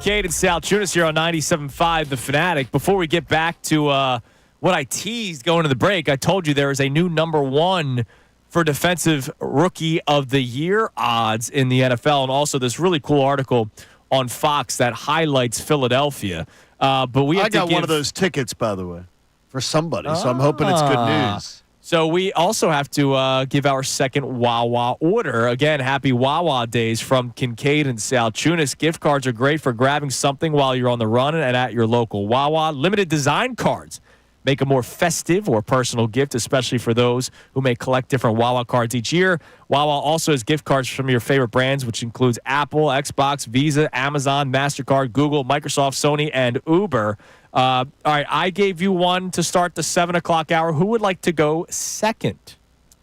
S2: Kincade Salciunas here on 97.5 The Fanatic. Before we get back to what I teased going to the break, I told you there is a new number one for Defensive Rookie of the Year odds in the NFL, and also this really cool article on Fox that highlights Philadelphia. But we have
S3: I got one of those tickets, by the way, for somebody, so I'm hoping it's good news.
S2: So we also have to give our second Wawa order. Again, happy Wawa days from Kincade and Salciunas. Gift cards are great for grabbing something while you're on the run and at your local Wawa. Limited design cards make a more festive or personal gift, especially for those who may collect different Wawa cards each year. Wawa also has gift cards from your favorite brands, which includes Apple, Xbox, Visa, Amazon, MasterCard, Google, Microsoft, Sony, and Uber. All right, I gave you one to start the 7 o'clock hour. Who would like to go second?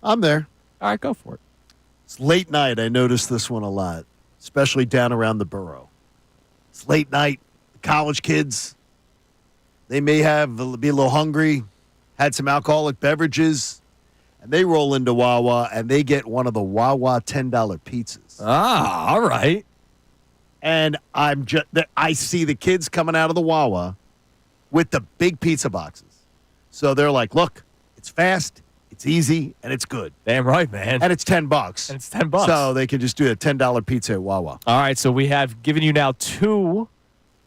S3: I'm there.
S2: All right, go for it.
S3: It's late night. I noticed this one a lot, especially down around the borough. It's late night. College kids, they may be a little hungry, had some alcoholic beverages, and they roll into Wawa, and they get one of the Wawa $10 pizzas.
S2: Ah, all right.
S3: And I see the kids coming out of the Wawa with the big pizza boxes. So they're like, look, it's fast, it's easy, and it's good.
S2: Damn right, man.
S3: And it's $10.
S2: And it's $10.
S3: So they can just do a $10 pizza at Wawa.
S2: All right, so we have given you now two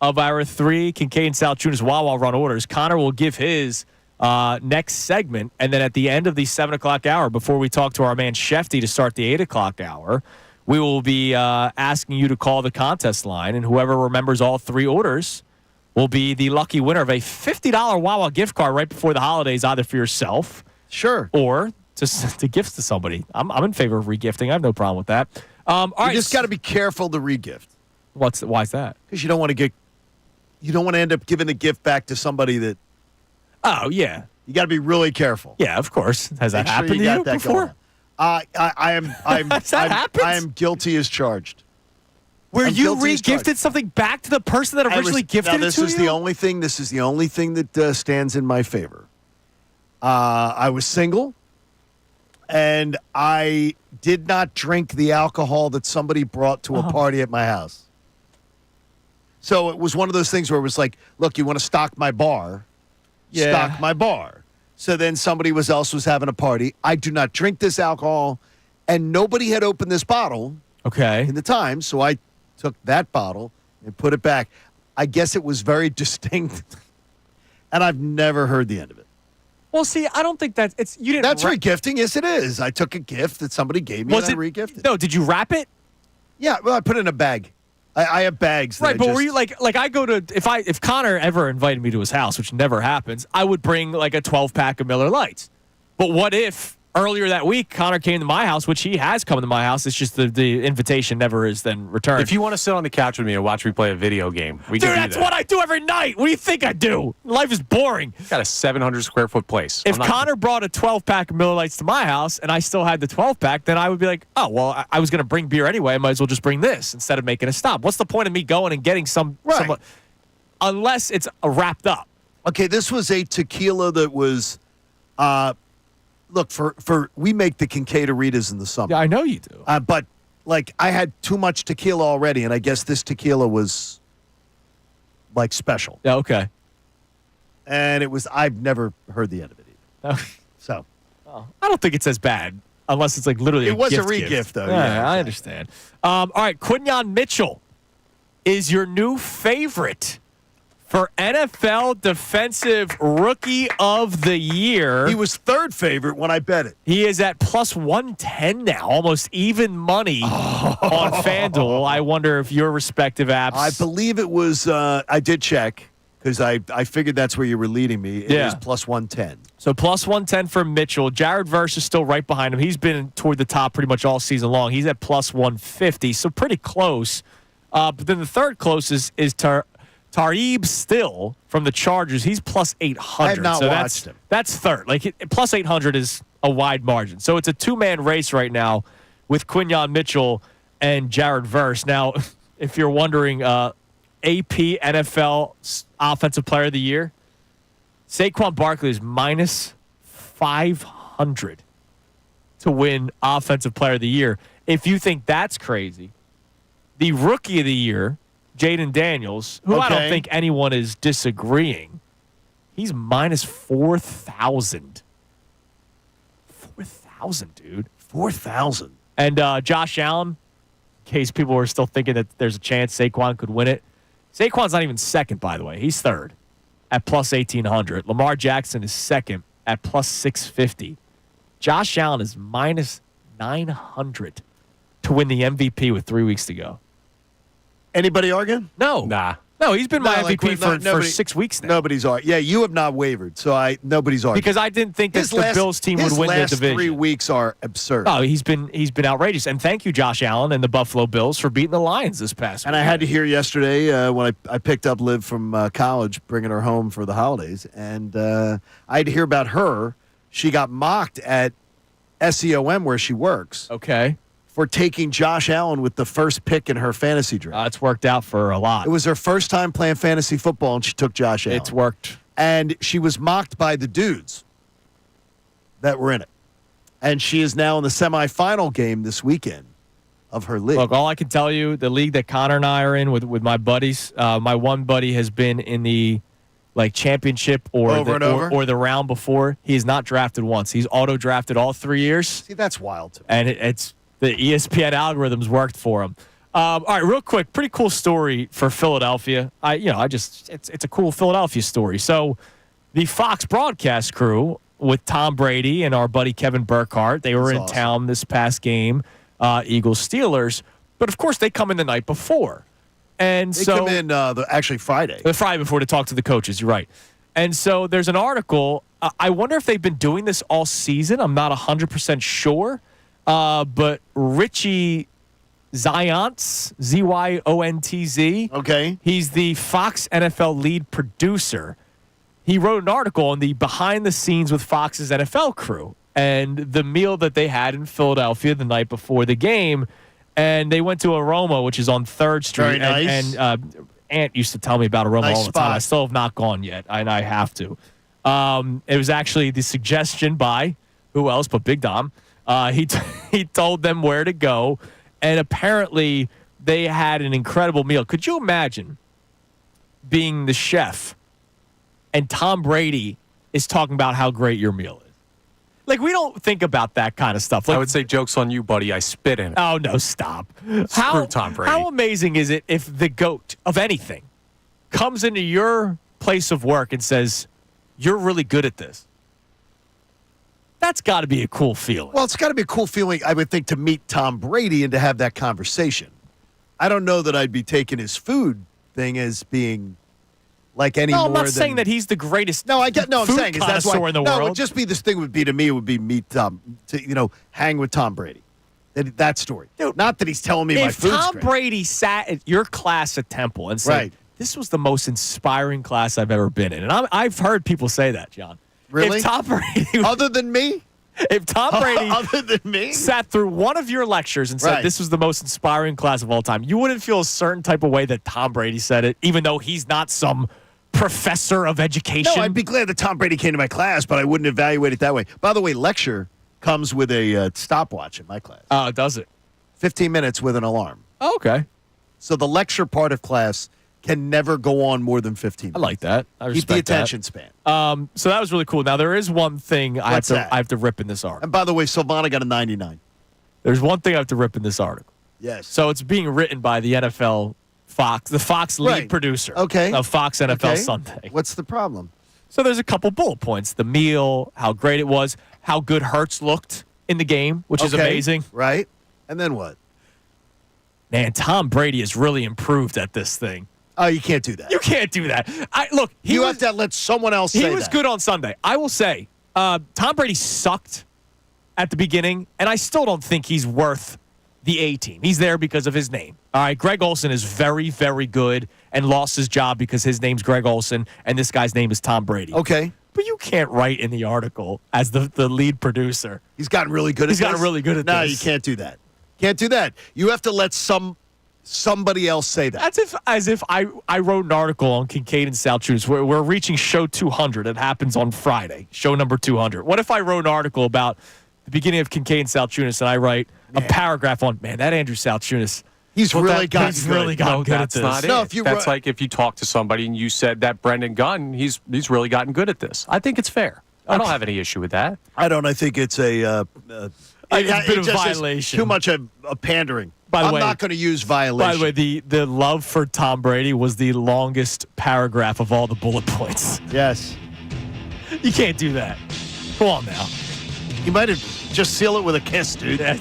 S2: of our three Kincade and Salciunas Wawa run orders. Connor will give his next segment, and then at the end of the 7 o'clock hour, before we talk to our man Schefter to start the 8 o'clock hour, we will be asking you to call the contest line, and whoever remembers all three orders will be the lucky winner of a $50 Wawa gift card right before the holidays, either for yourself,
S3: sure,
S2: or to gift to somebody. I'm in favor of regifting. I have no problem with that. All right,
S3: you just got to be careful to regift.
S2: Why is that?
S3: Because you don't want to end up giving the gift back to somebody that.
S2: Oh yeah,
S3: you got to be really careful.
S2: Yeah, of course. Has that happened to you before?
S3: I am guilty as charged.
S2: Where you re-gifted something back to the person that originally gifted it to you?
S3: This is the only thing that stands in my favor. I was single, and I did not drink the alcohol that somebody brought to a party at my house. So it was one of those things where it was like, look, you want to stock my bar? Yeah. Stock my bar. So then somebody else was having a party. I do not drink this alcohol, and nobody had opened this bottle in the time, so I took that bottle and put it back. I guess it was very distinct, and I've never heard the end of it.
S2: Well, see, I don't think that's it's you didn't.
S3: That's regifting. Yes, it is. I took a gift that somebody gave me, and I regifted.
S2: No, did you wrap it?
S3: Yeah, well, I put it in a bag. I have bags. That
S2: Right, but were you like I go to if Connor ever invited me to his house, which never happens, I would bring like a 12-pack of Miller Lights. But what if earlier that week Connor came to my house, which he has come to my house? It's just the invitation never is then returned.
S5: If you want to sit on the couch with me and watch me play a video game, we can do
S2: that's
S5: that.
S2: what I do every night. What do you think I do? Life is boring.
S5: Got a 700 square foot place.
S2: If Connor brought a 12-pack of Miller Lights to my house and I still had the 12-pack, then I would be like, oh, well, I was going to bring beer anyway. I might as well just bring this instead of making a stop. What's the point of me going and getting some unless it's wrapped up?
S3: Okay, this was a tequila that was look, for we make the Kincade Ritas in the summer.
S2: Yeah, I know you do.
S3: But, like, I had too much tequila already, and I guess this tequila was, like, special.
S2: Yeah, okay.
S3: And I've never heard the end of it either.
S2: Okay.
S3: So.
S2: I don't think it's as bad, unless it's, like, literally
S3: It was a
S2: gift.
S3: re-gift, though.
S2: Yeah,
S3: Yeah,
S2: I understand. All right, Quinyon Mitchell is your new favorite for NFL Defensive Rookie of the Year.
S3: He was third favorite when I bet it.
S2: He is at plus 110 now, almost even money on FanDuel. I wonder if your respective apps.
S3: I believe it was, I did check, because I figured that's where you were leading me. It was plus 110.
S2: So plus 110 for Mitchell. Jared Verse is still right behind him. He's been toward the top pretty much all season long. He's at plus 150, so pretty close. But then the third closest is Tareeb Still from the Chargers. He's plus 800.
S3: I have not watched him.
S2: That's third. Like plus 800 is a wide margin. So it's a two-man race right now with Quinyon Mitchell and Jared Verse. Now, if you're wondering, AP NFL Offensive Player of the Year, Saquon Barkley is minus 500 to win Offensive Player of the Year. If you think that's crazy, the Rookie of the Year, Jaden Daniels, who I don't think anyone is disagreeing, he's minus 4,000. 4,000, dude.
S3: 4,000.
S2: And Josh Allen, in case people were still thinking that there's a chance Saquon could win it. Saquon's not even second, by the way. He's third at plus 1,800. Lamar Jackson is second at plus 650. Josh Allen is minus 900 to win the MVP with 3 weeks to go.
S3: Anybody arguing?
S2: No.
S5: Nah.
S2: No, he's been my MVP for 6 weeks now.
S3: Nobody's arguing. Yeah, you have not wavered, so nobody's arguing.
S2: Because I didn't think that the Bills team would win the division.
S3: His last 3 weeks are absurd.
S2: Oh, he's been outrageous. And thank you, Josh Allen and the Buffalo Bills, for beating the Lions this past week.
S3: And I had to hear yesterday when I picked up Liv from college, bringing her home for the holidays, and I had to hear about her. She got mocked at SEOM where she works.
S2: Okay.
S3: For taking Josh Allen with the first pick in her fantasy draft.
S2: It's worked out for her a lot.
S3: It was her first time playing fantasy football, and she took Josh Allen.
S2: It's worked.
S3: And she was mocked by the dudes that were in it. And she is now in the semifinal game this weekend of her league.
S2: Look, all I can tell you, the league that Connor and I are in with my buddies, my one buddy has been in the championship or the round before. He has not drafted once. He's auto-drafted all 3 years.
S3: See, that's wild to me.
S2: And it's the ESPN algorithms worked for him. All right, real quick, pretty cool story for Philadelphia. It's a cool Philadelphia story. So the Fox broadcast crew with Tom Brady and our buddy Kevin Burkhardt, they were in town this past game, Eagles-Steelers. But, of course, they come in the night before. And
S3: they come in actually Friday.
S2: The Friday before to talk to the coaches, you're right. And so there's an article. I wonder if they've been doing this all season. I'm not 100% sure. But Richie Zyontz, Zyontz.
S3: Okay.
S2: He's the Fox NFL lead producer. He wrote an article on the behind the scenes with Fox's NFL crew and the meal that they had in Philadelphia the night before the game. And they went to Aroma, which is on 3rd Street.
S3: Very nice.
S2: And Ant used to tell me about Aroma all the time. I still have not gone yet, and I have to. It was actually the suggestion by, who else but Big Dom. He told them where to go, and apparently they had an incredible meal. Could you imagine being the chef and Tom Brady is talking about how great your meal is? Like, we don't think about that kind of stuff. Like,
S5: I would say joke's on you, buddy. I spit in it.
S2: oh, no, stop.
S5: Screw Tom Brady.
S2: How amazing is it if the GOAT of anything comes into your place of work and says, you're really good at this? That's got to be a cool feeling.
S3: Well, it's got to be a cool feeling, I would think, to meet Tom Brady and to have that conversation. I don't know that I'd be taking his food thing as being like any more
S2: I'm not
S3: than,
S2: saying that he's the greatest.
S3: No, I'm saying is that's why.
S2: in the
S3: no, it
S2: world.
S3: would just be this thing would be to me. It would be meet to hang with Tom Brady. That story.
S2: Dude,
S3: not that he's telling me my
S2: if
S3: food's
S2: Tom
S3: great.
S2: Brady sat at your class at Temple and said,
S3: Right.
S2: "This was the most inspiring class I've ever been in," and I've heard people say that, John.
S3: Really?
S2: If Tom Brady,
S3: Other than me?
S2: if Tom Brady
S3: Other than me?
S2: sat through one of your lectures and said,
S3: Right.
S2: "This was the most inspiring class of all time," you wouldn't feel a certain type of way that Tom Brady said it, even though he's not some professor of education.
S3: No, I'd be glad that Tom Brady came to my class, but I wouldn't evaluate it that way. By the way, lecture comes with a stopwatch in my class.
S2: Does it?
S3: 15 minutes with an alarm.
S2: Oh, okay.
S3: So the lecture part of class can never go on more than 15 minutes.
S2: I like that. I
S3: Keep
S2: respect
S3: the attention span.
S2: that. So that was really cool. Now, there is one thing I
S3: What's that?
S2: have to rip in this article.
S3: And by the way, Silvana got a 99.
S2: There's one thing I have to rip in this article.
S3: Yes.
S2: So it's being written by the NFL the Fox lead
S3: Right.
S2: producer
S3: Okay.
S2: of Fox NFL
S3: Okay.
S2: Sunday.
S3: What's the problem?
S2: So there's a couple bullet points. The meal, how great it was, how good Hurts looked in the game, which is
S3: Okay.
S2: amazing.
S3: Right? And then what?
S2: Man, Tom Brady has really improved at this thing.
S3: Oh, you can't do that.
S2: You can't do that. Look,
S3: You have to let someone else say
S2: he was
S3: that.
S2: good on Sunday. I will say, Tom Brady sucked at the beginning, and I still don't think he's worth the A team. He's there because of his name. All right, Greg Olsen is very, very good and lost his job because his name's Greg Olsen and this guy's name is Tom Brady.
S3: Okay.
S2: But you can't write in the article as the lead producer.
S3: He's gotten really good at
S2: He's
S3: this.
S2: gotten really good at
S3: no,
S2: this.
S3: you can't do that. Can't do that. You have to let somebody else say that.
S2: That's as if I wrote an article on Kincade and Salciunas. We're reaching show 200. It happens on Friday, show number 200. What if I wrote an article about the beginning of Kincade and Salciunas and I write a paragraph on, man, that Andrew Salciunas,
S3: He's really gotten
S2: really gotten good at
S5: that's
S2: this.
S5: not
S3: No,
S5: it.
S3: if you
S5: That's
S3: wrote-
S5: like if you talk to somebody and you said that Brendan Gunn, he's really gotten good at this. I think it's fair. I don't have any issue with that.
S3: I don't. I think it's a
S2: it's a bit of
S3: just is
S2: violation.
S3: Too much of a pandering.
S2: By the
S3: I'm
S2: way-
S3: not going to use violation.
S2: By the way, the love for Tom Brady was the longest paragraph of all the bullet points.
S3: Yes.
S2: You can't do that. Come on now.
S3: You might have just seal it with a kiss, dude.
S2: Yeah,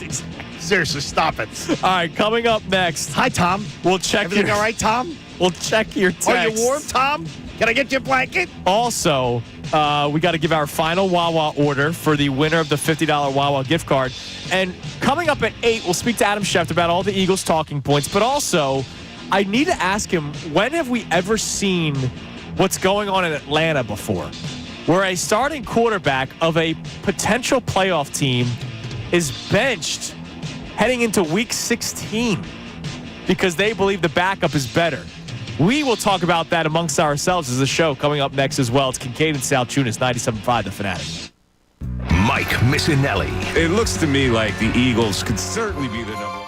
S3: Seriously, stop it.
S2: all right, coming up next,
S3: Hi, Tom.
S2: we'll check
S3: Everything
S2: your
S3: all right, Tom?
S2: We'll check your text.
S3: Are you warm, Tom? Can I get you a blanket?
S2: Also, we got to give our final Wawa order for the winner of the $50 Wawa gift card. And coming up at 8, we'll speak to Adam Schefter about all the Eagles talking points. But also, I need to ask him, when have we ever seen what's going on in Atlanta before? Where a starting quarterback of a potential playoff team is benched heading into week 16 because they believe the backup is better. We will talk about that amongst ourselves as a show coming up next as well. It's Kincade and Salciunas, 97.5 The Fanatic.
S1: Mike Missanelli.
S11: It looks to me like the Eagles could certainly be the number one.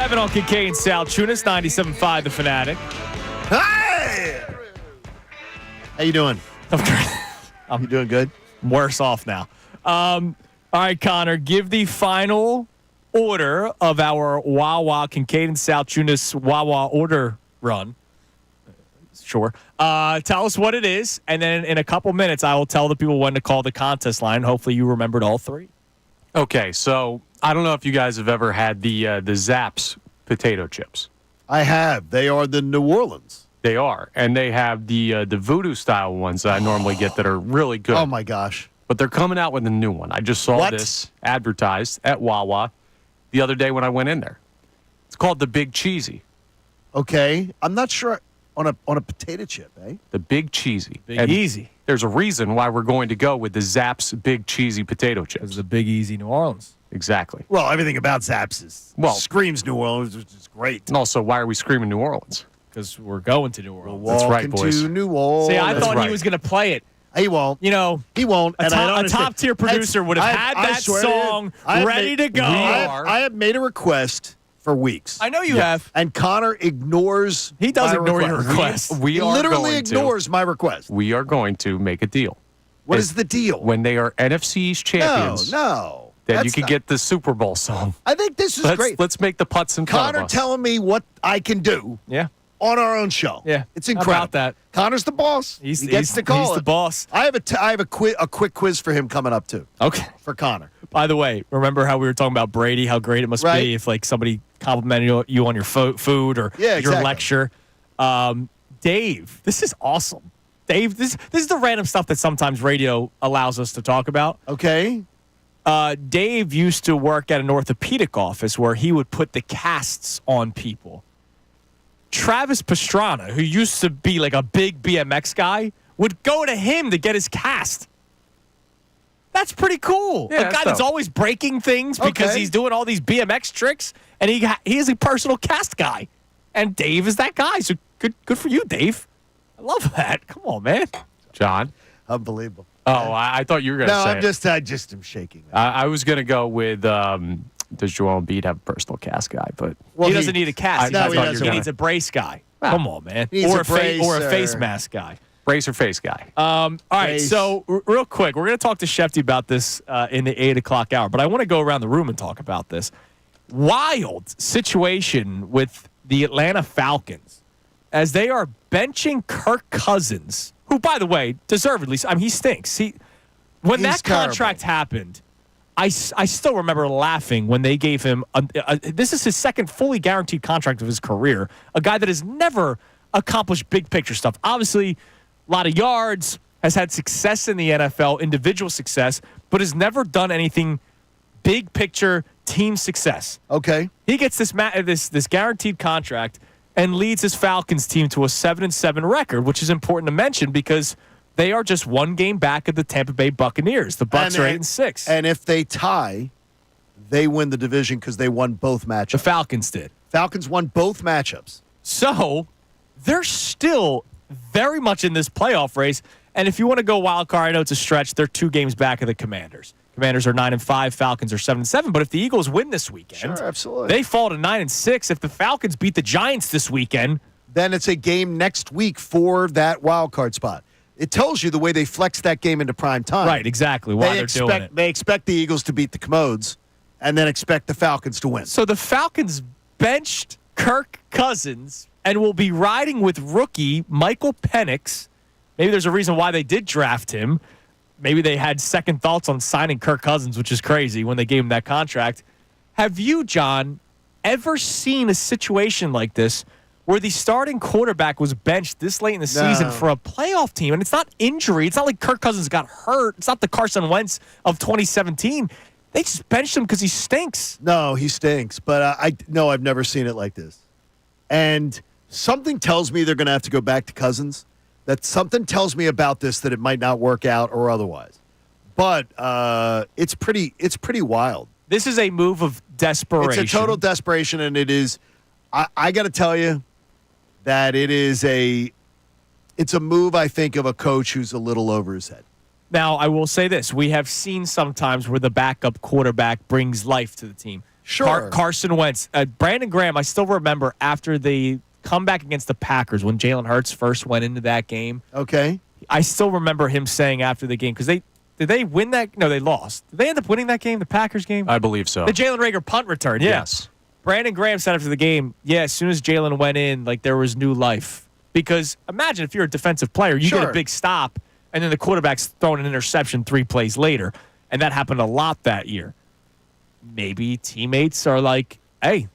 S2: 7 on Kincade Salciunas, 97.5 The Fanatic.
S3: Hey! How you doing? You doing good?
S2: I'm worse off now. All right, Connor, give the final order of our Wawa Kincade Salciunas Wawa order run. Sure. Tell us what it is, and then in a couple minutes, I will tell the people when to call the contest line. Hopefully, you remembered all three.
S5: Okay, so I don't know if you guys have ever had the Zapp's potato chips.
S3: I have. They are the New Orleans.
S5: They are, and they have the Voodoo style ones that I normally get that are really good.
S3: Oh my gosh!
S5: But they're coming out with a new one. I just saw this advertised at Wawa the other day when I went in there. It's called the Big Cheesy.
S3: Okay, I'm not sure on a potato chip, eh?
S5: The Big Cheesy.
S2: Big Easy.
S5: There's a reason why we're going to go with the Zapp's Big Cheesy potato chips.
S2: It's the Big Easy New Orleans.
S5: Exactly.
S3: Well, everything about Zapp's screams New Orleans, which is great.
S5: And also, why are we screaming New Orleans?
S2: Because we're going to New Orleans.
S5: That's right, boys.
S3: To New Orleans.
S2: See, I thought he was going to play it.
S3: He won't.
S2: You know,
S3: he won't.
S2: A top-tier producer would have had that song ready to go.
S3: I have made a request for weeks.
S2: I know you have.
S3: And Connor ignores.
S2: He does ignore your request.
S5: We are
S3: literally ignores my request.
S5: We are going to make a deal.
S3: What is the deal?
S5: When they are NFC East champions.
S3: No.
S5: Then you can get the Super Bowl song.
S3: I think this is great.
S5: Let's make the putts in front of us.
S3: Connor telling me what I can do.
S2: Yeah.
S3: On our own show.
S2: Yeah.
S3: It's incredible.
S2: How about that?
S3: Connor's the boss. He gets to call
S2: He's the boss.
S3: I have a quick quiz for him coming up too.
S2: Okay.
S3: For Connor.
S2: By the way, remember how we were talking about Brady, how great it must be if like somebody complimented you on your food or your lecture. Dave, this is awesome. Dave, this is the random stuff that sometimes radio allows us to talk about.
S3: Okay.
S2: Dave used to work at an orthopedic office where he would put the casts on people. Travis Pastrana, who used to be like a big BMX guy, would go to him to get his cast. That's pretty cool.
S5: Yeah,
S2: a guy that's always breaking things because he's doing all these BMX tricks, and he is a personal cast guy. And Dave is that guy. So good for you, Dave. I love that. Come on, man.
S5: John?
S3: Unbelievable.
S5: Oh, I thought you were going to say
S3: I just am shaking.
S5: I was going to go with, does Joel Embiid have a personal cast guy? But
S2: he doesn't need a cast.
S3: He
S2: He needs a brace guy. Come on, man.
S3: Or
S2: a face mask guy.
S5: Brace or face guy.
S2: All right,
S3: Race.
S2: so real quick, we're going to talk to Schefter about this in the 8 o'clock hour, but I want to go around the room and talk about this. Wild situation with the Atlanta Falcons as they are benching Kirk Cousins, who, by the way, deservedly, I mean, he stinks. When
S3: He's
S2: that contract happened, I still remember laughing when they gave him this is his second fully guaranteed contract of his career, a guy that has never accomplished big picture stuff. Obviously, a lot of yards, has had success in the NFL, individual success, but has never done anything big picture team success.
S3: Okay.
S2: He gets this guaranteed contract and leads his Falcons team to a 7-7 record, which is important to mention because they are just one game back of the Tampa Bay Buccaneers. The Bucs are 8-6.
S3: And if they tie, they win the division because they won both matchups.
S2: The Falcons did.
S3: Falcons won both matchups.
S2: So they're still very much in this playoff race. And if you want to go wild card, I know it's a stretch. They're 2 games back of the Commanders. Commanders are 9-5. Falcons are 7-7. But if the Eagles win this weekend,
S3: Sure, absolutely.
S2: they fall to 9-6. If the Falcons beat the Giants this weekend,
S3: then it's a game next week for that wild card spot. It tells you the way they flex that game into prime time.
S2: right, exactly, why they're doing it.
S3: They expect the Eagles to beat the Commodes and then expect the Falcons to win.
S2: So the Falcons benched Kirk Cousins and will be riding with rookie Michael Penix. Maybe there's a reason why they did draft him. Maybe they had second thoughts on signing Kirk Cousins, which is crazy when they gave him that contract. Have you, John, ever seen a situation like this where the starting quarterback was benched this late in the season for a playoff team? And it's not injury. It's not like Kirk Cousins got hurt. It's not the Carson Wentz of 2017. They just benched him because he stinks.
S3: No, he stinks. But I've never seen it like this. And something tells me they're going to have to go back to Cousins. That something tells me about this that it might not work out or otherwise. But it's pretty wild.
S2: This is a move of desperation.
S3: It's a total desperation, and it is. I got to tell you that it's a move, I think, of a coach who's a little over his head.
S2: Now, I will say this. We have seen sometimes where the backup quarterback brings life to the team.
S3: Sure.
S2: Carson Wentz. Brandon Graham, I still remember after the comeback against the Packers when Jalen Hurts first went into that game.
S3: Okay.
S2: I still remember him saying after the game, because did they win that? No, they lost. Did they end up winning that game, the Packers game?
S5: I believe so.
S2: The Jalen Reagor punt return, yeah.
S5: Yes.
S2: Brandon Graham said after the game, as soon as Jalen went in, like there was new life. Because imagine if you're a defensive player, you get a big stop, and then the quarterback's throwing an interception 3 plays later. And that happened a lot that year. Maybe teammates are like, hey,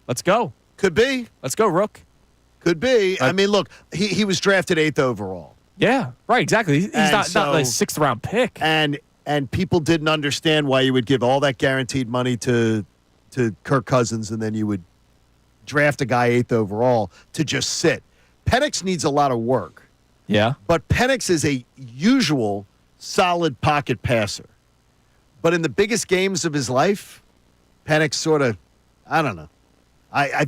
S2: let's go.
S3: Could be.
S2: Let's go, Rook.
S3: Could be. I mean, look, he was drafted 8th overall.
S2: Yeah, right, exactly. He's not a 6th round pick.
S3: And people didn't understand why you would give all that guaranteed money to Kirk Cousins and then you would draft a guy 8th overall to just sit. Penix needs a lot of work.
S2: Yeah.
S3: But Penix is a usual solid pocket passer. But in the biggest games of his life, Penix sort of, I don't know. I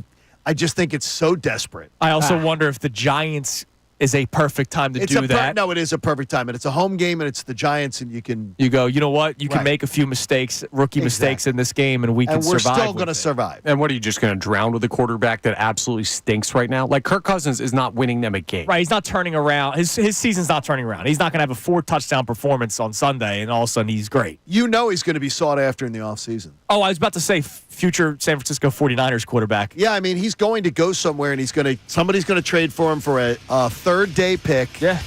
S3: just think it's so desperate.
S2: I also wonder if the Giants is a perfect time to do that.
S3: No, it is a perfect time. And it's a home game, and it's the Giants, and
S2: you go, you know what? You can make a few mistakes, rookie mistakes in this game, and we can survive.
S3: And we're still going to survive.
S5: And what, are you just going to drown with a quarterback that absolutely stinks right now? Like, Kirk Cousins is not winning them a game.
S2: Right, he's not turning around. His season's not turning around. He's not going to have a 4-touchdown performance on Sunday, and all of a sudden he's great.
S3: You know he's going to be sought after in the offseason.
S2: Oh, I was about to say future San Francisco 49ers quarterback.
S3: Yeah, I mean, he's going to go somewhere, and somebody's going to trade for him for a third-day pick.
S2: Yeah.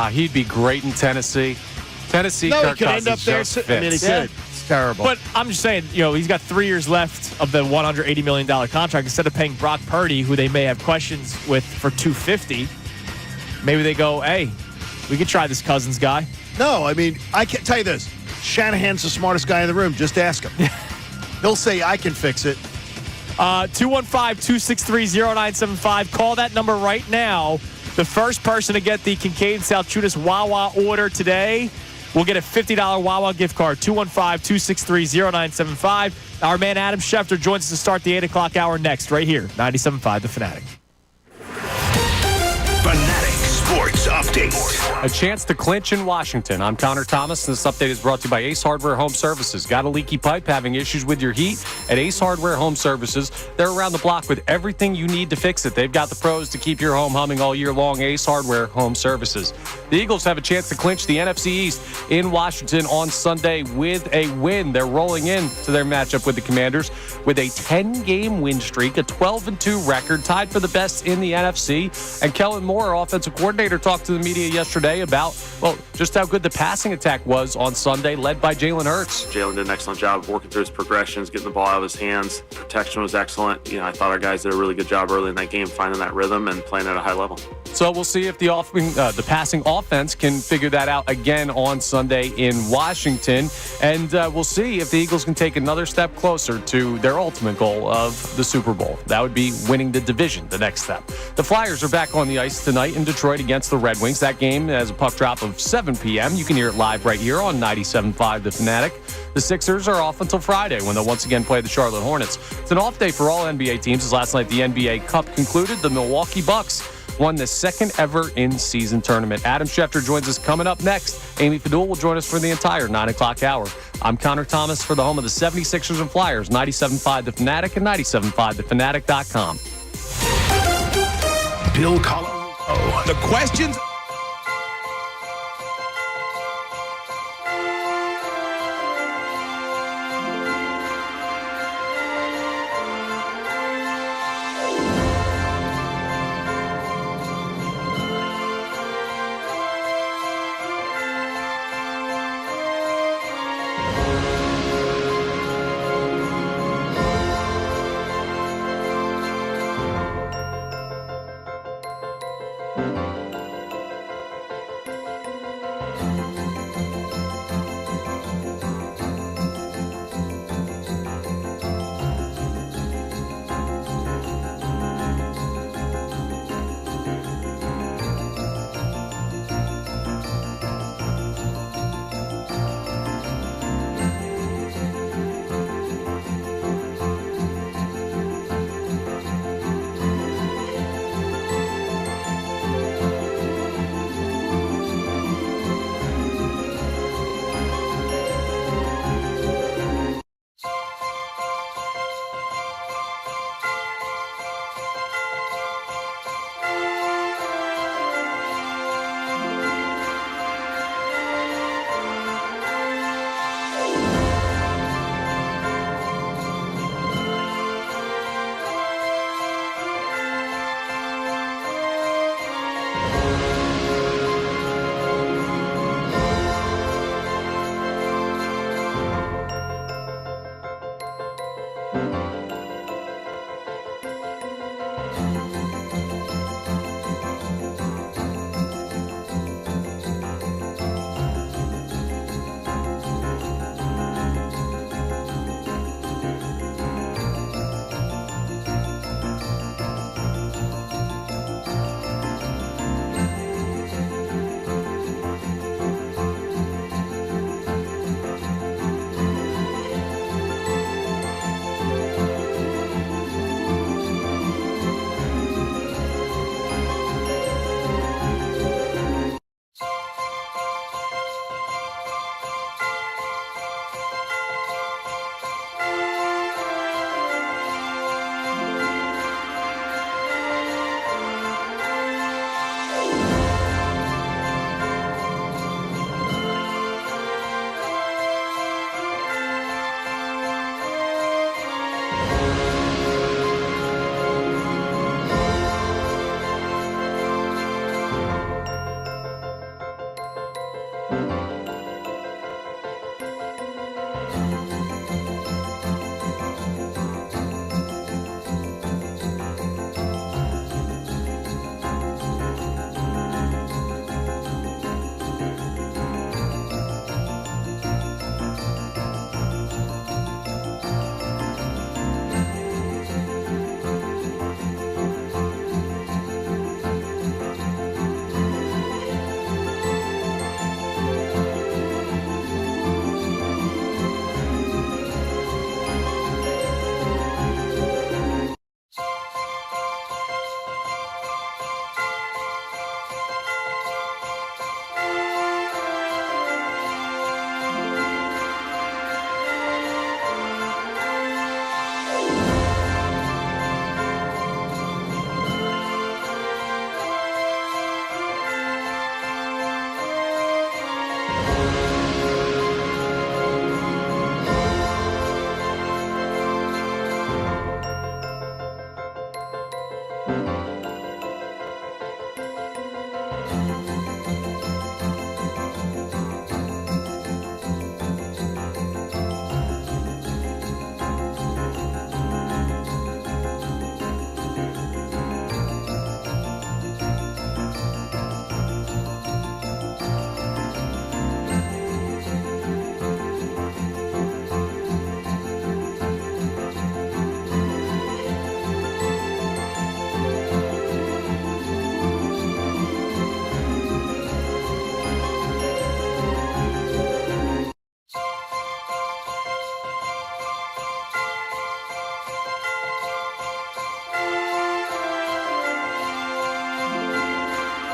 S5: He'd be great in Tennessee.
S3: Kirk
S5: Cousins
S3: end up there.
S5: just
S3: I mean, he
S5: fits.
S3: could. It's terrible.
S2: But I'm just saying, he's got 3 years left of the $180 million contract. Instead of paying Brock Purdy, who they may have questions with, for $250, maybe they go, hey, we could try this Cousins guy.
S3: No, I mean, I can tell you this. Shanahan's the smartest guy in the room. Just ask him. He'll say, I can fix it.
S2: 215-263-0975. Call that number right now. The first person to get the Kincade Salciunas Wawa order today will get a $50 Wawa gift card. 215-263-0975. Our man Adam Schefter joins us to start the 8 o'clock hour next, right here. 97.5 The Fanatic.
S1: Fanatic Sports Update.
S5: A chance to clinch in Washington. I'm Connor Thomas, and this update is brought to you by Ace Hardware Home Services. Got a leaky pipe, having issues with your heat? At Ace Hardware Home Services, they're around the block with everything you need to fix it. They've got the pros to keep your home humming all year long. Ace Hardware Home Services. The Eagles have a chance to clinch the NFC East in Washington on Sunday with a win. They're rolling into their matchup with the Commanders with a 10-game win streak, a 12-2 record, tied for the best in the NFC. And Kellen Moore, offensive coordinator, talked to the media yesterday about, well, just how good the passing attack was on Sunday, led by Jalen Hurts.
S7: Jalen did an excellent job of working through his progressions, getting the ball out of his hands. Protection was excellent. I thought our guys did a really good job early in that game, finding that rhythm and playing at a high level.
S5: So we'll see if the passing offense can figure that out again on Sunday in Washington. And we'll see if the Eagles can take another step closer to their ultimate goal of the Super Bowl. That would be winning the division, the next step. The Flyers are back on the ice tonight in Detroit against the Red Wings. That game has a puck drop of 7 p.m. You can hear it live right here on 97.5 The Fanatic. The Sixers are off until Friday when they'll once again play the Charlotte Hornets. It's an off day for all NBA teams, as last night the NBA Cup concluded. The Milwaukee Bucks won the second ever in-season tournament. Adam Schefter joins us coming up next. Amy Fadul will join us for the entire 9 o'clock hour. I'm Connor Thomas for the home of the 76ers and Flyers, 97.5 The Fanatic and 97.5thefanatic.com.
S1: Bill Colorado. The questions.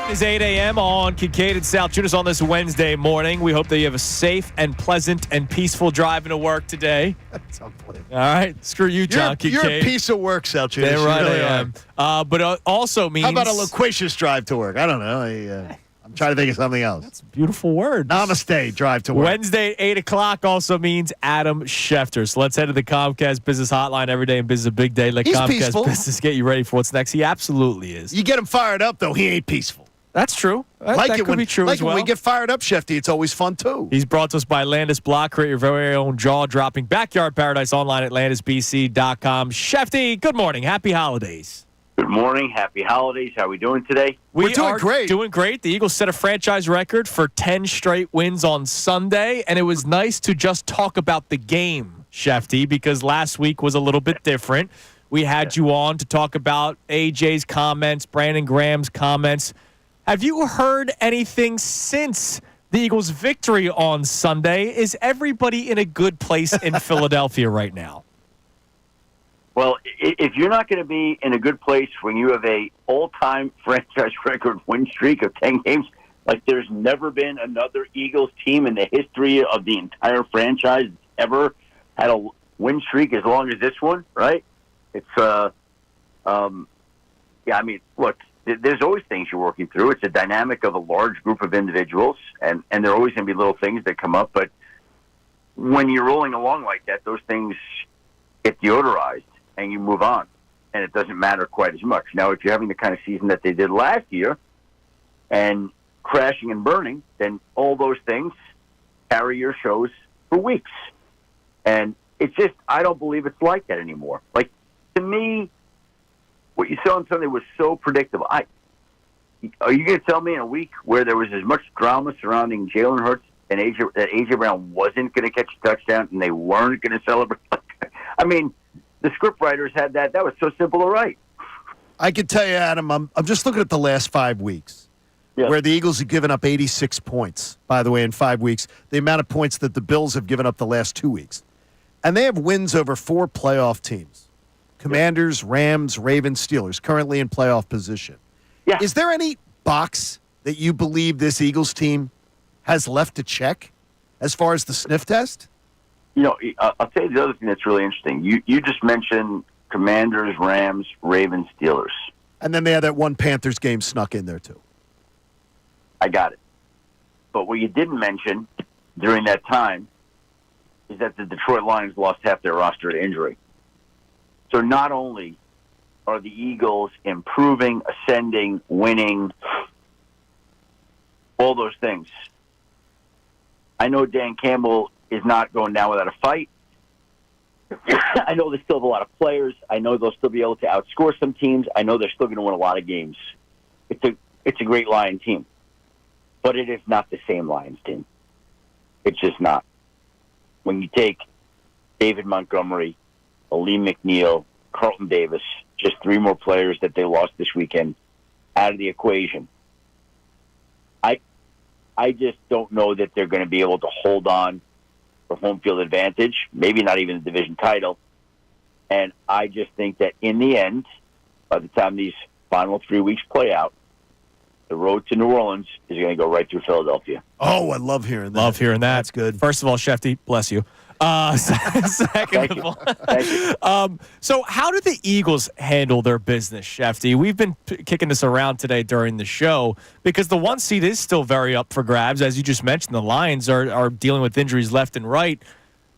S2: It is 8 a.m. on Kincade Salciunas on this Wednesday morning. We hope that you have a safe and pleasant and peaceful drive into work today.
S3: That's unbelievable.
S2: All right. Screw you, John Kincade.
S3: You're a piece of work, Salciunas.
S2: Damn right
S3: really
S2: I am. But also means...
S3: How about a loquacious drive to work? I don't know. I'm trying to think of something else.
S2: That's a beautiful word.
S3: Namaste, drive to work.
S2: Wednesday, 8 o'clock also means Adam Schefter. So let's head to the Comcast Business Hotline. Every day in business is a big day. Let
S3: He's
S2: Comcast
S3: peaceful.
S2: Business get you ready for what's next. He absolutely is.
S3: You get him fired up, though, he ain't peaceful.
S2: That's true. That could be true as well.
S3: When we get fired up, Schefter, it's always fun, too.
S2: He's brought to us by Landis Block. Create your very own jaw-dropping backyard paradise online at landisbc.com. Shefty, good morning. Happy holidays.
S12: Good morning. Happy holidays. How are we doing today?
S3: We're doing great.
S2: Doing great. The Eagles set a franchise record for 10 straight wins on Sunday, and it was nice to just talk about the game, Shefty, because last week was a little bit different. We had you on to talk about AJ's comments, Brandon Graham's comments. Have you heard anything since the Eagles' victory on Sunday? Is everybody in a good place in Philadelphia right now?
S12: Well, if you're not going to be in a good place when you have a all-time franchise record win streak of 10 games, like there's never been another Eagles team in the history of the entire franchise that's ever had a win streak as long as this one, right? It's, yeah, I mean, look, there's always things you're working through. It's a dynamic of a large group of individuals, and there are always going to be little things that come up. But when you're rolling along like that, those things get deodorized, and you move on, and it doesn't matter quite as much. Now, if you're having the kind of season that they did last year and crashing and burning, then all those things carry your shows for weeks. And it's just, I don't believe it's like that anymore. Like, to me, what you saw on Sunday was so predictable. Are you going to tell me in a week where there was as much drama surrounding Jalen Hurts and AJ Brown wasn't going to catch a touchdown and they weren't going to celebrate? I mean, the scriptwriters had that. That was so simple to write.
S3: I can tell you, Adam, I'm just looking at the last 5 weeks where the Eagles have given up 86 points, by the way, in 5 weeks. The amount of points that the Bills have given up the last 2 weeks. And they have wins over 4 playoff teams. Commanders, Rams, Ravens, Steelers, currently in playoff position.
S12: Yeah.
S3: Is there any box that you believe this Eagles team has left to check as far as the sniff test?
S12: You know, I'll tell you the other thing that's really interesting. You just mentioned Commanders, Rams, Ravens, Steelers.
S3: And then they had that one Panthers game snuck in there, too.
S12: I got it. But what you didn't mention during that time is that the Detroit Lions lost half their roster to injury. So not only are the Eagles improving, ascending, winning, all those things, I know Dan Campbell is not going down without a fight. I know they still have a lot of players. I know they'll still be able to outscore some teams. I know they're still going to win a lot of games. It's a great Lion team. But it is not the same Lions team. It's just not. When you take David Montgomery, Aleem McNeil, Carlton Davis, just 3 more players that they lost this weekend out of the equation, I just don't know that they're going to be able to hold on for home field advantage, maybe not even the division title. And I just think that in the end, by the time these final 3 weeks play out, the road to New Orleans is going to go right through Philadelphia.
S3: Oh, I love hearing that.
S2: Love hearing that.
S3: That's good.
S2: First of all, Shefty, bless you. Second of all, so how do the Eagles handle their business, Shefty? We've been kicking this around today during the show because the 1 seed is still very up for grabs. As you just mentioned, the Lions are dealing with injuries left and right.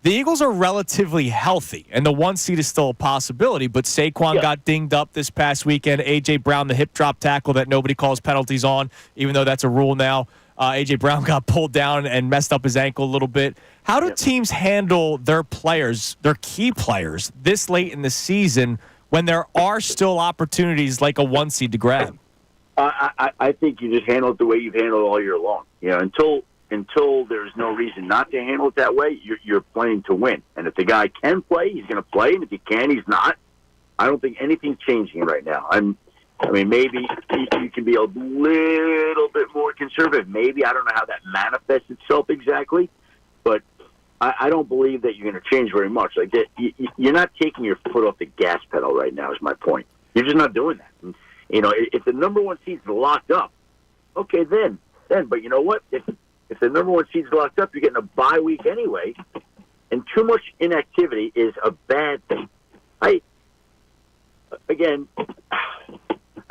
S2: The Eagles are relatively healthy, and the 1 seed is still a possibility, but Saquon got dinged up this past weekend. A.J. Brown, the hip drop tackle that nobody calls penalties on, even though that's a rule now. A.J. Brown got pulled down and messed up his ankle a little bit. How do teams handle their players, their key players, this late in the season when there are still opportunities like a 1 seed to grab?
S12: I think you just handle it the way you've handled it all year long. You know, until there's no reason not to handle it that way, you're playing to win. And if the guy can play, he's going to play, and if he can, he's not. I don't think anything's changing right now. I mean, maybe you can be a little bit more conservative. Maybe, I don't know how that manifests itself exactly, but I don't believe that you're going to change very much. Like you're not taking your foot off the gas pedal right now. Is my point. You're just not doing that. And, you know, if the number 1 seed is locked up, okay, then. But you know what? If the number one seed's locked up, you're getting a bye week anyway, and too much inactivity is a bad thing.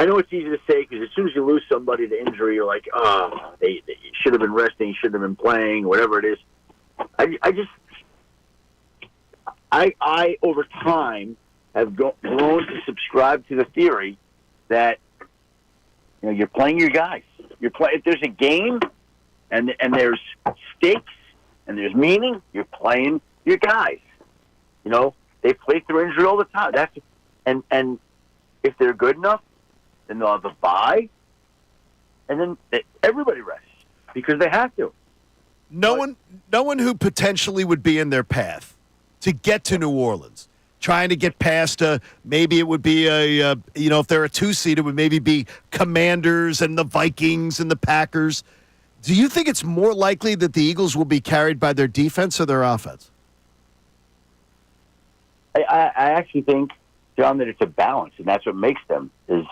S12: I know it's easy to say because as soon as you lose somebody to injury, you're like, oh, they should have been resting, should have been playing, whatever it is. I over time have grown to subscribe to the theory that you're playing your guys. If there's a game and there's stakes and there's meaning, you're playing your guys. They play through injury all the time. And if they're good enough, then they'll have a bye, and then everybody rests because they have to.
S3: No one who potentially would be in their path to get to New Orleans, trying to get past maybe it would be if they're a 2-seed, it would maybe be Commanders and the Vikings and the Packers. Do you think it's more likely that the Eagles will be carried by their defense or their offense?
S12: I actually think, John, that it's a balance, and that's what makes them is.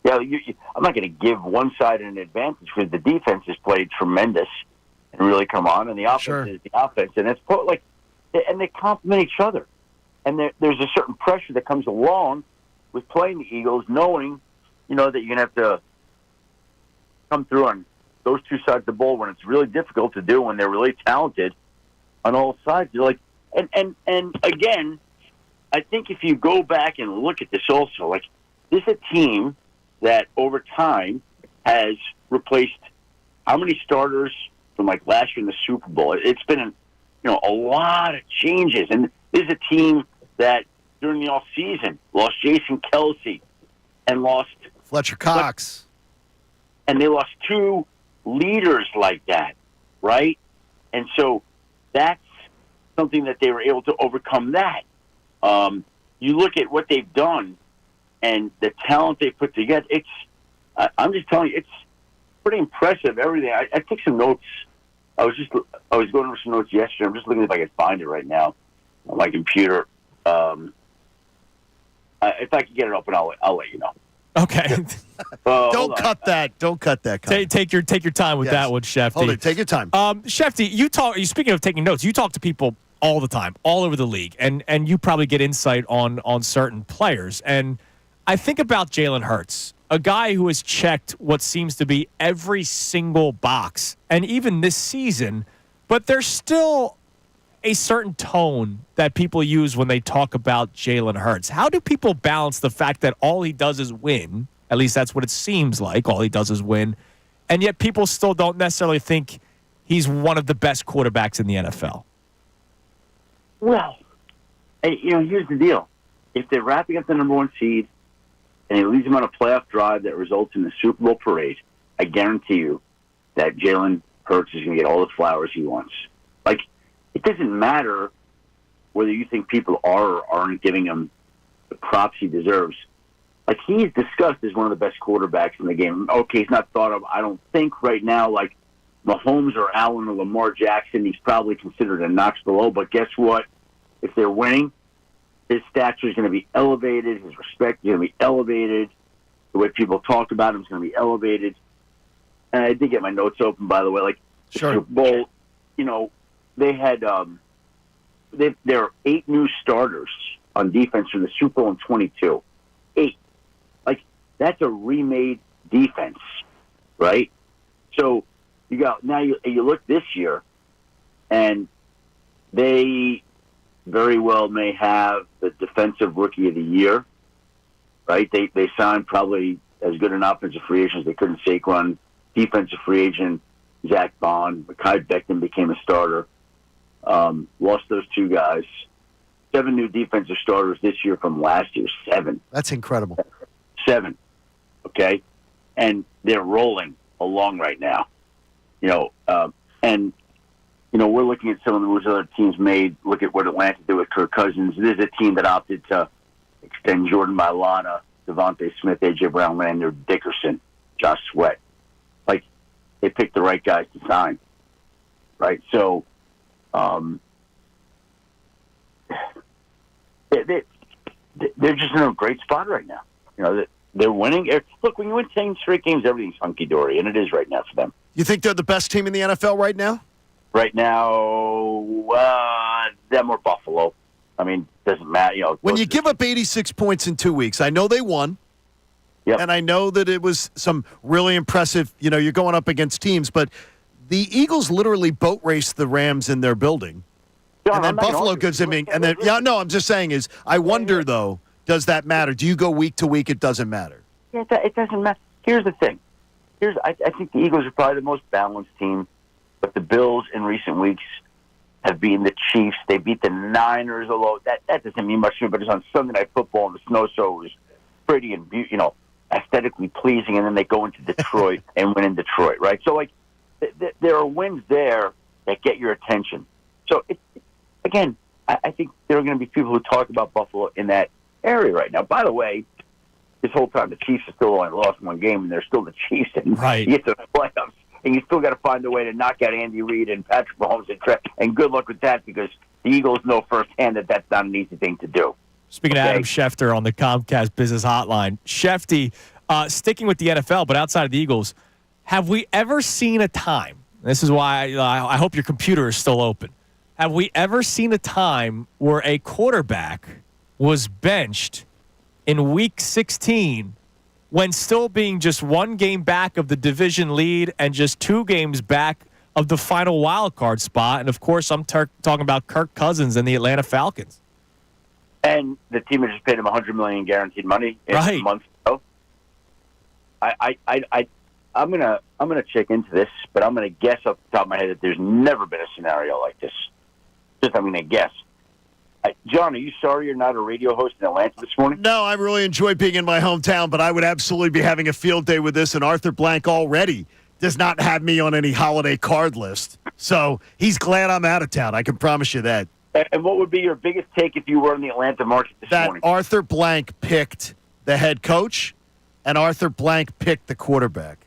S12: I'm not going to give one side an advantage because the defense has played tremendous and really come on, and the offense is the offense, and and they complement each other. And there's a certain pressure that comes along with playing the Eagles, knowing, that you're going to have to come through on those two sides of the ball when it's really difficult to do when they're really talented on all sides. You're like, and again, I think if you go back and look at this also, this is a team that over time has replaced how many starters from last year in the Super Bowl? It's been a lot of changes, and this is a team that during the offseason lost Jason Kelsey and lost
S3: Fletcher Cox,
S12: and they lost two leaders like that, right? And so that's something that they were able to overcome. That you look at what they've done. And the talent they put together, I'm just telling you, it's pretty impressive, everything. I took some notes. I was going over some notes yesterday. I'm just looking if I can find it right now on my computer. If I can get it open, I'll let you know.
S2: Okay.
S3: Don't cut that. Don't cut that.
S2: Take your time with that one, Schefter.
S3: Hold it. Take your time.
S2: Schefter, speaking of taking notes, you talk to people all the time, all over the league, and you probably get insight on certain players. And I think about Jalen Hurts, a guy who has checked what seems to be every single box, and even this season, but there's still a certain tone that people use when they talk about Jalen Hurts. How do people balance the fact that all he does is win? At least that's what it seems like. All he does is win. And yet people still don't necessarily think he's one of the best quarterbacks in the NFL.
S12: Well, here's the deal. If they're wrapping up the number one seed, and he leads them on a playoff drive that results in the Super Bowl parade, I guarantee you that Jalen Hurts is going to get all the flowers he wants. It doesn't matter whether you think people are or aren't giving him the props he deserves. He's discussed as one of the best quarterbacks in the game. Okay, he's not thought of, I don't think, right now, like Mahomes or Allen or Lamar Jackson. He's probably considered a notch below, but guess what? If they're winning, his stature is going to be elevated. His respect is going to be elevated. The way people talk about him is going to be elevated. And I did get my notes open, by the way. The Super Bowl, they had there are 8 new starters on defense from the Super Bowl in 22. 8. That's a remade defense, right? So you look this year, and they very well may have the defensive rookie of the year, right? They signed probably as good an offensive free agent as they could in Saquon. Defensive free agent Zach Bond. Mekhi Becton became a starter. Lost those 2 guys. 7 new defensive starters this year from last year. 7.
S3: That's incredible.
S12: 7. Okay? And they're rolling along right now. We're looking at some of the moves other teams made. Look at what Atlanta did with Kirk Cousins. This is a team that opted to extend Jordan Mailata, Devontae Smith, A.J. Brown, Landry Dickerson, Josh Sweat. They picked the right guys to sign, right? So they're just in a great spot right now. They're winning. Look, when you win 10 straight games, everything's hunky-dory, and it is right now for them.
S3: You think they're the best team in the NFL right now?
S12: Right now, them or Buffalo. I mean, doesn't matter. You know,
S3: when you give up 86 points in 2 weeks, I know they won.
S12: Yep.
S3: And I know that it was some really impressive, you're going up against teams, but the Eagles literally boat raced the Rams in their building.
S12: John,
S3: and then Buffalo gives them I'm just saying is, I wonder, though, does that matter? Do you go week to week? It doesn't matter.
S12: Yeah, it doesn't matter. Here's the thing. I think the Eagles are probably the most balanced team, but the Bills in recent weeks have beaten the Chiefs. They beat the Niners, although that doesn't mean much to me, but it's on Sunday Night Football, and the snow show was pretty and aesthetically pleasing, and then they go into Detroit and win in Detroit, right? So, there are wins there that get your attention. So, again, I think there are going to be people who talk about Buffalo in that area right now. By the way, this whole time the Chiefs have still only lost one game, and they're still the Chiefs, and you get to the playoffs, and you still got to find a way to knock out Andy Reid and Patrick Mahomes and good luck with that, because the Eagles know firsthand that that's not an easy thing to do.
S2: Speaking of Adam Schefter on the Comcast Business Hotline, Shefty, sticking with the NFL, but outside of the Eagles, have we ever seen a time, this is why I hope your computer is still open, have we ever seen a time where a quarterback was benched in Week 16 when still being just one game back of the division lead and just 2 games back of the final wild card spot? And, of course, I'm talking about Kirk Cousins and the Atlanta Falcons.
S12: And the team had just paid him $100 million guaranteed money a month ago. I'm gonna check into this, but I'm gonna guess off the top of my head that there's never been a scenario like this. I'm gonna guess. John, are you sorry you're not a radio host in Atlanta this morning?
S3: No, I really enjoy being in my hometown, but I would absolutely be having a field day with this, and Arthur Blank already does not have me on any holiday card list. So he's glad I'm out of town. I can promise you that.
S12: And what would be your biggest take if you were in the Atlanta market this morning?
S3: That Arthur Blank picked the head coach, and Arthur Blank picked the quarterback.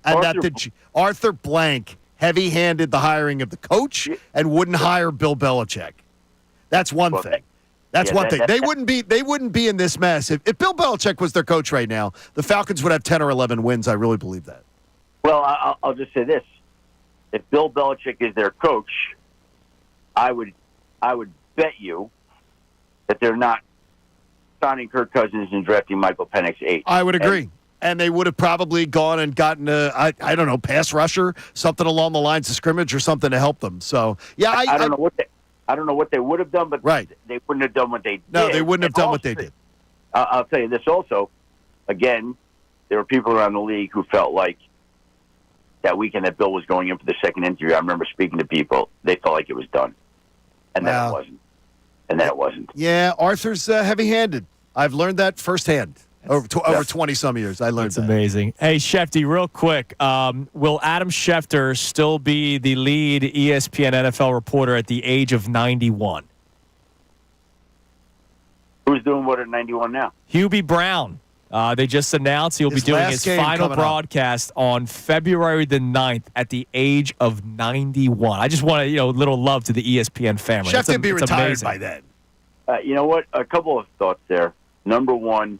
S3: And Arthur Blank heavy-handed the hiring of the coach and wouldn't hire Bill Belichick. That's one thing. That's one thing. They wouldn't be in this mess. If Bill Belichick was their coach right now, the Falcons would have 10 or 11 wins. I really believe that.
S12: Well, I'll just say this. If Bill Belichick is their coach, I would bet you that they're not signing Kirk Cousins and drafting Michael Penix 8.
S3: I would agree. And they would have probably gone and gotten I don't know, pass rusher, something along the lines of scrimmage or something to help them. So, yeah.
S12: I don't know what they would have done, but they wouldn't have done what they did.
S3: No, they wouldn't have done what they did.
S12: I'll tell you this also. Again, there were people around the league who felt like that weekend that Bill was going in for the second interview, I remember speaking to people, they felt like it was done. And then it wasn't.
S3: Yeah, Arthur's heavy-handed. I've learned that firsthand. Over 20-some years, I learned that.
S2: That's amazing. Hey, Shefty, real quick, will Adam Schefter still be the lead ESPN NFL reporter at the age of 91?
S12: Who's doing what at 91 now?
S2: Hubie Brown. They just announced he'll be doing his final broadcast on February the 9th at the age of 91. I just want a little love to the ESPN family.
S3: Schefter be retired by then.
S12: You know what? A couple of thoughts there. Number one,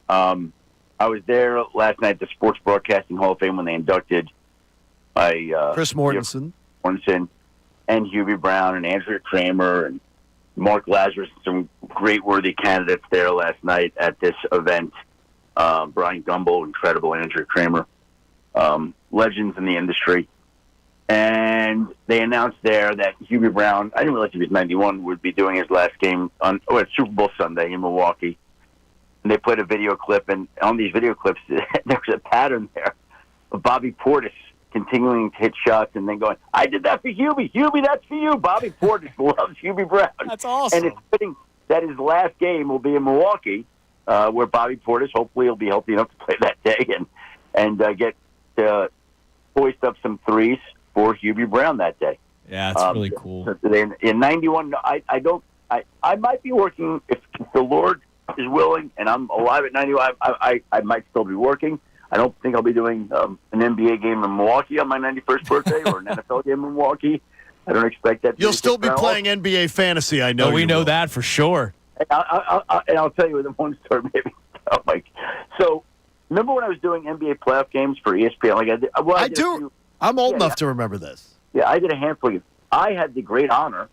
S12: I was there last night at the Sports Broadcasting Hall of Fame when they inducted
S3: Chris Mortensen
S12: and Hubie Brown and Andrea Kramer and Mark Lazarus, some great worthy candidates there last night at this event. Brian Gumbel, incredible, Andrea Kramer, legends in the industry. And they announced there that Hubie Brown, I didn't realize he was 91, would be doing his last game on Super Bowl Sunday in Milwaukee. And they played a video clip, and on these video clips, there was a pattern there of Bobby Portis continuing to hit shots and then going, I did that for Hubie. Hubie, that's for you. Bobby Portis loves Hubie Brown.
S2: That's awesome.
S12: And it's fitting that his last game will be in Milwaukee, where Bobby Portis hopefully will be healthy enough to play that day and get to hoist up some threes for Hubie Brown that day.
S2: Yeah, it's really cool.
S12: In 91, I might be working if the Lord is willing, and I'm alive at 91. I might still be working. I don't think I'll be doing an NBA game in Milwaukee on my 91st birthday or an NFL game in Milwaukee. I don't expect that.
S3: You'll still be playing NBA fantasy, I know.
S2: We know that for sure.
S12: And I'll tell you with one story, maybe Oh my! So remember when I was doing NBA playoff games for ESPN? Like I
S3: do. I'm old enough to remember this.
S12: Yeah, I did a handful of. I had the great honor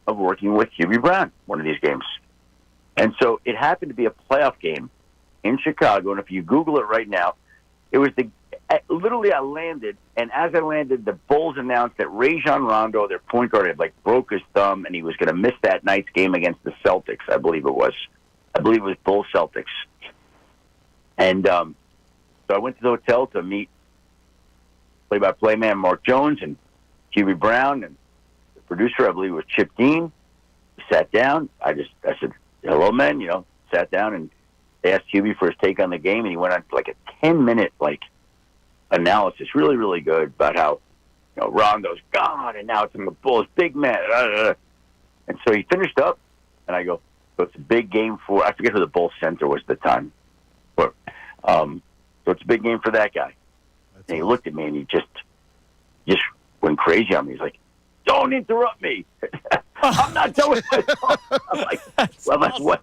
S12: of working with QB Brown one of these games, and so it happened to be a playoff game in Chicago. And if you Google it right now, it was literally I landed, and as I landed, the Bulls announced that Rajon Rondo, their point guard, had broke his thumb, and he was going to miss that night's game against the Celtics. I believe it was Bulls Celtics. And so I went to the hotel to meet play-by-play man Mark Jones and QB Brown and the producer, I believe it was Chip Dean. We sat down. I said, hello, men, sat down and they asked QB for his take on the game, and he went on a 10-minute analysis, really, really good about how Rondo's gone, and now it's in the Bulls, big man. And so he finished up, and I go, so it's a big game for, I forget who the Bulls center was at the time, but so it's a big game for that guy. And he looked at me, and he just went crazy on me. He's like, don't interrupt me. I'm not doing my talk. I'm like, what?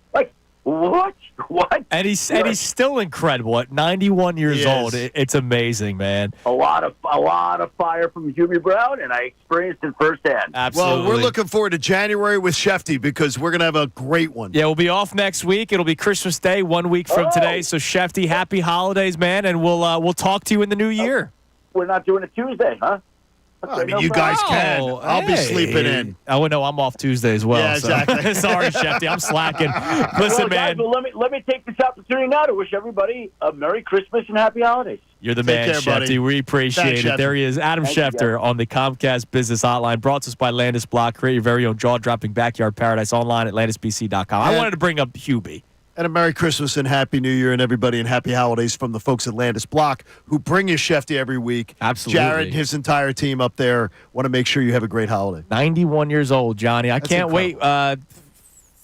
S12: What?
S2: And he's still incredible at 91 years old. It's amazing, man.
S12: A lot of fire from QB Brown, and I experienced it firsthand.
S2: Absolutely.
S3: Well, we're looking forward to January with Schefter because we're going to have a great one.
S2: Yeah, we'll be off next week. It'll be Christmas Day 1 week from today. So Schefter, happy holidays, man, and we'll talk to you in the new year.
S12: We're not doing it Tuesday, huh?
S3: I mean, you guys can. I'll be sleeping in.
S2: Oh, no, I'm off Tuesday as well.
S3: Yeah, exactly.
S2: So. Sorry, Schefter, I'm slacking. Listen, man.
S12: Guys, well, let me take this opportunity now to wish everybody a Merry Christmas and Happy Holidays.
S2: You're the man, Schefter. We appreciate it. There he is, Adam Schefter on the Comcast Business Hotline. Brought to us by Landis Block. Create your very own jaw-dropping backyard paradise online at landisbc.com. I wanted to bring up Hubie.
S3: And a Merry Christmas and Happy New Year and everybody and Happy Holidays from the folks at Landis Block who bring you Schefter every week.
S2: Absolutely.
S3: Jared and his entire team up there want to make sure you have a great holiday.
S2: 91 years old, Johnny. I can't wait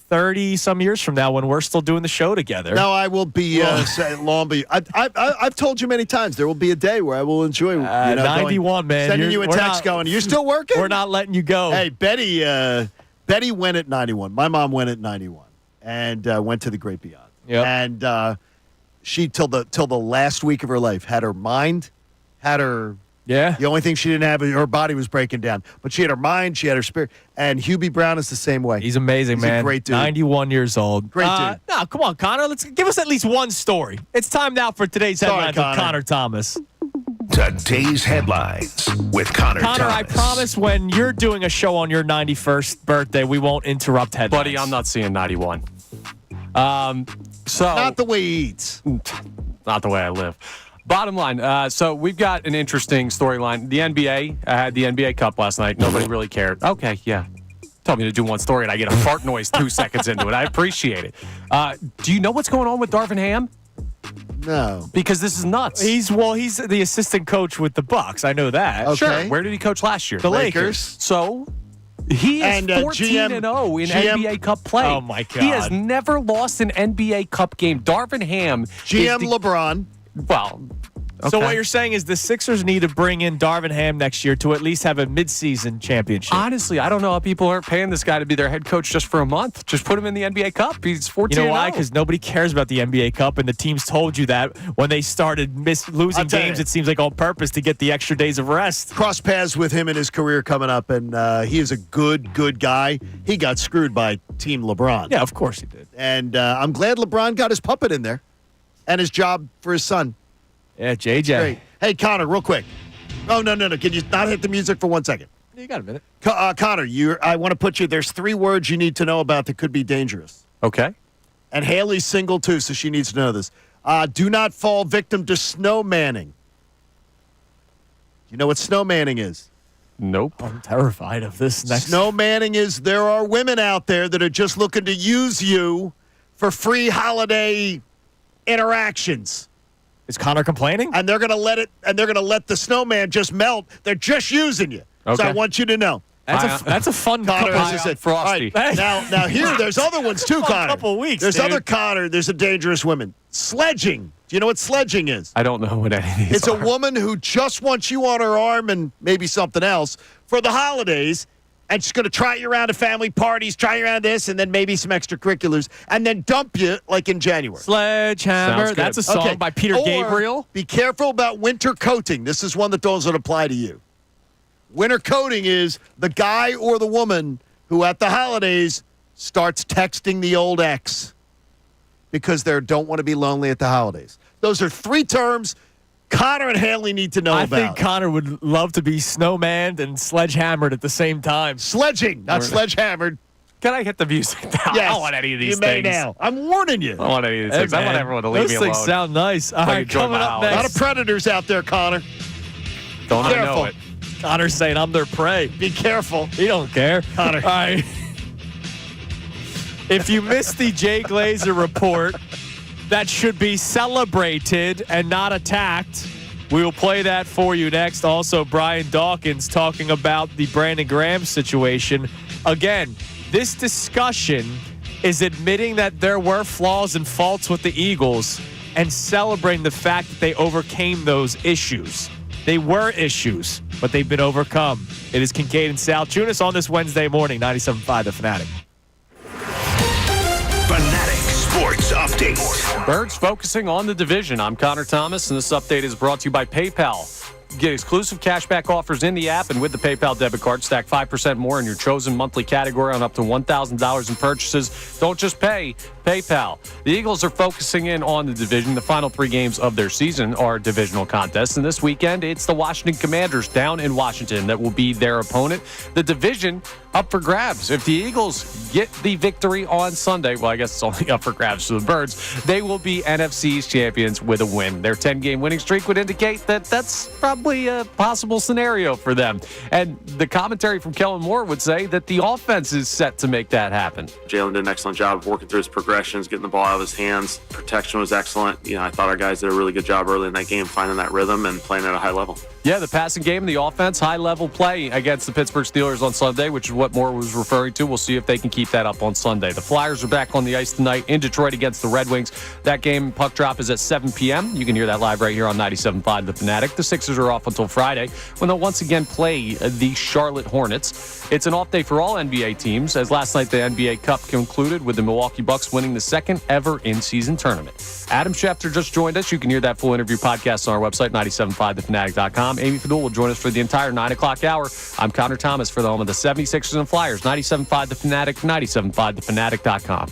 S2: 30-some years from now when we're still doing the show together.
S3: No, I will be long. I've told you many times there will be a day where I will enjoy
S2: 91, man.
S3: Sending you a text going, you're still working?
S2: We're not letting you go.
S3: Hey, Betty went at 91. My mom went at 91. And went to the great beyond.
S2: Yep.
S3: And she till the last week of her life had her mind, had her.
S2: Yeah.
S3: The only thing she didn't have, her body was breaking down, but she had her mind, she had her spirit. And Hubie Brown is the same way.
S2: He's amazing, man.
S3: A great dude.
S2: 91 years old.
S3: Great dude.
S2: No, come on, Connor. Let's give us at least one story. It's time now for today's headlines with Connor Thomas.
S1: Today's headlines with Connor Thomas.
S2: I promise when you're doing a show on your 91st birthday, we won't interrupt headlines.
S5: Buddy, I'm not seeing 91.
S3: Not the way he eats.
S5: Not the way I live. Bottom line, so we've got an interesting storyline. The NBA had the NBA Cup last night. Nobody really cared. Okay, yeah. Told me to do one story, and I get a fart noise 2 seconds into it. I appreciate it. Do you know what's going on with Darvin Ham?
S3: No.
S5: Because this is nuts.
S2: He's the assistant coach with the Bucks. I know that.
S3: Okay.
S5: Sure. Where did he coach last year?
S2: The Lakers.
S5: So he is 14-0 in NBA Cup play.
S2: Oh, my God.
S5: He has never lost an NBA Cup game. Darvin Ham.
S3: GM LeBron.
S5: Well, okay.
S2: So what you're saying is the Sixers need to bring in Darvin Ham next year to at least have a midseason championship.
S5: Honestly, I don't know how people are paying this guy to be their head coach just for a month. Just put him in the NBA Cup. He's 14-0.
S2: You know why? Because nobody cares about the NBA Cup, and the teams told you that when they started losing games, it seems like on purpose to get the extra days of rest.
S3: Cross paths with him in his career coming up, and he is a good guy. He got screwed by Team LeBron.
S2: Yeah, of course he did.
S3: And I'm glad LeBron got his puppet in there and his job for his son.
S2: Yeah, JJ.
S3: Great. Hey, Connor, real quick. Oh, no. Can you not hit the music for 1 second?
S2: You got a minute.
S3: Connor, I want to put you, there's 3 words you need to know about that could be dangerous.
S5: Okay.
S3: And Haley's single, too, so she needs to know this. Do not fall victim to snowmanning. You know what snowmanning is?
S5: Nope.
S2: I'm terrified of this next.
S3: Snowmanning is there are women out there that are just looking to use you for free holiday interactions.
S2: Is Connor complaining?
S3: And they're gonna let the snowman just melt. They're just using you.
S5: Okay.
S3: So I want you to know.
S2: That's a fun
S3: Connor.
S2: couple.
S5: Frosty.
S3: All right, now here, there's other ones too, Connor.
S2: Couple weeks.
S3: There's
S2: dude.
S3: other Connor. There's a dangerous women. Sledging. Do you know what sledging is?
S5: I don't know what any of these
S3: It's
S5: are.
S3: a woman who just wants you on her arm and maybe something else for the holidays, and she's going to try you around to family parties, try you around this, and then maybe some extracurriculars, and then dump you like in January.
S2: Sledgehammer. That's a song by Peter Gabriel.
S3: Be careful about winter coating. This is one that doesn't apply to you. Winter coating is the guy or the woman who at the holidays starts texting the old ex because they don't want to be lonely at the holidays. Those are 3 terms Connor and Haley need to know about.
S2: I think Connor would love to be snowmanned and sledgehammered at the same time.
S3: Sledging, not sledgehammered.
S2: Can I hit the music now?
S3: Yes,
S2: I don't want any of these
S3: you
S2: things.
S3: may now. I'm warning you.
S5: I don't want any of these things. I want everyone to leave me alone.
S2: Those things sound nice. All right, coming up next.
S3: A lot of predators out there, Connor.
S5: Don't I know it.
S2: Connor's saying I'm their prey.
S3: Be careful.
S2: He don't care.
S3: Connor.
S2: All right. If you missed the Jay Glazer report, that should be celebrated and not attacked. We will play that for you next. Also, Brian Dawkins talking about the Brandon Graham situation. Again, this discussion is admitting that there were flaws and faults with the Eagles and celebrating the fact that they overcame those issues. They were issues, but they've been overcome. It is Kincade and Salciunas on this Wednesday morning, 97.5 The Fanatic.
S1: Fanatic Sports Update.
S5: Birds focusing on the division. I'm Connor Thomas, and this update is brought to you by PayPal. Get exclusive cashback offers in the app and with the PayPal debit card. Stack 5% more in your chosen monthly category on up to $1,000 in purchases. Don't just pay, PayPal. The Eagles are focusing in on the division. The final 3 games of their season are divisional contests. And this weekend, it's the Washington Commanders down in Washington that will be their opponent. The division up for grabs. If the Eagles get the victory on Sunday, well, I guess it's only up for grabs for the Birds, they will be NFC's champions with a win. Their 10-game winning streak would indicate that that's probably a possible scenario for them. And the commentary from Kellen Moore would say that the offense is set to make that happen.
S7: Jalen did an excellent job of working through his progressions, getting the ball out of his hands. Protection was excellent. I thought our guys did a really good job early in that game, finding that rhythm and playing at a high level.
S5: Yeah, the passing game, the offense, high-level play against the Pittsburgh Steelers on Sunday, which is what Moore was referring to. We'll see if they can keep that up on Sunday. The Flyers are back on the ice tonight in Detroit against the Red Wings. That game, puck drop, is at 7 p.m. You can hear that live right here on 97.5 The Fanatic. The Sixers are off until Friday when they'll once again play the Charlotte Hornets. It's an off day for all NBA teams, as last night the NBA Cup concluded with the Milwaukee Bucks winning the second ever in-season tournament. Adam Schefter just joined us. You can hear that full interview podcast on our website, 975thefanatic.com. Amy Fadul will join us for the entire 9 o'clock hour. I'm Connor Thomas for the home of the 76ers and Flyers, 97.5 The Fanatic, 975thefanatic.com.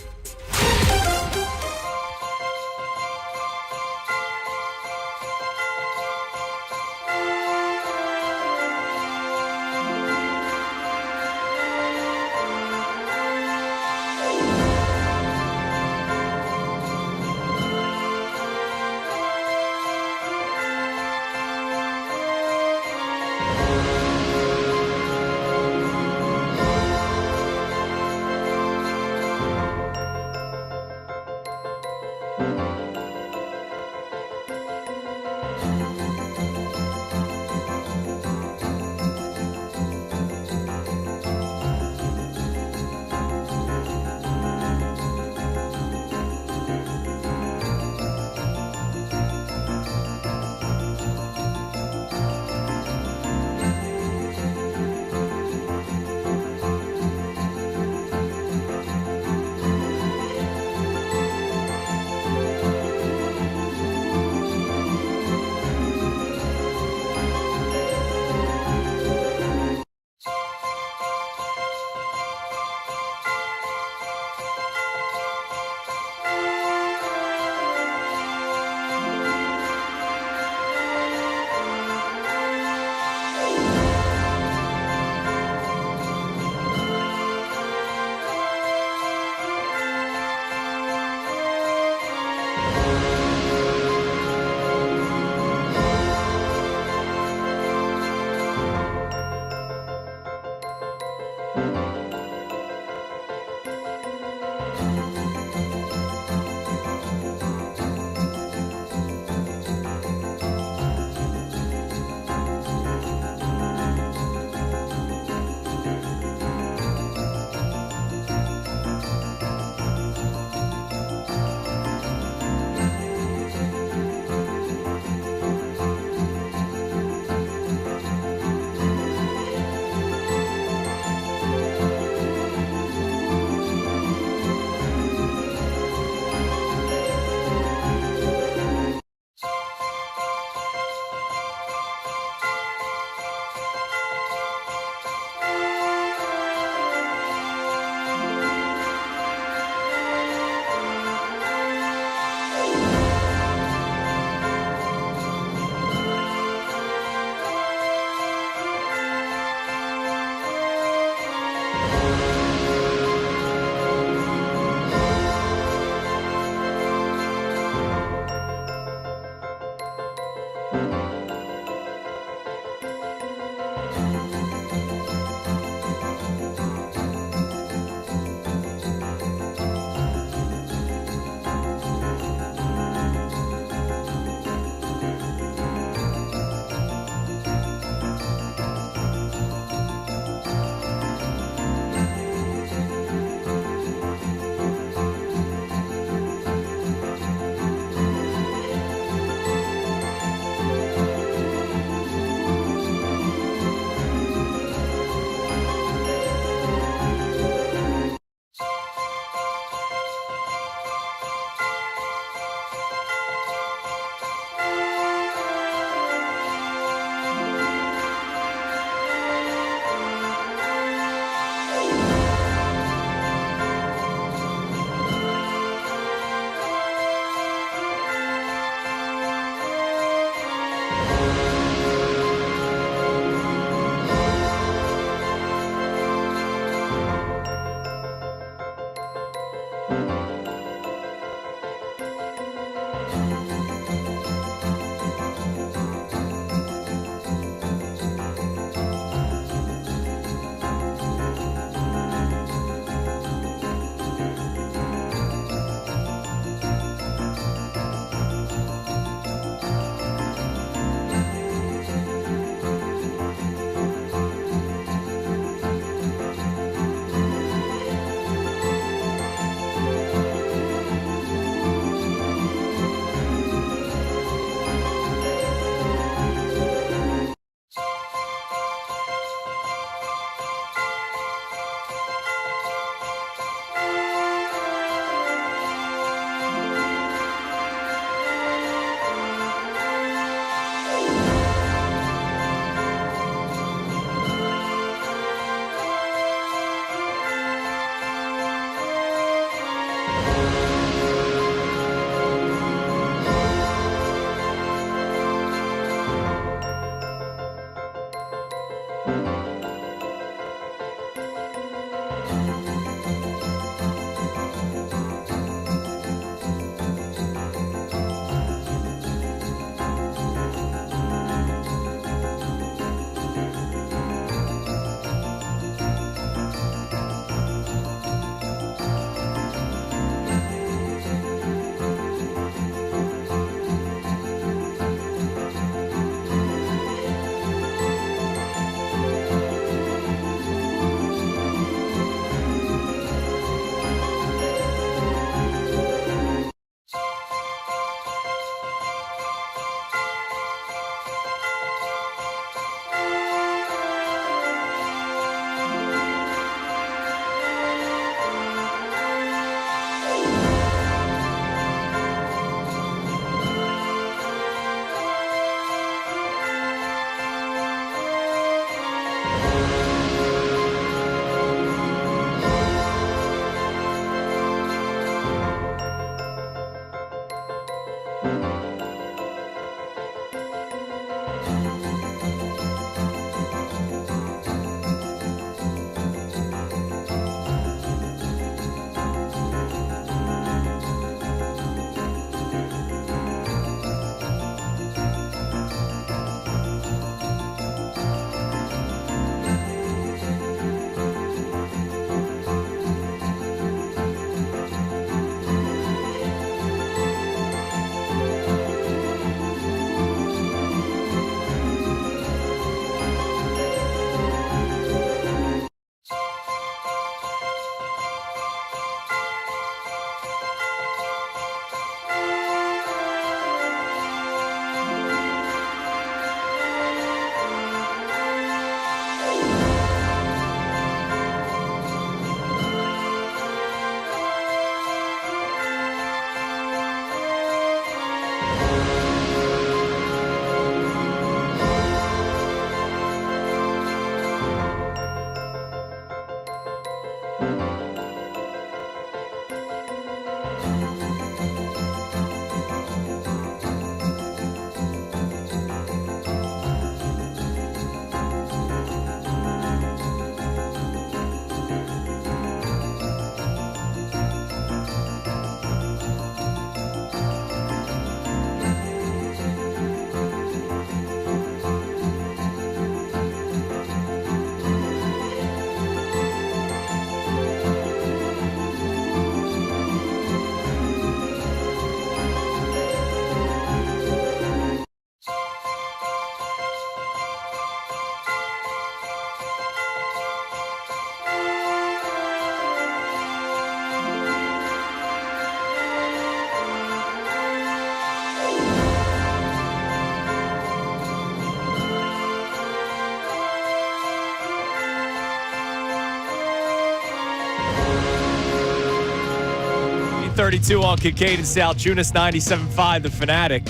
S2: 32 on Kincade Salciunas, 97.5 The Fanatic.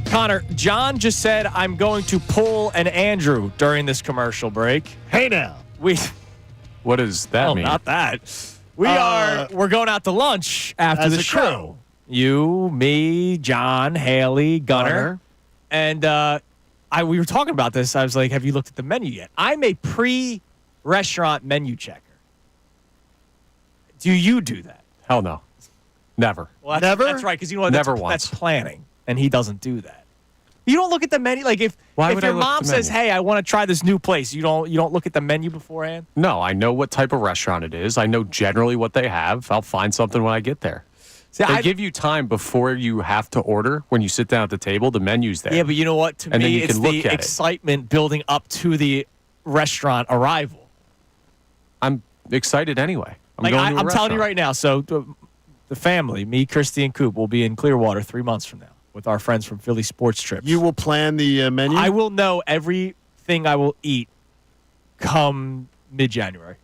S2: Connor, John just said I'm going to pull an Andrew during this commercial break.
S3: Hey now.
S5: What does that mean?
S2: Not that. We're going out to lunch after the show.
S3: Crew.
S2: You, me, John, Haley, Gunner. And we were talking about this. I was like, have you looked at the menu yet? I'm a pre-restaurant menu checker. Do you do that?
S5: Hell no. Never.
S2: Well,
S3: Never?
S2: That's right, because you know what?
S5: Never
S2: That's
S5: once.
S2: planning, and he doesn't do that. You don't look at the menu. Like if
S5: Why would I
S2: your
S5: look at
S2: mom
S5: the
S2: says,
S5: menu?
S2: "Hey, I want to try this new place," you don't look at the menu beforehand.
S5: No, I know what type of restaurant it is. I know generally what they have. I'll find something when I get there.
S2: See,
S5: They give you time before you have to order. When you sit down at the table, the menu's there.
S2: Yeah, but you know what? To
S5: And then
S2: me,
S5: you
S2: it's
S5: can look
S2: the
S5: at it.
S2: excitement building up to the restaurant arrival.
S5: I'm excited anyway. I'm
S2: Like
S5: going to a
S2: I'm telling you
S5: restaurant.
S2: right now. So the family, me, Christy, and Coop, will be in Clearwater 3 months from now with our friends from Philly Sports Trips.
S3: You will plan the menu?
S2: I will know everything I will eat come mid-January.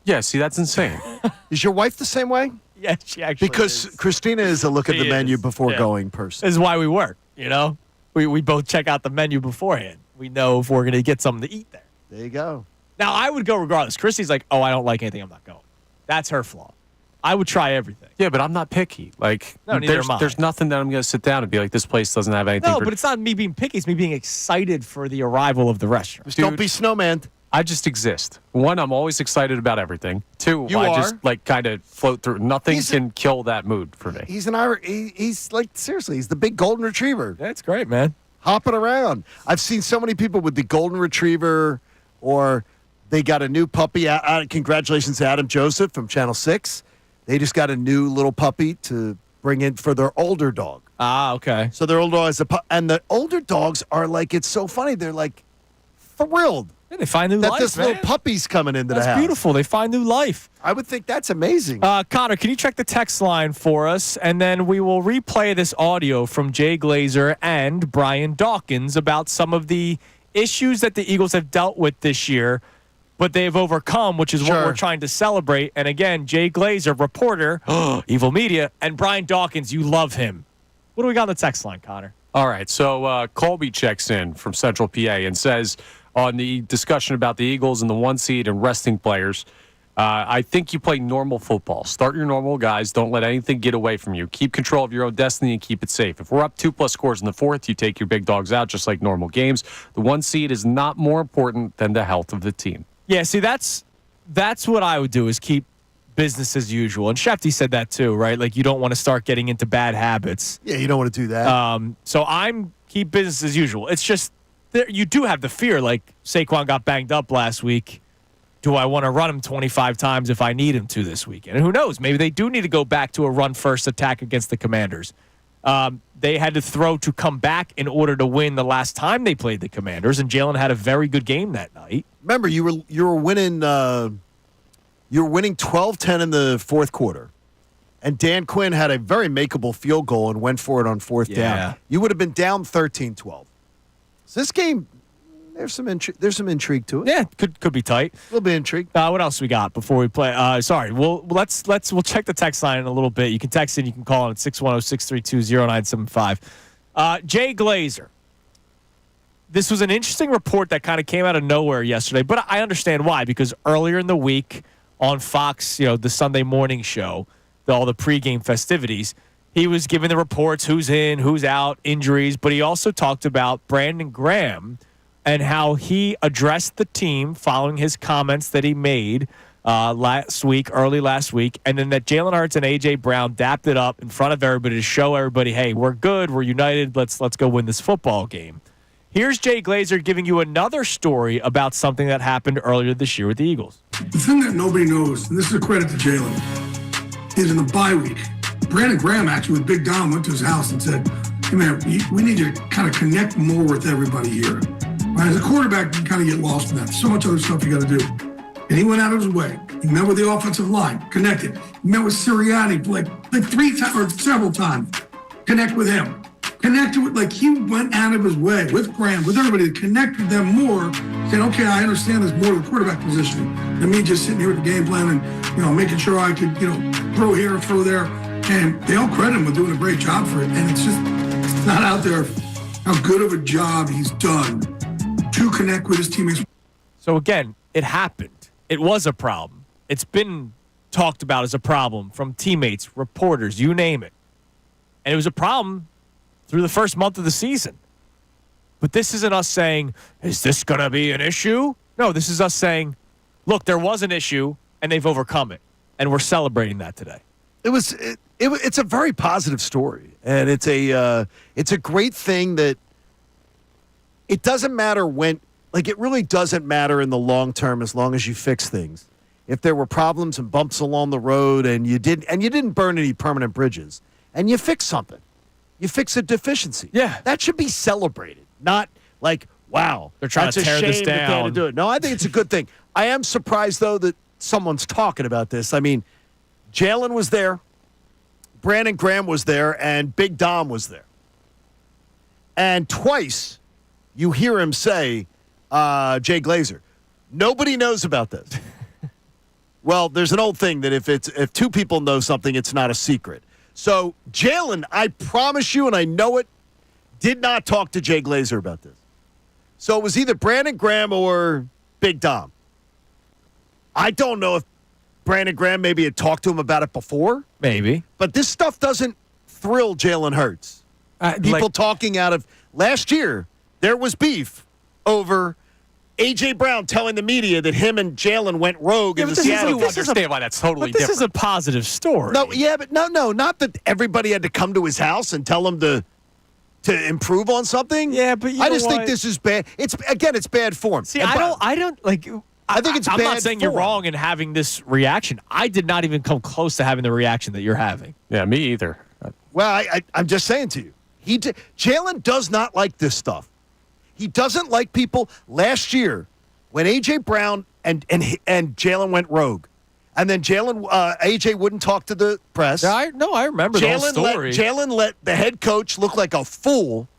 S5: Yeah, see, that's insane.
S3: Is your wife the same way?
S2: Yeah, she actually
S3: Because
S2: is.
S3: Christina is a look at
S2: She
S3: the menu
S2: is,
S3: before
S2: yeah.
S3: going person.
S2: This is why we work, you know? We both check out the menu beforehand. We know if we're going to get something to eat there.
S3: There you go.
S2: Now, I would go regardless. Christy's like, oh, I don't like anything. I'm not going. That's her flaw. I would try everything.
S5: Yeah, but I'm not picky. Like,
S2: No, neither am I.
S5: there's nothing that I'm going to sit down and be like, this place doesn't have anything.
S2: No,
S5: for
S2: but it's not me being picky. It's me being excited for the arrival of the restaurant.
S3: Just don't be snowman.
S5: I just exist. One, I'm always excited about everything. Two,
S3: You
S5: I
S3: are.
S5: just like kind of float through. Nothing
S3: He's-
S5: can kill that mood for me.
S3: He's an Irish. He's like, seriously, he's the big golden retriever.
S2: That's great, man.
S3: Hopping around. I've seen so many people with the golden retriever, or they got a new puppy. Congratulations to Adam Joseph from Channel 6. They just got a new little puppy to bring in for their older dog.
S2: Ah, okay.
S3: So their older dog is and the older dogs are like, it's so funny. They're like thrilled
S2: Yeah, they find new
S3: that
S2: life,
S3: this
S2: man.
S3: little puppy's coming into
S2: That's
S3: the house.
S2: beautiful. They find new life.
S3: I would think that's amazing.
S2: Connor, can you check the text line for us? And then we will replay this audio from Jay Glazer and Brian Dawkins about some of the issues that the Eagles have dealt with this year, but they've overcome, which is what
S3: Sure.
S2: we're trying to celebrate. And again, Jay Glazer, reporter, Evil Media, and Brian Dawkins, you love him. What do we got on the text line, Connor?
S5: All right, so Colby checks in from Central PA and says on the discussion about the Eagles and the 1 seed and resting players, I think you play normal football. Start your normal guys. Don't let anything get away from you. Keep control of your own destiny and keep it safe. If we're up 2+ scores in the fourth, you take your big dogs out just like normal games. The 1 seed is not more important than the health of the team.
S2: Yeah, see, that's what I would do is keep business as usual. And Schefter said that too, right? Like you don't want to start getting into bad habits.
S3: Yeah, you don't want to do that.
S2: So I'm keep business as usual. It's just you do have the fear. Like Saquon got banged up last week. Do I want to run him 25 times if I need him to this weekend? And who knows? Maybe they do need to go back to a run-first attack against the Commanders. They had to throw to come back in order to win the last time they played the Commanders, and Jalen had a very good game that night.
S3: Remember, you were winning 12-10 in the fourth quarter, and Dan Quinn had a very makeable field goal and went for it on fourth down. You would have been down 13-12. So this game, there's some intrigue to it.
S2: Yeah, could be tight.
S3: A little bit intrigued.
S2: What else we got before we play? We'll check the text line in a little bit. You can text in, you can call on at 610-632-0975. Jay Glazer. This was an interesting report that kind of came out of nowhere yesterday, but I understand why, because earlier in the week on Fox, the Sunday morning show, all the pregame festivities, he was giving the reports, who's in, who's out, injuries, but he also talked about Brandon Graham and how he addressed the team following his comments that he made early last week, and then that Jalen Hurts and A.J. Brown dapped it up in front of everybody to show everybody, hey, we're good, we're united, let's go win this football game. Here's Jay Glazer giving you another story about something that happened earlier this year with the Eagles.
S6: The thing that nobody knows, and this is a credit to Jalen, is in the bye week, Brandon Graham actually with Big Dom went to his house and said, hey man, we need you to kind of connect more with everybody here. Right? As a quarterback, you kind of get lost in that. So much other stuff you got to do. And he went out of his way. He met with the offensive line, connected. He met with Sirianni like 3 times or several times. Connect with him. Connected with, he went out of his way with Graham, with everybody to connect with them more, saying, okay, I understand there's more to the quarterback position than me just sitting here with the game plan and, making sure I could, throw here, throw there. And they all credit him with doing a great job for it. And it's just not out there how good of a job he's done to connect with his teammates.
S2: So again, it happened. It was a problem. It's been talked about as a problem from teammates, reporters, you name it. And it was a problem through the first month of the season. But this isn't us saying, is this going to be an issue? No, this is us saying, look, there was an issue, and they've overcome it. And we're celebrating that today.
S3: It's a very positive story, and it's a great thing that it doesn't matter when. Like, it really doesn't matter in the long term as long as you fix things. If there were problems and bumps along the road and you didn't burn any permanent bridges and you fix something, you fix a deficiency.
S2: Yeah.
S3: That should be celebrated, not like, wow,
S2: they're trying
S3: that's
S2: to tear
S3: a shame
S2: this
S3: that they had to
S2: down.
S3: do it. No, I think it's a good thing. I am surprised, though, that someone's talking about this. I mean, Jalen was there, Brandon Graham was there, and Big Dom was there. And twice you hear him say, Jay Glazer, nobody knows about this. Well, there's an old thing that if two people know something, it's not a secret. So Jalen, I promise you, and I know it, did not talk to Jay Glazer about this. So it was either Brandon Graham or Big Dom. I don't know if Brandon Graham maybe had talked to him about it before.
S2: Maybe.
S3: But this stuff doesn't thrill Jalen Hurts. People talking out of last year, there was beef over A.J. Brown telling the media that him and Jalen went rogue in the Seattle.
S5: You understand why that's totally
S2: this
S5: different.
S2: is a positive story.
S3: No, yeah, but no, not that everybody had to come to his house and tell him to improve on something.
S2: Yeah, but
S3: I just think this is bad. It's bad form.
S2: See, I don't like.
S3: I think it's
S2: I'm
S3: bad
S2: not saying you're
S3: form.
S2: wrong in having this reaction. I did not even come close to having the reaction that you're having.
S5: Yeah, me either.
S3: Well, I'm just saying to you, Jalen does not like this stuff. He doesn't like people. Last year, when A.J. Brown and Jalen went rogue, and then A.J. wouldn't talk to the press.
S2: I remember the whole story.
S3: Jalen let the head coach look like a fool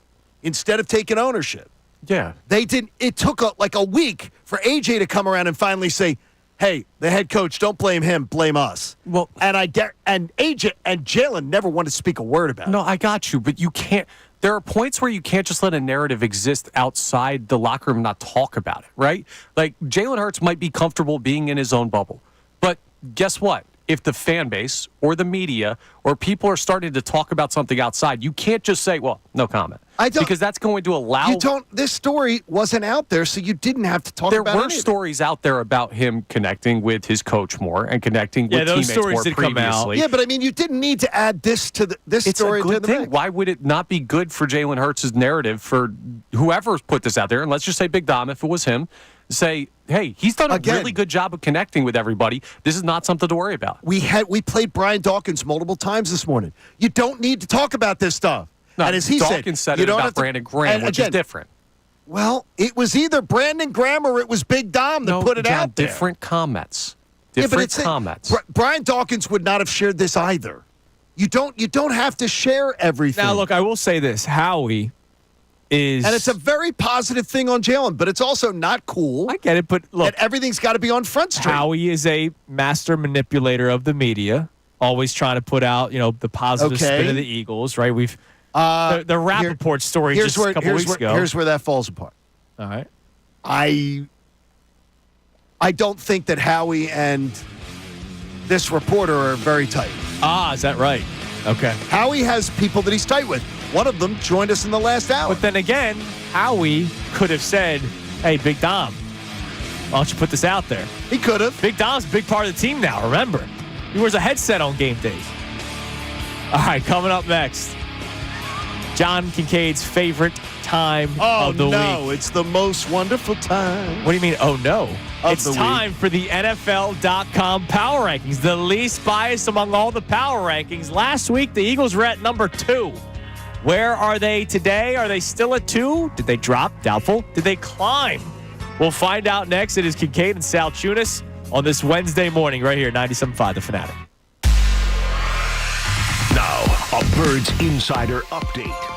S3: instead of taking ownership.
S5: Yeah.
S3: They didn't. It took like a week for A.J. to come around and finally say, hey, the head coach, don't blame him, blame us.
S5: Well,
S3: and AJ and Jalen never wanted to speak a word about it.
S5: No, I got you, but you can't. There are points where you can't just let a narrative exist outside the locker room and not talk about it, right? Like, Jalen Hurts might be comfortable being in his own bubble, but guess what? If the fan base or the media or people are starting to talk about something outside, you can't just say, well, no comment. Because that's going to allow...
S3: This story wasn't out there, so you didn't have to talk about it.
S5: There were stories out there about him connecting with his coach more and connecting with teammates more previously.
S2: Come out.
S3: Yeah, but I mean, you didn't need to add this to this story.
S5: It's a good thing. Why would it not be good for Jalen Hurts' narrative for whoever's put this out there? And let's just say Big Dom, if it was him, say, hey, he's done a really good job of connecting with everybody. This is not something to worry about.
S3: We played Brian Dawkins multiple times this morning. You don't need to talk about this stuff.
S5: No,
S3: and as he
S5: Dawkins said
S3: you
S5: it
S3: don't
S5: about
S3: have to,
S5: Brandon Graham, which is different.
S3: Well, it was either Brandon Graham or it was Big Dom that put it out there.
S5: Different comments. Different comments.
S3: Brian Dawkins would not have shared this either. You don't have to share everything.
S2: Now, look, I will say this. Howie is...
S3: And it's a very positive thing on Jalen, but it's also not cool.
S2: I get it, but look...
S3: That everything's got to be on Front Street.
S2: Howie is a master manipulator of the media, always trying to put out, the positive spin of the Eagles, right? We've... the Rappaport story just a couple weeks ago.
S3: Here's where that falls apart.
S2: All right.
S3: I don't think that Howie and this reporter are very tight.
S2: Is that right? Okay.
S3: Howie has people that he's tight with. One of them joined us in the last hour.
S2: But then again, Howie could have said, hey, Big Dom, why don't you put this out there?
S3: He could have.
S2: Big Dom's a big part of the team now, remember. He wears a headset on game days. All right, coming up next. John Kincaid's favorite time of the week.
S3: Oh, no, it's the most wonderful time.
S2: What do you mean, oh, no? It's
S3: the
S2: time
S3: week.
S2: for the NFL.com Power Rankings, the least biased among all the power rankings. Last week, the Eagles were at number 2. Where are they today? Are they still at 2? Did they drop? Doubtful. Did they climb? We'll find out next. It is Kincade and Salciunas on this Wednesday morning right here, 97.5 The Fanatic.
S1: Now, a Birds Insider Update.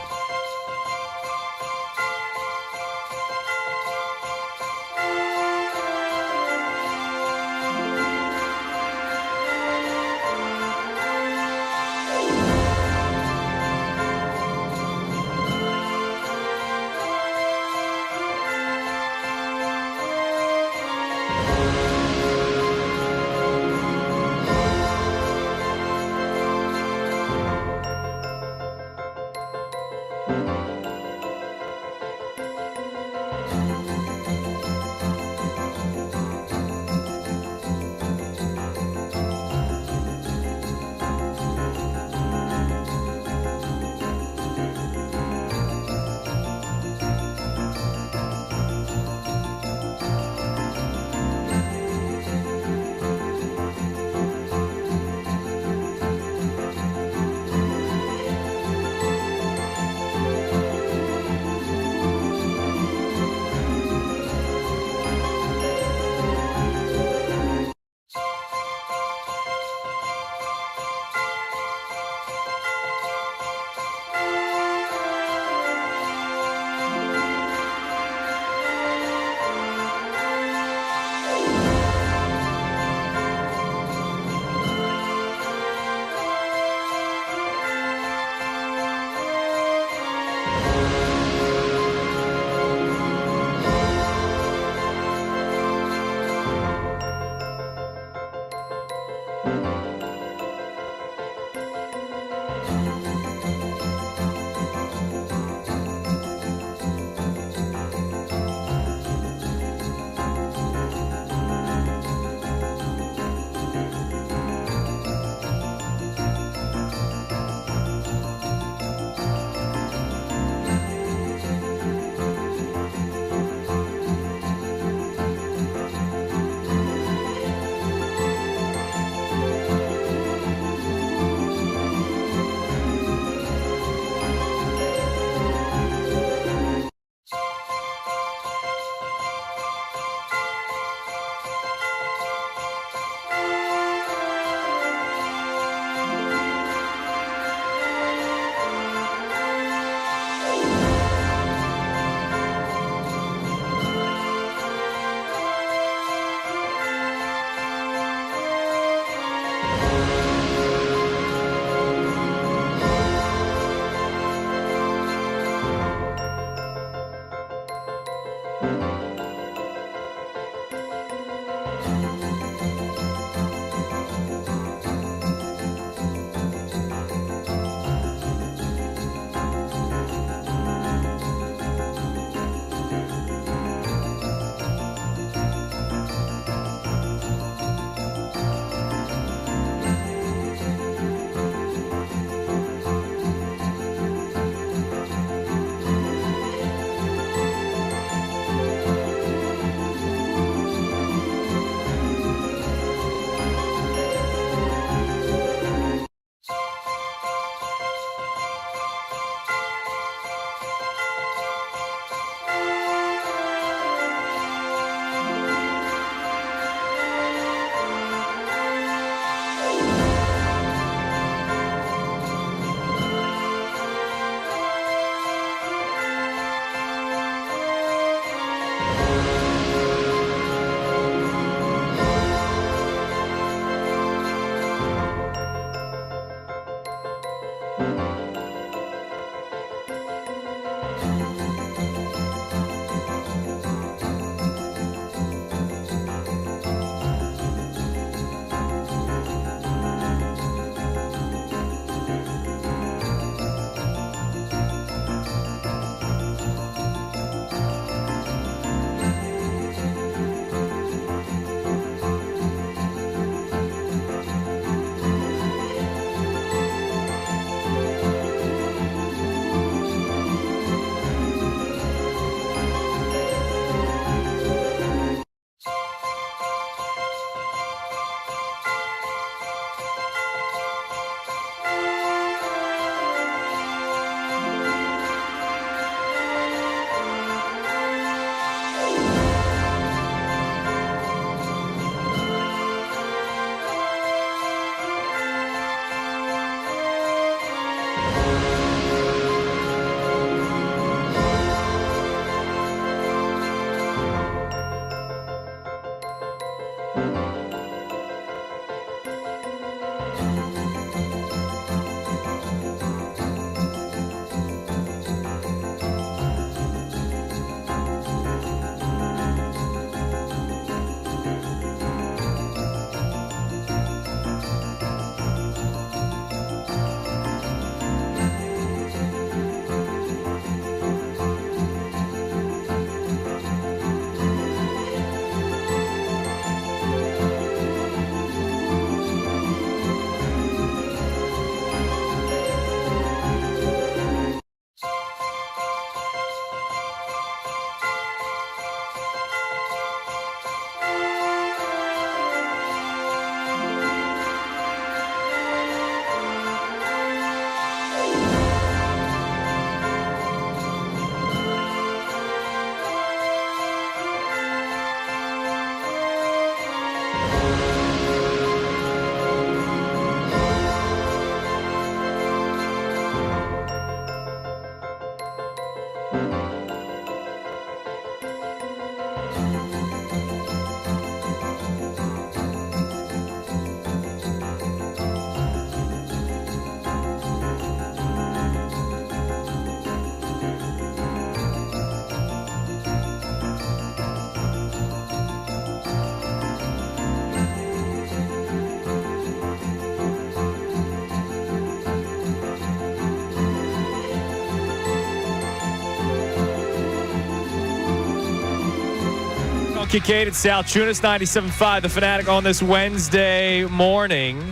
S2: Kincade Salciunas, 97.5 The Fanatic on this Wednesday morning.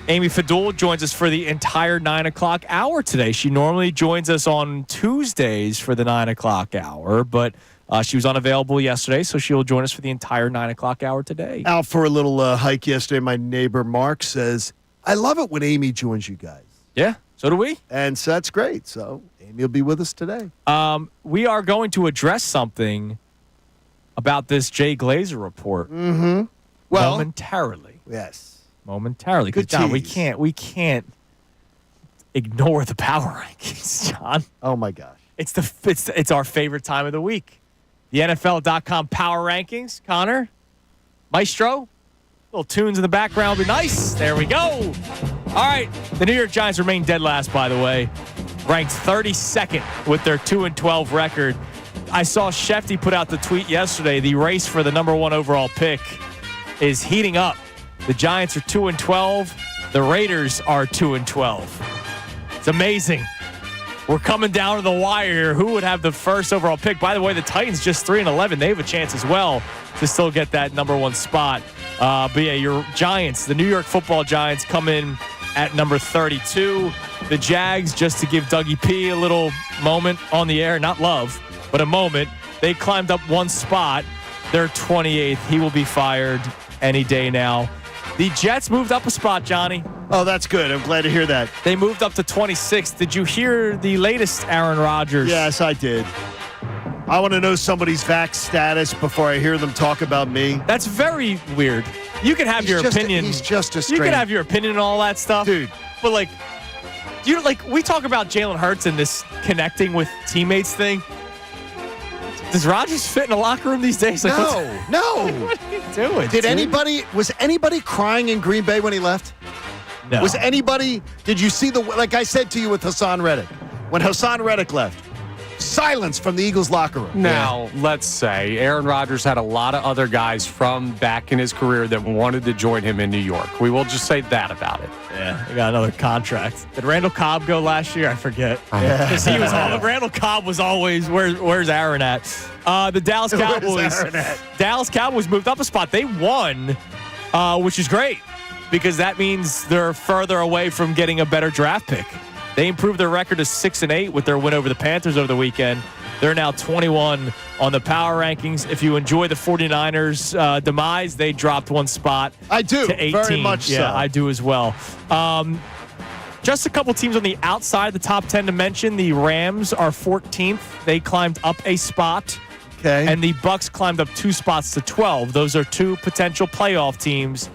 S2: Amy Fadul joins us for the entire 9 o'clock hour today. She normally joins us on Tuesdays for the 9 o'clock hour, but she was unavailable yesterday, so she'll join us for the entire 9 o'clock hour today.
S3: Out for a little hike yesterday. My neighbor Mark says, I love it when Amy joins you guys.
S2: Yeah, so do we.
S3: And so that's great. So Amy will be with us today.
S2: We are going to address something about this Jay Glazer report
S3: Well,
S2: momentarily.
S3: Yes.
S2: Momentarily. Because, John, we can't ignore the power rankings, John.
S3: Oh, my gosh.
S2: It's our favorite time of the week. The NFL.com power rankings. Connor, Maestro, little tunes in the background would be nice. There we go. All right. The New York Giants remain dead last, by the way. Ranked 32nd with their 2-12 record. I saw Schefter put out the tweet yesterday. The race for the number 1 overall pick is heating up. The Giants are 2-12. The Raiders are 2-12. It's amazing. We're coming down to the wire. Who would have the first overall pick? By the way, the Titans just 3-11. They have a chance as well to still get that number 1 spot. But yeah, your Giants, the New York Football Giants, come in at number 32. The Jags, just to give Dougie P a little moment on the air, not love, but a moment. They climbed up 1 spot. They're 28th. He will be fired any day now. The Jets moved up a spot, Johnny.
S3: Oh, that's good. I'm glad to hear that.
S2: They moved up to 26th. Did you hear the latest Aaron Rodgers?
S3: Yes, I did. I want to know somebody's vax status before I hear them talk about me.
S2: That's very weird. You can have your opinion.
S3: He's just a
S2: You can have your opinion and all that stuff.
S3: Dude.
S2: But, we talk about Jalen Hurts and this connecting with teammates thing. Does Rodgers fit in a locker room these days?
S3: No.
S2: What are you doing?
S3: Was anybody crying in Green Bay when he left?
S2: No.
S3: Was anybody, did you see like I said to you with Hassan Reddick, when Hassan Reddick left, silence from the Eagles locker room.
S5: Now, let's say Aaron Rodgers had a lot of other guys from back in his career that wanted to join him in New York. We will just say that about it.
S2: Yeah, he got another contract. Did Randall Cobb go last year? I forget. Because he was Randall Cobb was always, where's Aaron at? The Dallas Cowboys moved up a spot. They won, which is great because that means they're further away from getting a better draft pick. They improved their record to 6-8 with their win over the Panthers over the weekend. They're now 21 on the power rankings. If you enjoy the 49ers' demise, they dropped one spot.
S3: I do,
S2: to 18.
S3: very much so.
S2: Yeah, I do as well. Just a couple teams on the outside of the top 10 to mention. The Rams are 14th. They climbed up a spot.
S3: Okay.
S2: And the Bucs climbed up 2 spots to 12. Those are 2 potential playoff teams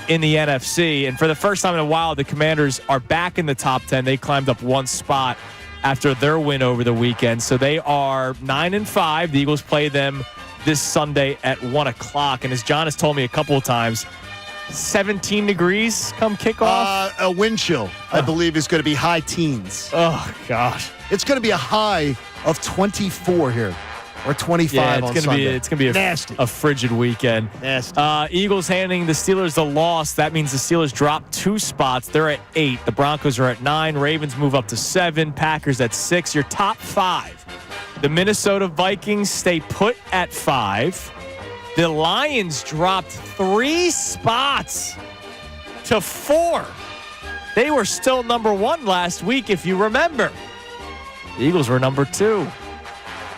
S2: in the NFC. And for the first time in a while, the Commanders are back in the top 10. They climbed up 1 spot after their win over the weekend. So they are 9-5. The Eagles play them this Sunday at 1 o'clock. And as John has told me a couple of times, 17 degrees come kickoff.
S3: A wind chill, I believe, is going to be high teens.
S2: Oh, gosh.
S3: It's going to be a high of 24 here. Or 25 on Sunday.
S2: It's gonna be a frigid weekend.
S3: Nasty.
S2: Eagles handing the Steelers the loss. That means the Steelers drop 2 spots. They're at 8. The Broncos are at 9. Ravens move up to 7. Packers at 6. Your top 5. The Minnesota Vikings stay put at 5. The Lions dropped 3 spots to 4. They were still number 1 last week, if you remember. The Eagles were number 2.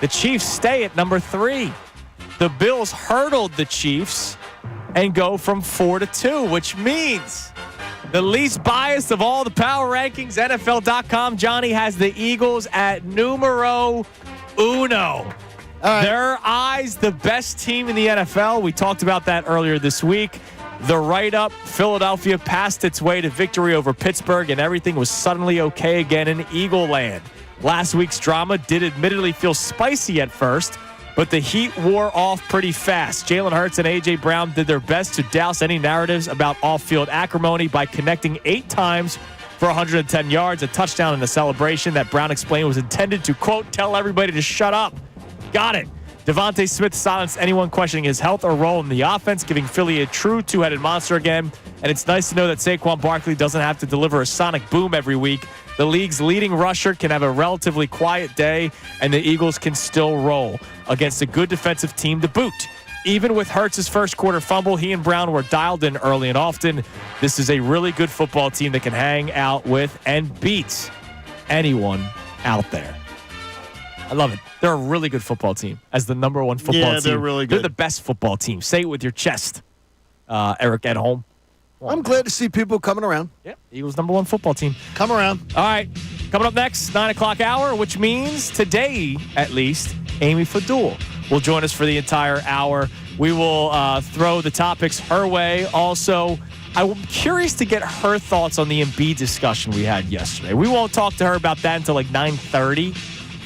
S2: The Chiefs stay at number 3. The Bills hurdled the Chiefs and go from 4 to 2, which means the least biased of all the power rankings, NFL.com, Johnny has the Eagles at numero uno. Their eyes, the best team in the NFL. We talked about that earlier this week. The write-up, Philadelphia passed its way to victory over Pittsburgh, and everything was suddenly okay again in Eagle land. Last week's drama did admittedly feel spicy at first, but the heat wore off pretty fast. Jalen Hurts and A.J. Brown did their best to douse any narratives about off-field acrimony by connecting 8 times for 110 yards, a touchdown, and a celebration that Brown explained was intended to, quote, tell everybody to shut up. Got it. Devontae Smith silenced anyone questioning his health or role in the offense, giving Philly a true 2-headed monster again. And it's nice to know that Saquon Barkley doesn't have to deliver a sonic boom every week. The league's leading rusher can have a relatively quiet day, and the Eagles can still roll against a good defensive team to boot. Even with Hurts' first quarter fumble, he and Brown were dialed in early and often. This is a really good football team that can hang out with and beat anyone out there. I love it. They're a really good football team as the number 1 football team.
S3: Yeah, they're really good.
S2: They're the best football team. Say it with your chest, Eric at home.
S3: I'm glad to see people coming around.
S2: Yeah, Eagles number 1 football team.
S3: Come around.
S2: All right, coming up next, 9 o'clock hour, which means today, at least, Amy Fadul will join us for the entire hour. We will throw the topics her way. Also, I'm curious to get her thoughts on the Embiid discussion we had yesterday. We won't talk to her about that until like 9:30.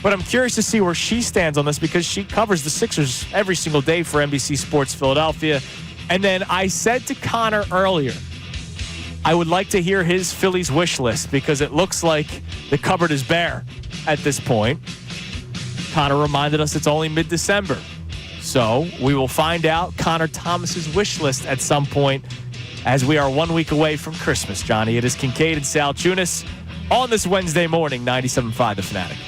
S2: But I'm curious to see where she stands on this because she covers the Sixers every single day for NBC Sports Philadelphia. And then I said to Connor earlier, I would like to hear his Phillies wish list because it looks like the cupboard is bare at this point. Connor reminded us it's only mid-December. So we will find out Connor Thomas's wish list at some point as we are 1 week away from Christmas, Johnny. It is Kincade and Salciunas on this Wednesday morning, 97.5 The Fanatic.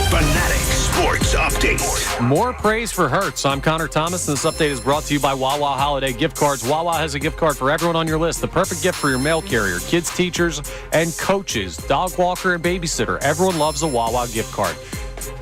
S1: Fanatic Sports Update.
S5: More praise for Hurts. I'm Connor Thomas, and this update is brought to you by Wawa Holiday Gift Cards. Wawa has a gift card for everyone on your list. The perfect gift for your mail carrier, kids, teachers, and coaches, dog walker, and babysitter. Everyone loves a Wawa gift card.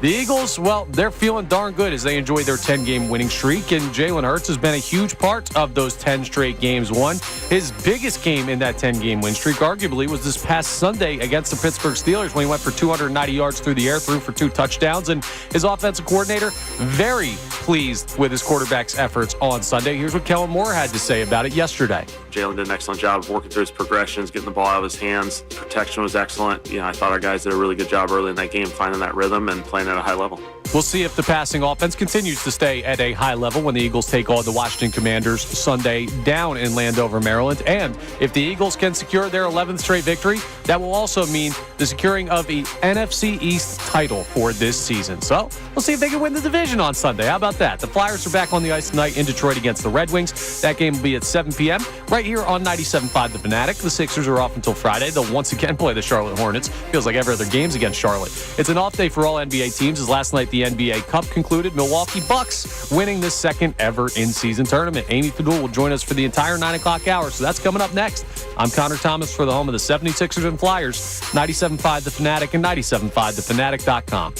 S5: The Eagles, well, they're feeling darn good as they enjoy their 10-game winning streak, and Jalen Hurts has been a huge part of those 10 straight games won. His biggest game in that 10-game win streak, arguably, was this past Sunday against the Pittsburgh Steelers when he went for 290 yards through the air, threw for 2 touchdowns, and his offensive coordinator very pleased with his quarterback's efforts on Sunday. Here's what Kellen Moore had to say about it yesterday.
S7: Jalen did an excellent job of working through his progressions, getting the ball out of his hands. Protection was excellent. I thought our guys did a really good job early in that game, finding that rhythm and playing at a high level.
S5: We'll see if the passing offense continues to stay at a high level when the Eagles take on the Washington Commanders Sunday down in Landover, Maryland. And if the Eagles can secure their 11th straight victory, that will also mean the securing of the NFC East title for this season. So we'll see if they can win the division on Sunday. How about that? The Flyers are back on the ice tonight in Detroit against the Red Wings. That game will be at 7 p.m. right here on 97.5 The Fanatic. The Sixers are off until Friday. They'll once again play the Charlotte Hornets. Feels like every other game's against Charlotte. It's an off day for all NBA teams as last night the NBA Cup concluded. Milwaukee Bucks winning the second ever in-season tournament. Amy Fadul will join us for the entire 9 o'clock hour, so that's coming up next. I'm Connor Thomas for the home of the 76ers and Flyers, 97.5 The Fanatic and 97.5thefanatic.com.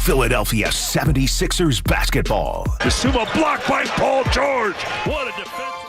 S1: Philadelphia 76ers basketball.
S11: The sumo blocked by Paul George. What a defense.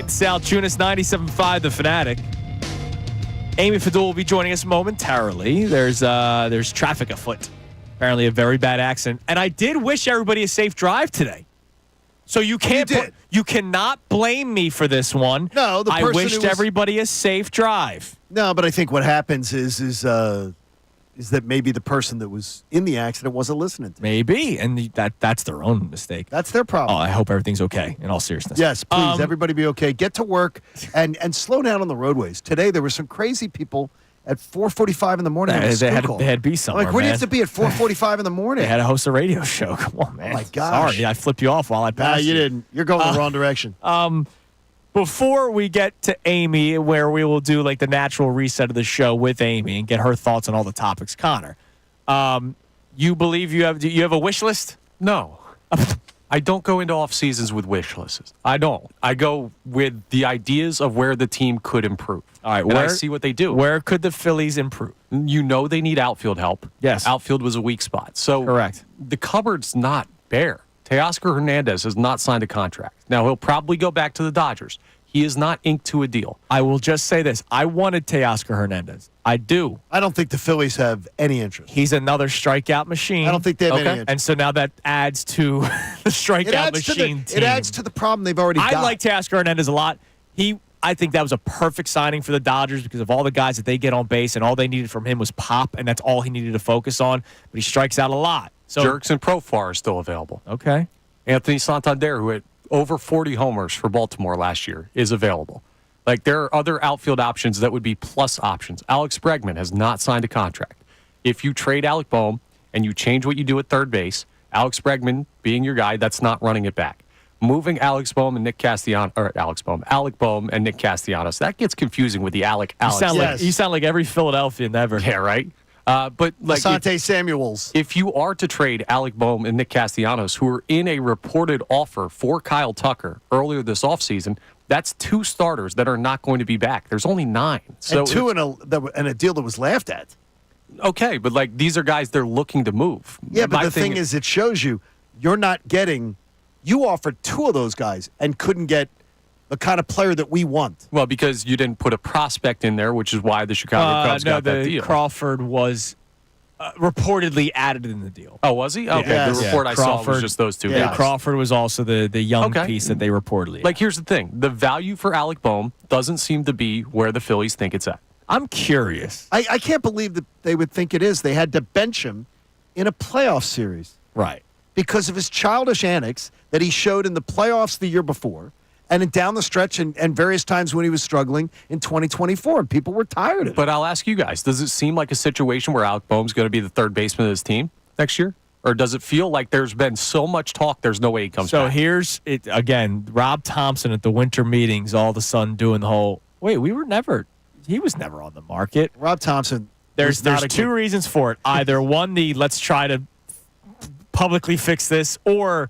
S2: Salciunas, 97.5 The Fanatic. Amy Fadul will be joining us momentarily. There's traffic afoot. Apparently a very bad accident. And I did wish everybody a safe drive today. So you can't. You cannot blame me for this one.
S3: No, the person
S2: I wished everybody a safe drive.
S3: No, but I think what happens is that maybe the person that was in the accident wasn't listening to me.
S2: Maybe, and that's their own mistake.
S3: That's their problem.
S2: Oh, I hope everything's okay, in all seriousness.
S3: Yes, please, everybody be okay. Get to work and slow down on the roadways. Today, there were some crazy people at 4:45 in the morning.
S2: They had to be somewhere,
S3: like, where do you
S2: man.
S3: have to be at 4:45 in the morning?
S2: They had to host a radio show. Come on, man.
S3: Oh, my gosh.
S2: Sorry, I flipped you off while I passed
S3: you didn't. You're going the wrong direction.
S2: Before we get to Amy, where we will do like the natural reset of the show with Amy and get her thoughts on all the topics, Connor, you believe you have a wish list?
S5: No. I don't go into off seasons with wish lists. I don't. I go with the ideas of where the team could improve.
S2: All right,
S5: and I see what they do.
S2: Where could the Phillies improve?
S5: You know they need outfield help.
S2: Yes.
S5: Outfield was a weak spot. So
S2: correct.
S5: The cupboard's not bare. Teoscar Hernandez has not signed a contract. Now, he'll probably go back to the Dodgers. He is not inked to a deal.
S2: I will just say this. I wanted Teoscar Hernandez. I do.
S3: I don't think the Phillies have any interest.
S2: He's another strikeout machine.
S3: I don't think they have any interest.
S2: And so now that adds to the strikeout machine team.
S3: It adds to the problem they've already got.
S2: I like Teoscar Hernandez a lot. I think that was a perfect signing for the Dodgers because of all the guys that they get on base, and all they needed from him was pop, and that's all he needed to focus on. But he strikes out a lot. So
S5: Jerks and Profar are still available.
S2: Okay.
S5: Anthony Santander, who hit over 40 homers for Baltimore last year, is available. Like, there are other outfield options that would be plus options. Alex Bregman has not signed a contract. If you trade Alec Boehm and you change what you do at third base, Alex Bregman being your guy, that's not running it back. Moving Alec Boehm and Nick Castellanos, that gets confusing with the Alex.
S2: You sound like every Philadelphian ever.
S5: Yeah, right? But like
S3: Asante Samuels.
S5: If you are to trade Alec Boehm and Nick Castellanos, who are in a reported offer for Kyle Tucker earlier this offseason, that's 2 starters that are not going to be back. There's only 9. So
S3: and 2 in a deal that was laughed at.
S5: Okay, but like these are guys they're looking to move.
S3: Yeah, but the thing is, it shows you're not getting. You offered 2 of those guys and couldn't get the kind of player that we want.
S5: Well, because you didn't put a prospect in there, which is why the Chicago Cubs got that deal.
S2: Crawford was reportedly added in the deal.
S5: Oh, was he? Okay,
S3: Yes.
S5: the report I saw was just those 2
S2: Yeah,
S5: guys.
S2: Crawford was also the young piece that they reportedly
S5: Like, here's the thing. The value for Alec Boehm doesn't seem to be where the Phillies think it's at.
S2: I'm curious.
S3: I can't believe that they would think it is. They had to bench him in a playoff series.
S2: Right.
S3: Because of his childish antics that he showed in the playoffs the year before and down the stretch and various times when he was struggling in 2024. And people were tired of it.
S5: But I'll ask you guys, does it seem like a situation where Alec Boehm's going to be the third baseman of this team next year? Or does it feel like there's been so much talk there's no way he comes back?
S2: So here's it again. Rob Thompson at the winter meetings all of a sudden doing the whole, he was never on the market.
S3: Rob Thompson.
S2: There's 2 reasons for it. Either one, let's try to publicly fix this, or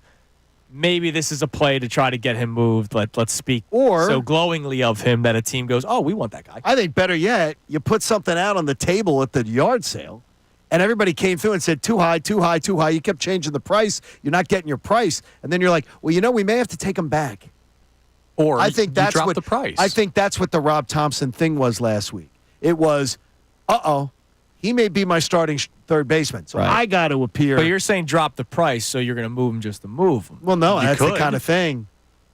S2: maybe this is a play to try to get him moved. Let's speak so glowingly of him that a team goes, oh, we want that guy.
S3: I think better yet, you put something out on the table at the yard sale, and everybody came through and said, too high, too high, too high. You kept changing the price. You're not getting your price. And then you're like, well, we may have to take him back.
S5: Or
S3: I think that's
S5: drop
S3: what
S5: the price.
S3: I think that's what the Rob Thompson thing was last week. It was, he may be my starting third baseman, so I got to appear.
S2: But you're saying drop the price, so you're going to move him just to move him.
S3: Well, no,
S5: You
S3: that's
S5: could.
S3: the kind of thing.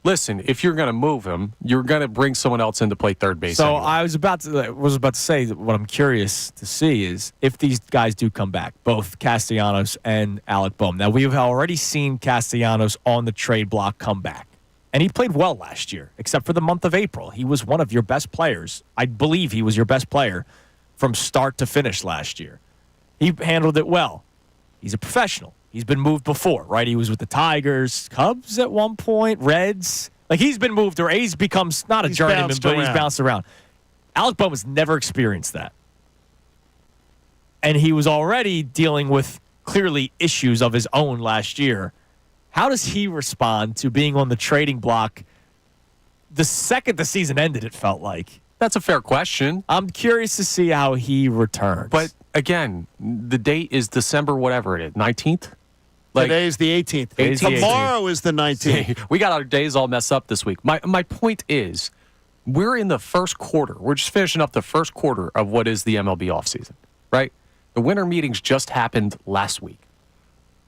S5: Listen, if you're going to move him, you're going to bring someone else in to play third base.
S2: So
S5: anyway.
S2: I was about to say that what I'm curious to see is if these guys do come back, both Castellanos and Alec Boehm. Now, we've already seen Castellanos on the trade block come back. And he played well last year, except for the month of April. He was one of your best players. I believe he was your best player from start to finish last year. He handled it well. He's a professional. He's been moved before, right? He was with the Tigers, Cubs at one point, Reds. Like, he's been moved, or he's becomes not a journeyman, but he's bounced around. Alec Boehm has never experienced that. And he was already dealing with, clearly, issues of his own last year. How does he respond to being on the trading block the second the season ended, it felt like?
S5: That's a fair question.
S2: I'm curious to see how he returns.
S5: But, again, the date is December whatever it is, 19th?
S3: Today's the 18th.
S2: Today's the 18th.
S3: Tomorrow is the 19th.
S5: We got our days all messed up this week. My point is, we're in the first quarter. We're just finishing up the first quarter of what is the MLB offseason, right? The winter meetings just happened last week.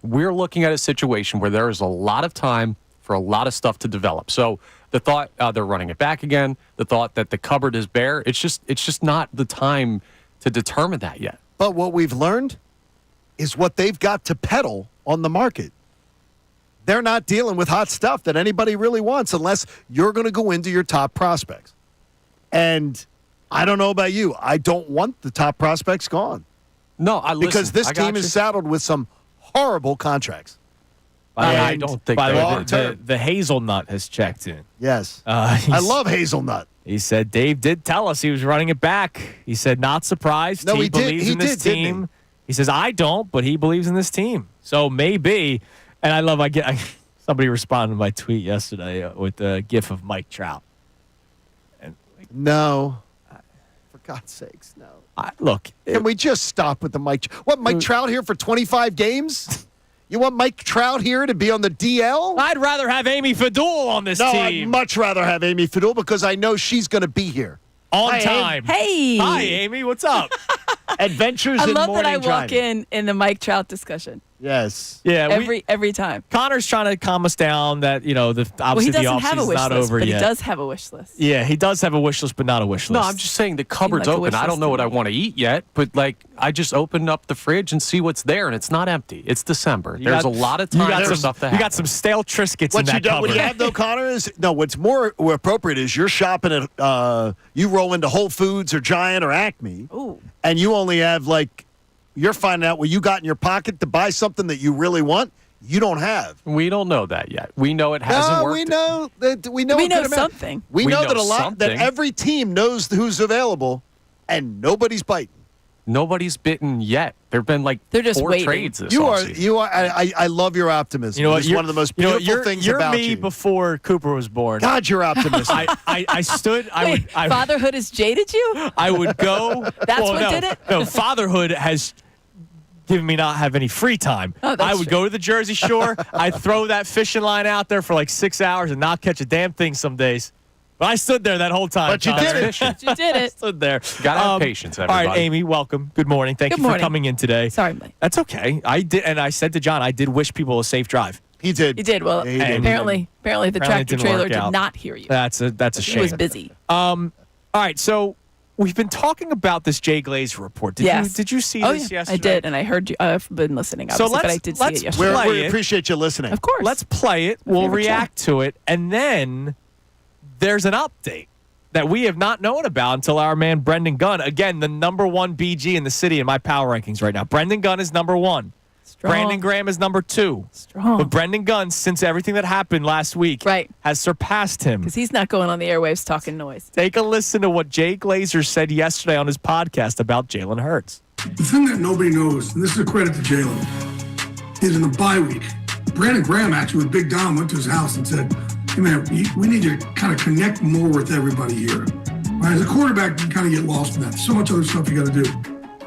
S5: We're looking at a situation where there is a lot of time for a lot of stuff to develop. So the thought they're running it back again, the thought that the cupboard is bare, it's just not the time to determine that yet.
S3: But what we've learned is what they've got to peddle on the market. They're not dealing with hot stuff that anybody really wants unless you're going to go into your top prospects. And I don't know about you. I don't want the top prospects gone.
S5: No,
S3: because this team is saddled with some horrible contracts.
S5: I don't think
S2: by
S5: they
S2: the way, the hazelnut has checked in.
S3: Yes. I love hazelnut.
S2: He said Dave did tell us he was running it back. He said not surprised.
S3: No,
S2: he believes in this team. He says I don't, but he believes in this team. So maybe. And I love somebody responded to my tweet yesterday with a gif of Mike Trout. And
S3: no, for God's sakes, no.
S2: Look,
S3: can we just stop with the Mike? What, Mike Trout here for 25 games? You want Mike Trout here to be on the DL?
S2: I'd rather have Amy Fadul on this
S3: team.
S2: No,
S3: I'd much rather have Amy Fadul because I know she's going to be here.
S2: On time.
S13: Hey.
S2: Hi, Amy. What's up?
S3: Adventures in morning
S13: I love that I walk
S3: driving.
S13: in the Mike Trout discussion.
S3: Yes.
S2: Yeah.
S13: Every time.
S2: Connor's trying to calm us down that,
S13: he
S2: obviously
S13: doesn't
S2: the
S13: have a
S2: offseason's
S13: wish
S2: not
S13: list,
S2: over
S13: but
S2: yet.
S13: he does have a wish list.
S2: Yeah, he does have a wish list, but not a wish list.
S5: No, I'm just saying the cupboard's
S13: like a wish
S5: open. I don't
S13: list
S5: know
S13: to
S5: what I
S13: me.
S5: want to eat yet, but I just open up the fridge and see what's there, and it's not empty. It's December. There's a lot of time for stuff to happen.
S2: You got some stale Triscuits
S3: What
S2: in that cupboard.
S3: What you have, though, Connor, is what's more appropriate is you're shopping at you roll into Whole Foods or Giant or Acme, and you only have you're finding out what you got in your pocket to buy something that you really want. You don't have.
S5: We don't know that yet. We know it hasn't worked.
S3: We know that we know
S13: something.
S3: We know that that every team knows who's available, and nobody's biting.
S5: Nobody's bitten yet. There've been
S13: they're just
S5: 4
S13: waiting.
S5: trades this
S3: You
S5: offseason.
S3: are. I love your optimism.
S2: You know what?
S3: It's one of the most beautiful things
S2: you're
S3: about
S2: me
S3: you.
S2: before Cooper was born.
S3: God, you're optimistic.
S2: I stood.
S13: Wait, fatherhood has jaded you?
S2: I would go.
S13: That's what did it?
S2: No, fatherhood has given me not have any free time.
S13: Oh,
S2: I would go to the Jersey Shore. I'd throw that fishing line out there for 6 hours and not catch a damn thing some days. But I stood there that whole time.
S3: But you did it.
S13: You did
S2: I
S13: it.
S2: stood there.
S5: Gotta have patience, everybody.
S2: All right, Amy, welcome. Good morning. Thank
S13: Good
S2: you for
S13: morning.
S2: coming in today.
S13: Sorry, Mike.
S2: That's okay. I did, and I said to John, I did wish people a safe drive.
S3: He did.
S13: You did. Well,
S3: Yeah, he did.
S13: apparently the
S2: Apparently it
S13: tractor
S2: didn't
S13: trailer
S2: work
S13: did
S2: out.
S13: not hear you.
S2: That's a shame.
S13: He was busy.
S2: All right, so we've been talking about this Jay Glazer report. Did you see this yesterday?
S13: I did, and I heard you. I've been listening, obviously, but I did see it yesterday.
S3: We appreciate you listening.
S13: Of course.
S2: Let's play it. We'll
S13: favorite
S2: react to it, and then there's an update that we have not known about until our man Brendan Gunn, again, the number 1 BG in the city in my power rankings right now. Brendan Gunn is number 1.
S13: Strong.
S2: Brandon Graham is number 2.
S13: Strong.
S2: But Brendan Gunn, since everything that happened last week, has surpassed him.
S13: Because he's not going on the airwaves talking noise.
S2: Take a listen to what Jay Glazer said yesterday on his podcast about Jalen Hurts.
S6: The thing that nobody knows, and this is a credit to Jalen, is in the bye week, Brandon Graham actually with Big Dom went to his house and said, hey man, we need you to kind of connect more with everybody here. Right? As a quarterback, you can kind of get lost in that. So much other stuff you got to do.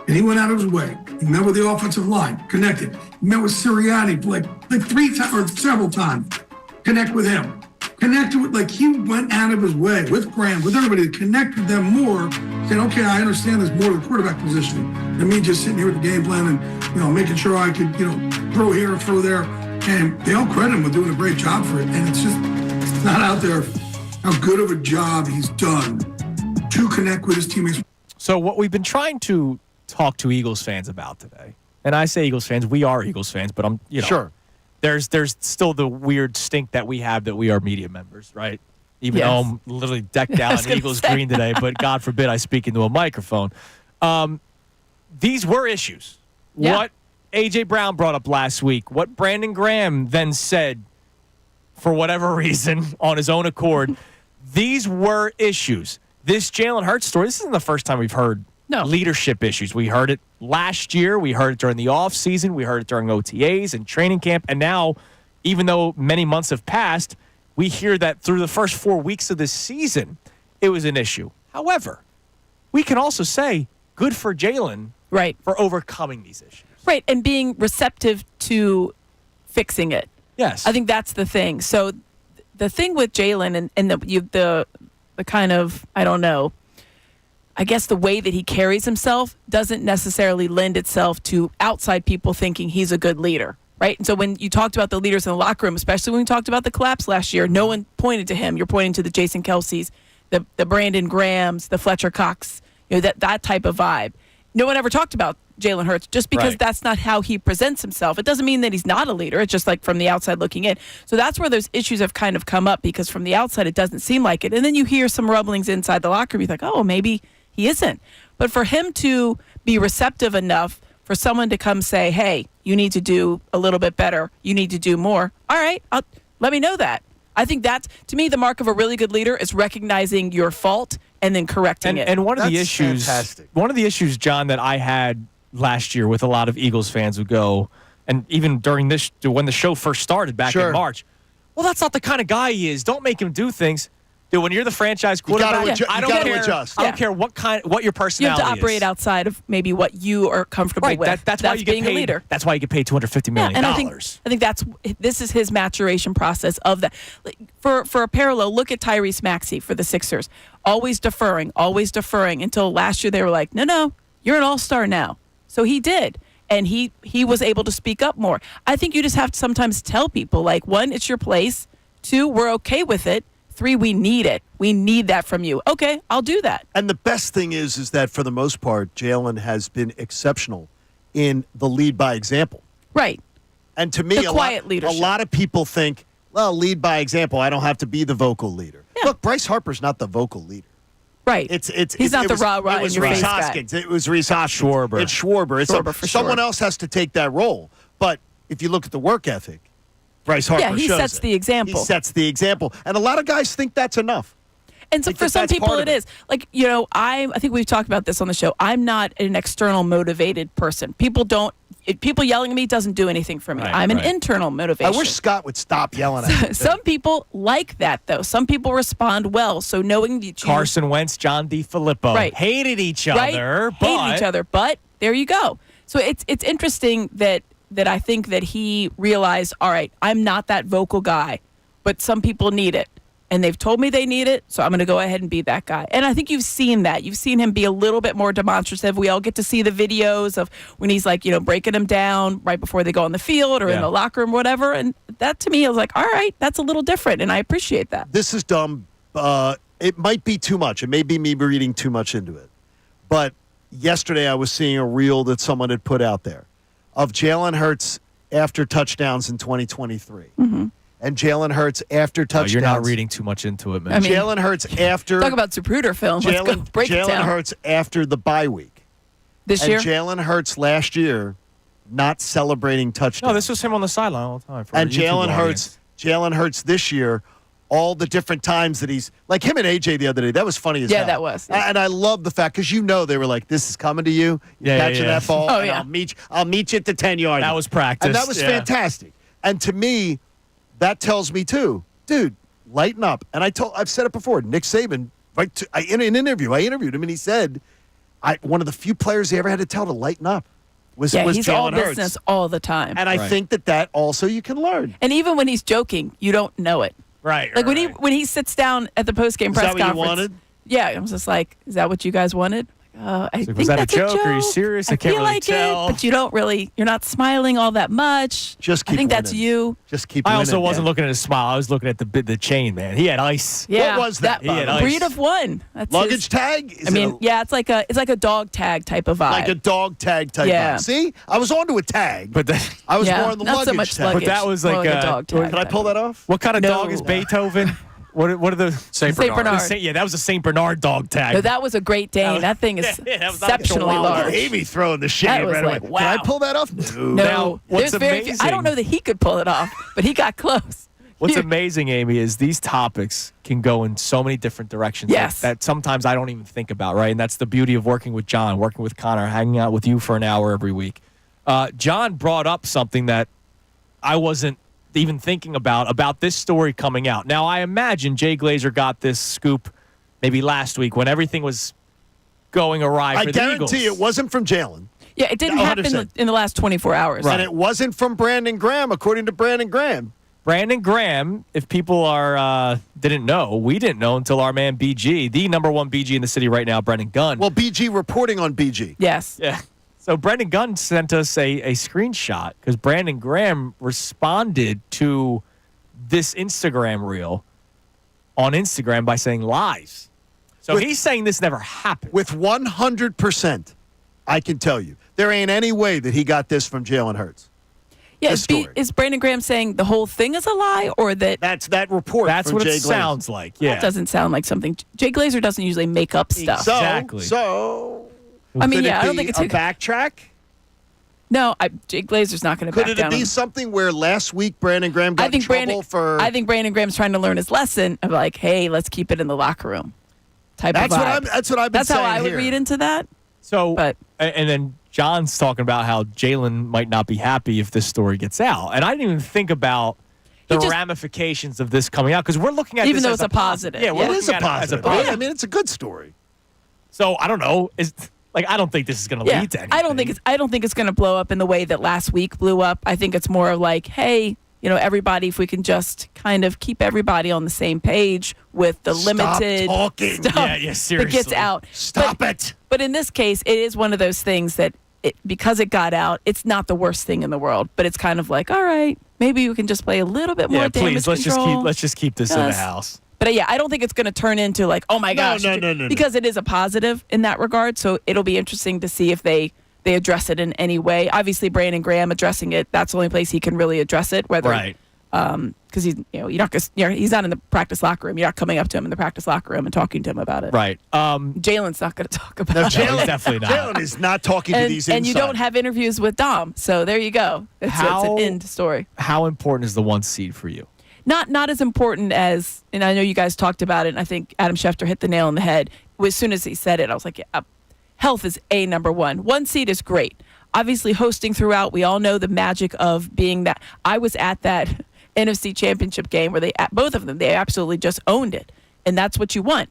S6: And he went out of his way. He met with the offensive line, connected. He met with Sirianni like 3 times or several times. Connect with him. Connected with, he went out of his way with Graham, with everybody to connect with them more, saying, okay, I understand there's more to the quarterback position than me just sitting here with the game plan and, making sure I could, throw here and throw there. And they all credit him with doing a great job for it. And it's just not out there how good of a job he's done to connect with his teammates.
S2: So what we've been trying to talk to Eagles fans about today, and I say Eagles fans, we are Eagles fans, but I'm,
S3: Sure.
S2: There's still the weird stink that we have that we are media members, right? Even though I'm literally decked out in Eagles green today, but God forbid I speak into a microphone. These were issues.
S13: Yeah.
S2: What A.J. Brown brought up last week, what Brandon Graham then said for whatever reason on his own accord, these were issues. This Jalen Hurts story, this isn't the first time we've heard leadership issues. We heard it last year. We heard it during the offseason. We heard it during OTAs and training camp. And now, even though many months have passed, we hear that through the first 4 weeks of this season, it was an issue. However, we can also say good for Jalen for overcoming these issues.
S13: Right, and being receptive to fixing it.
S2: Yes.
S13: I think that's the thing. So the thing with Jalen and the kind of, I don't know, I guess the way that he carries himself doesn't necessarily lend itself to outside people thinking he's a good leader, right? And so when you talked about the leaders in the locker room, especially when we talked about the collapse last year, no one pointed to him. You're pointing to the Jason Kelce's, the Brandon Grahams, the Fletcher Cox, that type of vibe. No one ever talked about Jalen Hurts just because that's not how he presents himself. It doesn't mean that he's not a leader. It's just like from the outside looking in. So that's where those issues have kind of come up because from the outside it doesn't seem like it. And then you hear some rumblings inside the locker room. You're like, oh, maybe he isn't. But for him to be receptive enough for someone to come say, hey, you need to do a little bit better. You need to do more. All right, let me know that. I think that's, to me, the mark of a really good leader is recognizing your fault and then correcting it.
S2: And one of the issues, John, that I had last year with a lot of Eagles fans who go, and even during when the show first started back in March, well, that's not the kind of guy he is. Don't make him do things. Dude, when you're the franchise quarterback, I don't care what your personality is.
S13: You have to operate outside of maybe what you are comfortable with.
S2: That's why you
S13: being
S2: get paid,
S13: a leader.
S2: That's why you get paid $250 million.
S13: And I think this is his maturation process of that. For a parallel, look at Tyrese Maxey for the Sixers. Always deferring until last year they were like, no, you're an all-star now. So he did. And he was able to speak up more. I think you just have to sometimes tell people, like, 1, it's your place. 2, we're okay with it. 3, we need it. We need that from you. Okay, I'll do that.
S3: And the best thing is that for the most part, Jalen has been exceptional in the lead by example.
S13: Right.
S3: And to me,
S13: a
S3: lot of people think, well, lead by example. I don't have to be the vocal leader. Yeah. Look, Bryce Harper's not the vocal leader.
S13: Right.
S3: He's
S13: not the rah-rah in your face guy.
S3: Hoskins. It was Reese Hoskins.
S2: Schwarber.
S3: It's Schwarber. Someone else has to take that role. But if you look at the work ethic, Bryce Harper
S13: he
S3: shows
S13: sets the example.
S3: He sets the example. And a lot of guys think that's enough.
S13: And so for some people it is. Like, I think we've talked about this on the show. I'm not an external motivated person. People yelling at me doesn't do anything for me. I'm an internal motivation.
S3: I wish Scott would stop yelling at me.
S13: Some people like that, though. Some people respond well. So knowing that
S2: Carson Wentz, John DeFilippo hated each other.
S13: But there you go. So it's interesting that I think that he realized, all right, I'm not that vocal guy, but some people need it. And they've told me they need it, so I'm going to go ahead and be that guy. And I think you've seen that. You've seen him be a little bit more demonstrative. We all get to see the videos of when he's like, breaking them down right before they go on the field or in the locker room, whatever. And that to me, I was like, all right, that's a little different, and I appreciate that.
S3: This is dumb. It might be too much. It may be me reading too much into it. But yesterday I was seeing a reel that someone had put out there of Jalen Hurts after touchdowns in 2023. Mm-hmm. And Jalen Hurts after touchdowns.
S2: You're not reading too much into it, man.
S3: Jalen Hurts after.
S13: Talk about Zapruder film. Let's go break it down.
S3: Jalen Hurts after the bye week.
S13: This year?
S3: And Jalen Hurts last year not celebrating touchdowns.
S2: No, this was him on the sideline all the time.
S3: And Jalen Hurts this year, all the different times that he's like him and AJ the other day. That was funny as hell.
S13: Yeah, that was.
S3: Yeah. And I love the fact because they were like, "This is coming to you. You're catching that ball.
S13: Oh,
S3: and I'll meet you at the 10-yard."
S2: That was practice.
S3: And that was fantastic. And to me, that tells me too, dude, lighten up. And I've said it before. Nick Saban, in an interview, I interviewed him, and he said, one of the few players he ever had to tell to lighten up was
S13: he's
S3: Jalen
S13: all
S3: Hurts.
S13: business all the time.
S3: And I think that also you can learn.
S13: And even when he's joking, you don't know it.
S2: Right.
S13: Like when he sits down at the postgame press conference.
S3: Is that what you wanted?
S13: Yeah, I was just like, is that what you guys wanted? I think
S2: was that
S13: that's
S2: a joke? Are you serious? I can't
S13: feel
S2: really
S13: like
S2: tell.
S13: it, but you're not smiling all that much.
S3: Just keep
S13: I think
S3: winning.
S13: that's you.
S3: Just keep
S2: I
S3: winning.
S2: also wasn't looking at his smile. I was looking at the chain, man. He had ice.
S13: Yeah,
S3: what was that?
S2: He had ice.
S13: Breed of one. That's
S3: luggage tag?
S13: It's like a dog tag type of vibe.
S3: Like a dog tag type vibe. See? I was onto a tag.
S2: But
S3: I was more on the
S13: not
S3: luggage
S13: so much
S3: tag.
S13: luggage,
S2: but that was like
S13: a dog tag.
S3: Can I pull that off?
S2: What kind of dog is Beethoven? What are the
S5: Saint Bernard?
S2: That was a Saint Bernard dog tag.
S13: No, that was a Great Dane. That thing is exceptionally large.
S3: Amy throwing the shade right away.
S13: Wow.
S3: Can I pull that off?
S13: No.
S2: Now, what's amazing?
S13: I don't know that he could pull it off, but he got close.
S2: What's amazing, Amy, is these topics can go in so many different directions that sometimes I don't even think about, right? And that's the beauty of working with John, working with Connor, hanging out with you for an hour every week. John brought up something that I wasn't even thinking about this story coming out. Now, I imagine Jay Glazer got this scoop maybe last week when everything was going awry for the Eagles.
S3: I guarantee it wasn't from Jalen.
S13: Yeah, it didn't happen
S3: 100%.
S13: in the last 24 hours.
S3: And it wasn't from Brandon Graham, according to Brandon Graham.
S2: Brandon Graham, if people didn't know, we didn't know until our man BG, the number one BG in the city right now, Brendan Gunn.
S3: Well, BG reporting on BG.
S13: Yes.
S2: Yeah. So Brendan Gunn sent us a screenshot because Brandon Graham responded to this Instagram reel on Instagram by saying lies. So he's saying this never happened.
S3: With 100%, I can tell you, there ain't any way that he got this from Jalen Hurts.
S13: Yeah, is Brandon Graham saying the whole thing is a lie, or that
S3: that's that report?
S2: That's
S3: from
S2: what
S3: Jay
S2: it
S3: Glazer.
S2: sounds like. Yeah,
S13: that doesn't sound like something. Jay Glazer doesn't usually make up stuff.
S2: Exactly.
S3: So
S13: I mean,
S3: could
S13: yeah,
S3: it
S13: I don't
S3: be
S13: think it's
S3: a backtrack.
S13: No, Jay Glazer's not going to back
S3: Could
S13: down.
S3: it be something where last week Brandon Graham got in trouble for?
S13: I think Brandon Graham's trying to learn his lesson of like, hey, let's keep it in the locker room. That's
S3: what I've been saying.
S13: That's how I would read into that.
S2: So, and then John's talking about how Jalen might not be happy if this story gets out, and I didn't even think about the ramifications of this coming out because we're looking at
S13: even
S2: this
S13: though
S2: as
S13: it's a positive.
S2: Yeah,
S3: it is a
S2: as
S3: positive.
S2: positive.
S3: I mean, it's a good story.
S2: So I don't know. I don't think this is going to lead to anything.
S13: I don't think it's going to blow up in the way that last week blew up. I think it's more like, hey, everybody, if we can just kind of keep everybody on the same page with the limited
S3: talking.
S13: stuff
S2: Yeah, seriously.
S13: that gets out.
S3: Stop it.
S13: But in this case, it is one of those things that because it got out, it's not the worst thing in the world. But it's kind of like, all right, maybe we can just play a little bit more damage control.
S2: Let's just keep this in the house.
S13: But yeah, I don't think it's going to turn into like, oh my gosh,
S3: no.
S13: because it is a positive in that regard. So it'll be interesting to see if they address it in any way. Obviously, Brandon Graham addressing it, that's the only place he can really address it. Whether
S2: right.
S13: Because he's he's not in the practice locker room. You're not coming up to him in the practice locker room and talking to him about it.
S2: Right.
S13: Jalen's not going to talk about it.
S3: Jalen
S2: definitely not.
S3: Jalen is not talking to these
S13: and you
S3: insiders.
S13: don't have interviews with Dom. So there you go. It's an end story.
S2: How important is the 1 seed for you?
S13: Not as important as, and I know you guys talked about it, and I think Adam Schefter hit the nail on the head. As soon as he said it, I was like, yeah, health is number one. 1 seed is great. Obviously, hosting throughout, we all know the magic of being that. I was at that NFC Championship game where both of them, they absolutely just owned it. And that's what you want.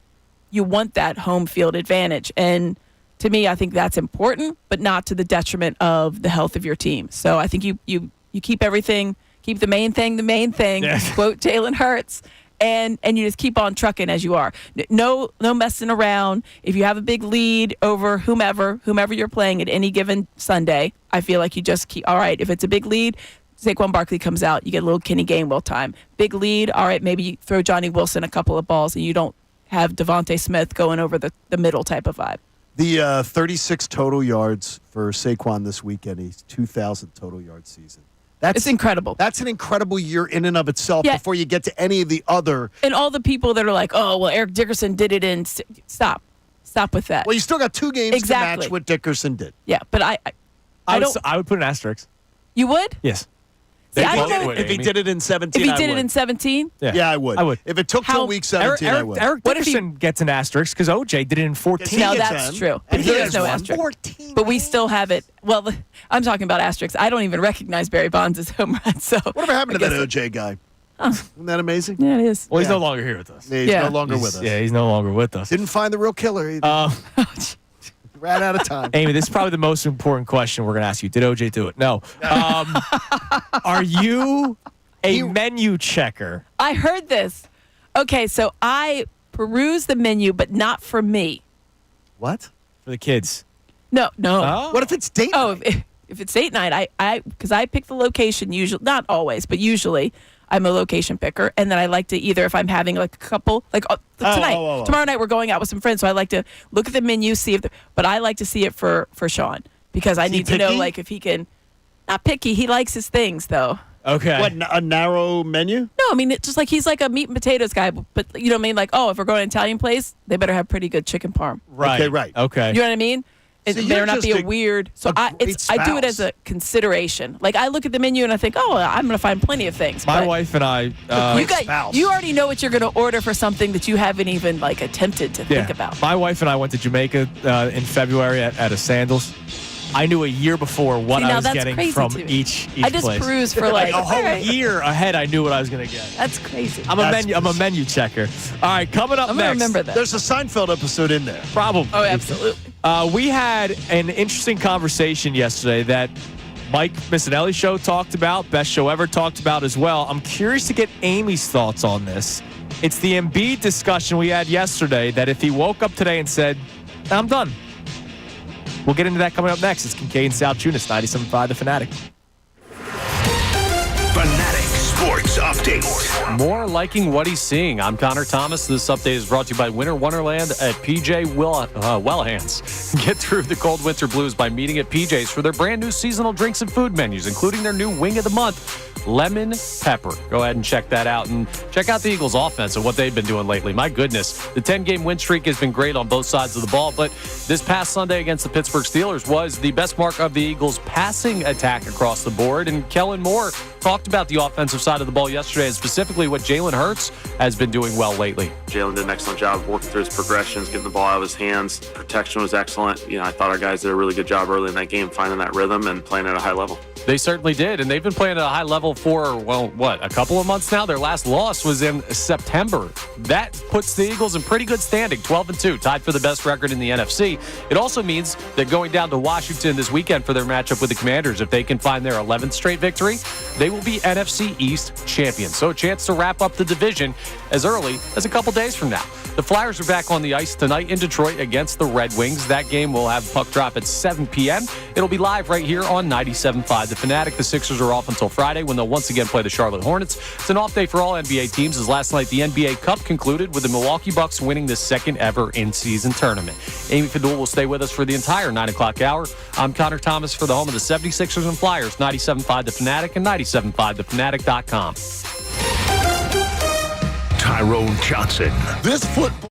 S13: You want that home field advantage. And to me, I think that's important, but not to the detriment of the health of your team. So I think you keep everything. Keep the main thing,
S2: Yes.
S13: quote Jalen Hurts, and you just keep on trucking as you are. No messing around. If you have a big lead over whomever you're playing at any given Sunday, I feel like you just keep, all right, if it's a big lead, Saquon Barkley comes out, you get a little Kenny Gainwell time. Big lead, all right, maybe you throw Johnny Wilson a couple of balls and you don't have Devontae Smith going over the middle type of vibe.
S3: The 36 total yards for Saquon this weekend. He's 2,000 total yard season.
S13: It's incredible.
S3: That's an incredible year in and of itself
S13: Yeah.
S3: before you get to any of the other.
S13: And all the people that are like, oh, well, Eric Dickerson did it in. Stop with that.
S3: Well, you still got 2 games
S13: Exactly.
S3: to match what Dickerson did.
S13: Yeah, but I don't.
S2: I would put an asterisk.
S13: You would?
S2: Yes.
S13: See, I don't know.
S3: If he did it in 17,
S13: If he
S3: I
S13: did
S3: would.
S13: it in 17,
S3: Yeah, I would.
S2: I would.
S3: If it took till week 17, I would.
S2: Eric
S13: What if he-
S2: Dickerson gets an asterisk because OJ did it in 14.
S13: no,
S3: gets
S13: that's
S3: him,
S13: true.
S3: and
S13: But
S3: he
S13: he
S3: has
S13: has no
S3: one.
S13: asterisk.
S3: 14
S13: But we still have it. Well, I'm talking about asterisks. I don't even recognize Barry Bonds' home run. So
S3: Whatever happened to
S13: I
S3: that
S13: guess-
S3: OJ guy? Isn't that amazing?
S13: Yeah, it is.
S2: Well, he's
S3: Yeah.
S2: no longer here with us.
S3: Yeah, he's
S13: Yeah.
S3: no longer with us.
S2: Yeah, he's no longer with us.
S3: Didn't find the real killer either. Ran out of time.
S2: Amy, this is probably the most important question we're going to ask you. Did OJ do it? No. Are you a menu checker?
S13: I heard this. Okay, so I peruse the menu, but not for me.
S3: What?
S2: For the kids.
S13: No.
S2: Oh.
S3: What if it's date
S13: Oh,
S3: night?
S13: if it's date night, because I pick the location usually, not always, but usually I'm a location picker, and then I like to either if I'm having like a couple, like tonight, tomorrow night we're going out with some friends, so I like to look at the menu, see if, but I like to see it for Sean because I need to know
S3: picky?
S13: like if he can, not picky, he likes his things though.
S2: Okay.
S3: What, a narrow menu?
S13: No, I mean it's just like he's like a meat and potatoes guy, but you know what I mean? Like, oh, if we're going to an Italian place, they better have pretty good chicken parm.
S2: Right.
S3: Okay, right.
S2: Okay.
S13: You know what I mean? It
S3: So
S13: better
S3: you're
S13: not be
S3: just
S13: a weird. So
S3: a great
S13: I do it
S3: spouse.
S13: as a consideration. Like I look at the menu and I think, oh, I'm going to find plenty of things.
S2: My
S13: but
S2: wife and I.
S13: you already know what you're going to order for something that you haven't even like attempted to think about.
S2: My wife and I went to Jamaica in February at a Sandals. I knew a year before what I was
S13: that's
S2: getting
S13: crazy
S2: from
S13: to me.
S2: each
S13: I just
S2: place.
S13: peruse for like
S2: a whole
S13: all right.
S2: year ahead. I knew what I was going to get.
S13: That's crazy.
S2: I'm a menu checker. All right, coming up
S13: I'm gonna
S2: next.
S13: remember that.
S3: There's a Seinfeld episode in there.
S2: Probably.
S13: Oh, absolutely.
S2: We had an interesting conversation yesterday that Mike Missanelli show talked about, best show ever talked about as well. I'm curious to get Amy's thoughts on this. It's the Embiid discussion we had yesterday that if he woke up today and said, I'm done. We'll get into that coming up next. It's Kincade Salciunas, 97.5 The Fanatic.
S1: Fanatic Sports Update.
S5: More liking what he's seeing. I'm Connor Thomas. This update is brought to you by Winter Wonderland at PJ Wellhands. Get through the cold winter blues by meeting at PJ's for their brand new seasonal drinks and food menus, including their new Wing of the Month, Lemon Pepper. Go ahead and check that out, and check out the Eagles' offense and what they've been doing lately. My goodness, the 10-game win streak has been great on both sides of the ball, but this past Sunday against the Pittsburgh Steelers was the best mark of the Eagles' passing attack across the board, and Kellen Moore talked about the offensive side of the ball yesterday, and specifically what Jalen Hurts has been doing well lately.
S7: Jalen did an excellent job working through his progressions, getting the ball out of his hands. Protection was excellent. I thought our guys did a really good job early in that game, finding that rhythm and playing at a high level.
S5: They certainly did, and they've been playing at a high level for, a couple of months now? Their last loss was in September. That puts the Eagles in pretty good standing, 12-2, tied for the best record in the NFC. It also means that going down to Washington this weekend for their matchup with the Commanders, if they can find their 11th straight victory, they will be NFC East champions. So a chance to wrap up the division as early as a couple days from now. The Flyers are back on the ice tonight in Detroit against the Red Wings. That game will have puck drop at 7 p.m. It'll be live right here on 97.5 The Fanatic. The Sixers are off until Friday when they'll once again play the Charlotte Hornets. It's an off day for all NBA teams, as last night the NBA Cup concluded with the Milwaukee Bucks winning the second ever in-season tournament. Amy Fadul will stay with us for the entire 9 o'clock hour. I'm Connor Thomas for the home of the 76ers and Flyers, 97.5 The Fanatic and 97.5thefanatic.com.
S1: Tyrone Johnson.
S10: This football.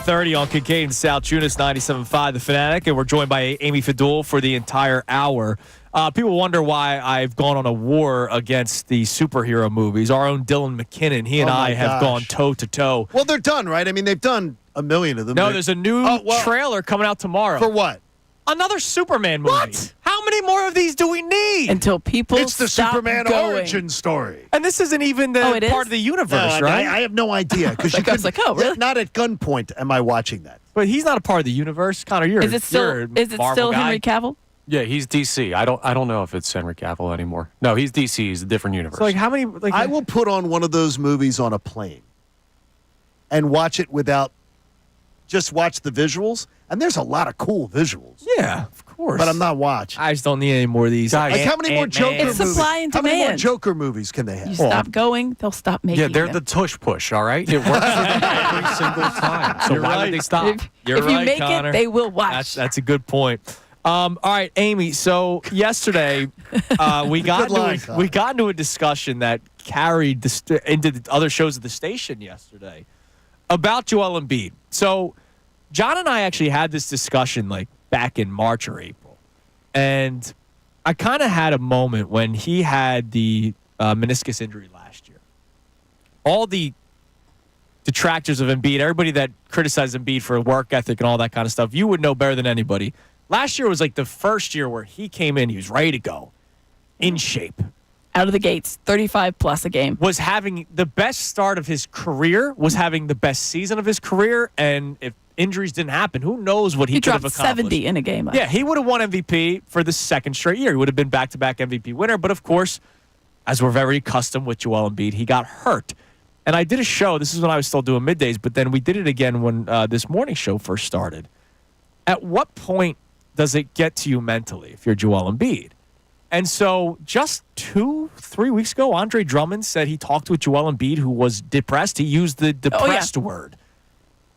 S2: 7:30 on Kincade Salciunas 97.5 The Fanatic, and we're joined by Amy Fadul for the entire hour. People wonder why I've gone on a war against the superhero movies. Our own Dylan McKinnon, he and I have gone toe-to-toe.
S3: Well, they're done, right? I mean, they've done a million of them.
S2: No, there's a new trailer coming out tomorrow.
S3: For what?
S2: Another Superman movie.
S3: What?
S2: How many more of these do we need?
S13: Until people
S3: It's the
S13: stop
S3: Superman
S13: going.
S3: origin story.
S2: And this isn't even the part of the universe,
S3: No,
S2: right?
S3: I have no idea. Because
S13: I was like, oh, really?
S3: Not at gunpoint am I watching that.
S2: But he's not a part of the universe. Connor, you're
S13: Is it still
S2: you're a Marvel guy.
S13: Henry Cavill?
S5: Yeah, he's DC. I don't know if it's Henry Cavill anymore. No, he's DC. He's a different universe.
S2: So, like, how many? Like,
S3: I will put on one of those movies on a plane and watch it without, just watch the visuals. And there's a lot of cool visuals.
S2: Yeah, of course.
S3: But I'm not watching.
S2: I just don't need any more of these.
S3: Like, how many more Joker
S13: It's
S3: movies?
S13: supply and
S3: How many more
S13: demand.
S3: Joker movies can they have?
S13: You stop going, they'll stop making
S5: yeah, they're
S13: them.
S5: the tush push, all right? It works for them every single time. So
S2: You're
S5: why
S2: right.
S5: would they stop?
S13: If
S2: You're
S13: you
S2: right,
S13: make
S2: Connor.
S13: it, they will watch.
S2: That's a good point. All right, Amy. So yesterday, we got into a discussion that carried into the other shows of the station yesterday about Joel Embiid. So John and I actually had this discussion like back in March or April, and I kind of had a moment when he had the meniscus injury last year. All the detractors of Embiid, everybody that criticized Embiid for work ethic and all that kind of stuff, you would know better than anybody. Last year was like the first year where he came in, he was ready to go, in shape.
S13: Out of the gates, 35 plus a game.
S2: Was having the best start of his career, was having the best season of his career, and if injuries didn't happen, who knows what he could have
S13: dropped
S2: accomplished.
S13: 70 in a game.
S2: Yeah, he would have won MVP for the second straight year. He would have been back-to-back MVP winner. But, of course, as we're very accustomed with Joel Embiid, he got hurt. And I did a show. This is when I was still doing middays, but then we did it again when this morning show first started. At what point does it get to you mentally if you're Joel Embiid? And so just 2-3 weeks ago, Andre Drummond said he talked with Joel Embiid, who was depressed. He used the depressed word.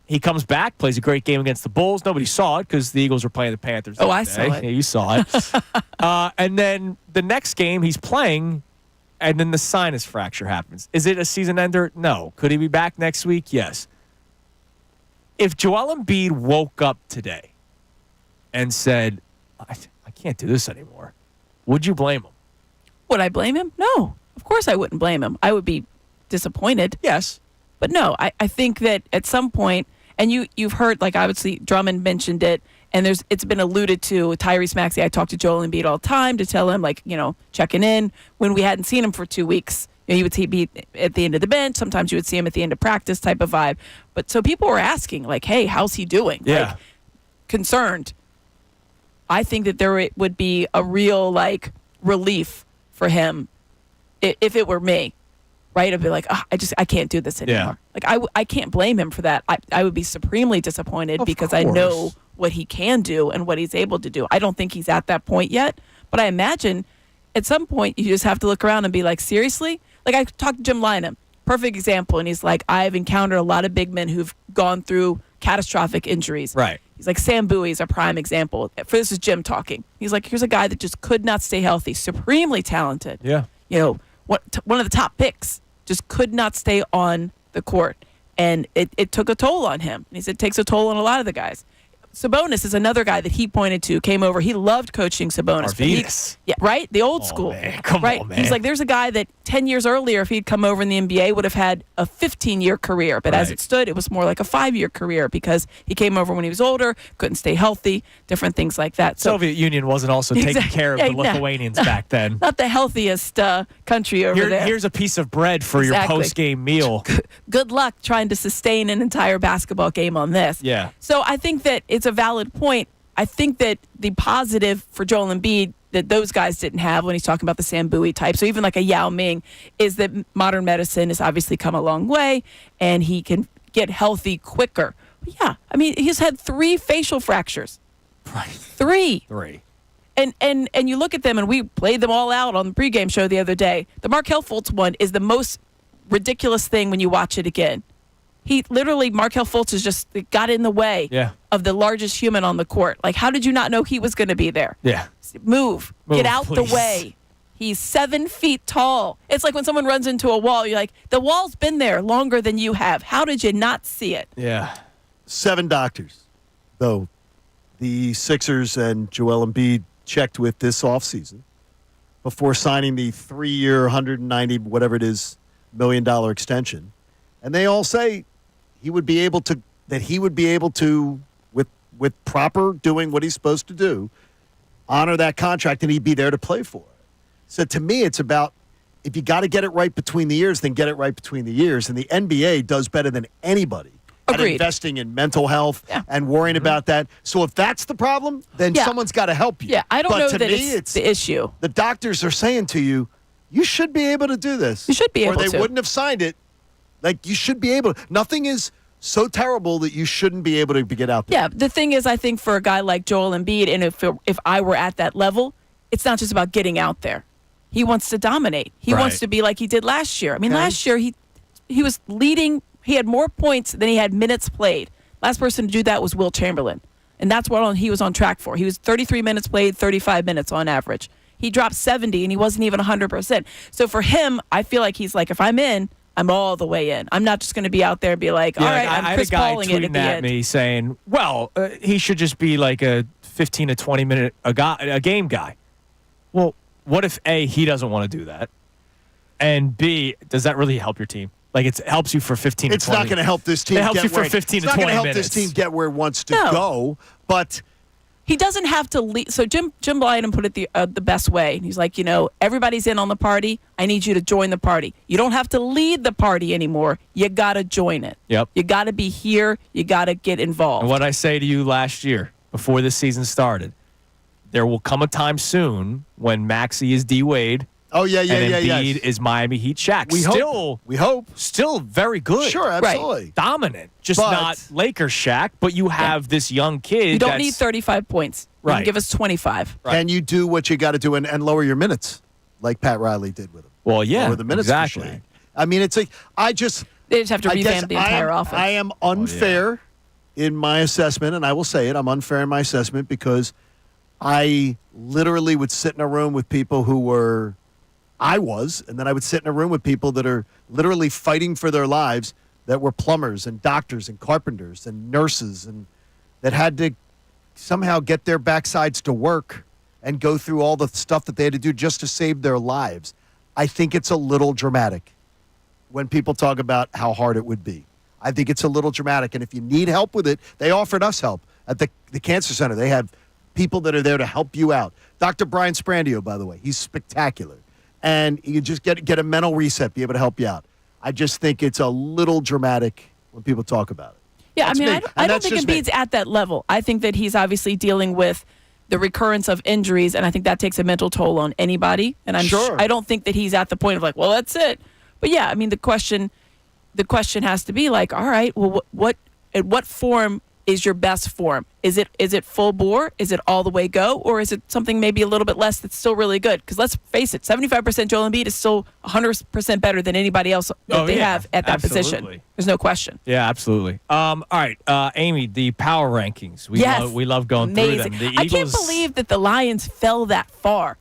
S2: He comes back, plays a great game against the Bulls. Nobody saw it because the Eagles were playing the Panthers.
S13: Oh, I saw it.
S2: Yeah, you saw it. And then the next game he's playing, and then the sinus fracture happens. Is it a season ender? No. Could he be back next week? Yes. If Joel Embiid woke up today and said, I can't do this anymore, would you blame him?
S13: Would I blame him? No. Of course I wouldn't blame him. I would be disappointed.
S2: Yes.
S13: But no, I think that at some point, and you've heard, like obviously Drummond mentioned it, and it's been alluded to. Tyrese Maxey, I talk to Joel Embiid all the time to tell him, like, checking in when we hadn't seen him for 2 weeks. He would be at the end of the bench. Sometimes you would see him at the end of practice type of vibe. But so people were asking, like, hey, how's he doing?
S2: Yeah.
S13: Like, concerned. I think that there would be a real, like, relief for him if it were me. Right? I'd be like, I can't do this anymore.
S2: Yeah.
S13: Like, I can't blame him for that. I would be supremely disappointed because I know what he can do and what he's able to do. I don't think he's at that point yet, but I imagine at some point you just have to look around and be like, seriously? Like, I talked to Jim Lynam, perfect example, and he's like, I've encountered a lot of big men who've gone through catastrophic injuries.
S2: Right.
S13: He's like, Sam Bowie is a prime example. This is Jim talking. He's like, here's a guy that just could not stay healthy, supremely talented.
S2: Yeah.
S13: One of the top picks. Just could not stay on the court. And it took a toll on him. And he said it takes a toll on a lot of the guys. Sabonis is another guy that he pointed to, came over. He loved coaching Sabonis.
S2: Arvidas.
S13: Yeah, right? The old school.
S2: Man. Come
S13: right?
S2: on, man.
S13: He's like, there's a guy that 10 years earlier, if he'd come over in the NBA, would have had a 15-year career. But as it stood, it was more like a 5-year career because he came over when he was older, couldn't stay healthy, different things like that. So
S2: Soviet Union wasn't also taking care of the Lithuanians back then.
S13: Not the healthiest country over there.
S2: Here's a piece of bread for your post-game meal.
S13: Good luck trying to sustain an entire basketball game on this.
S2: Yeah.
S13: So I think that it's a valid point. I think that the positive for Joel Embiid that those guys didn't have when he's talking about the Sam Bowie type, so even like a Yao Ming, is that modern medicine has obviously come a long way and he can get healthy quicker. But yeah, I mean, he's had 3 facial fractures.
S2: Right.
S13: 3. And you look at them, and we played them all out on the pregame show the other day. The Markelle Fultz one is the most ridiculous thing when you watch it again. Markelle Fultz has just got in the way of the largest human on the court. Like, how did you not know he was going to be there?
S2: Yeah.
S13: Move. Get out
S2: please.
S13: the way. He's 7 feet tall. It's like when someone runs into a wall, you're like, the wall's been there longer than you have. How did you not see it?
S2: Yeah.
S3: 7 doctors, though, the Sixers and Joel Embiid checked with this offseason before signing the 3-year, $190 whatever it is $1 million extension, and they all say he would be able to with proper doing what he's supposed to do, honor that contract, and he'd be there to play for it. So to me, it's about if you got to get it right between the years, then get it right between the years, and the NBA does better than anybody. At investing in mental health and worrying about that. So if that's the problem, then someone's got to help you.
S13: Yeah, I don't know
S3: to
S13: that
S3: me,
S13: it's the issue.
S3: The doctors are saying to you, you should be able to do this.
S13: You should be able to.
S3: Or they wouldn't have signed it. Like, you should be able to. Nothing is so terrible that you shouldn't be able to get out there.
S13: Yeah, the thing is, I think for a guy like Joel Embiid, and if I were at that level, it's not just about getting out there. He wants to dominate. He wants to be like he did last year. I mean, last year he was leading. He had more points than he had minutes played. Last person to do that was Will Chamberlain, and that's what he was on track for. He was 33 minutes played, 35 minutes on average. He dropped 70, and he wasn't even 100%. So for him, I feel like he's like, if I'm in, I'm all the way in. I'm not just going to be out there and be like, all right, I'm Chris Pauling it at the end.
S2: I had a guy tweeting at me saying, well, he should just be like a 15 to 20-minute a game guy. Well, what if, A, he doesn't want to do that, and B, does that really help your team? Like, it helps you for 15 to 20.
S3: It's not going to help this team.
S2: It helps you for 15 to 20 minutes. It's not going to help this team get
S3: where it wants to go, but
S13: he doesn't have to lead. So Jim Blyden put it the best way. He's like, everybody's in on the party. I need you to join the party. You don't have to lead the party anymore. You got to join it.
S2: Yep.
S13: You got to be here. You got to get involved.
S2: And what I say to you last year, before this season started, there will come a time soon when Maxey is D Wade.
S3: Oh, yeah.
S2: And Embiid is Miami Heat Shaq.
S3: We hope.
S2: Still very good.
S3: Sure, absolutely.
S13: Right.
S2: Dominant. Just not Lakers Shaq, but you have this young kid.
S13: You don't need 35 points. You can give us 25.
S3: Right. Can you do what you got to do and lower your minutes like Pat Riley did with him?
S2: Well, yeah.
S3: Lower the minutes
S2: exactly.
S3: for Shaq. I mean, it's like,
S13: They just have to revamp the entire offense.
S3: I am unfair in my assessment, and I will say it. I'm unfair in my assessment because I literally would sit in a room with people who were and then I would sit in a room with people that are literally fighting for their lives that were plumbers and doctors and carpenters and nurses and that had to somehow get their backsides to work and go through all the stuff that they had to do just to save their lives. I think it's a little dramatic when people talk about how hard it would be. I think it's a little dramatic. And if you need help with it, they offered us help at the Cancer Center. They have people that are there to help you out. Dr. Brian Sprandio, by the way, he's spectacular. And you just get a mental reset, be able to help you out. I just think it's a little dramatic when people talk about it.
S13: Yeah,
S3: That's me.
S13: I don't think Embiid's at that level. I think that he's obviously dealing with the recurrence of injuries, and I think that takes a mental toll on anybody. And I don't think that he's at the point of like, well, that's it. But yeah, I mean, the question has to be like, all right, well, what form is your best form? Is it full bore? Is it all the way go? Or is it something maybe a little bit less that's still really good? Because let's face it, 75% Joel Embiid is still 100% better than anybody else that they have at that position. There's no question.
S2: Yeah, absolutely. All right, Amy, the power rankings. We love going through them. The Eagles,
S13: I can't believe that the Lions fell that far.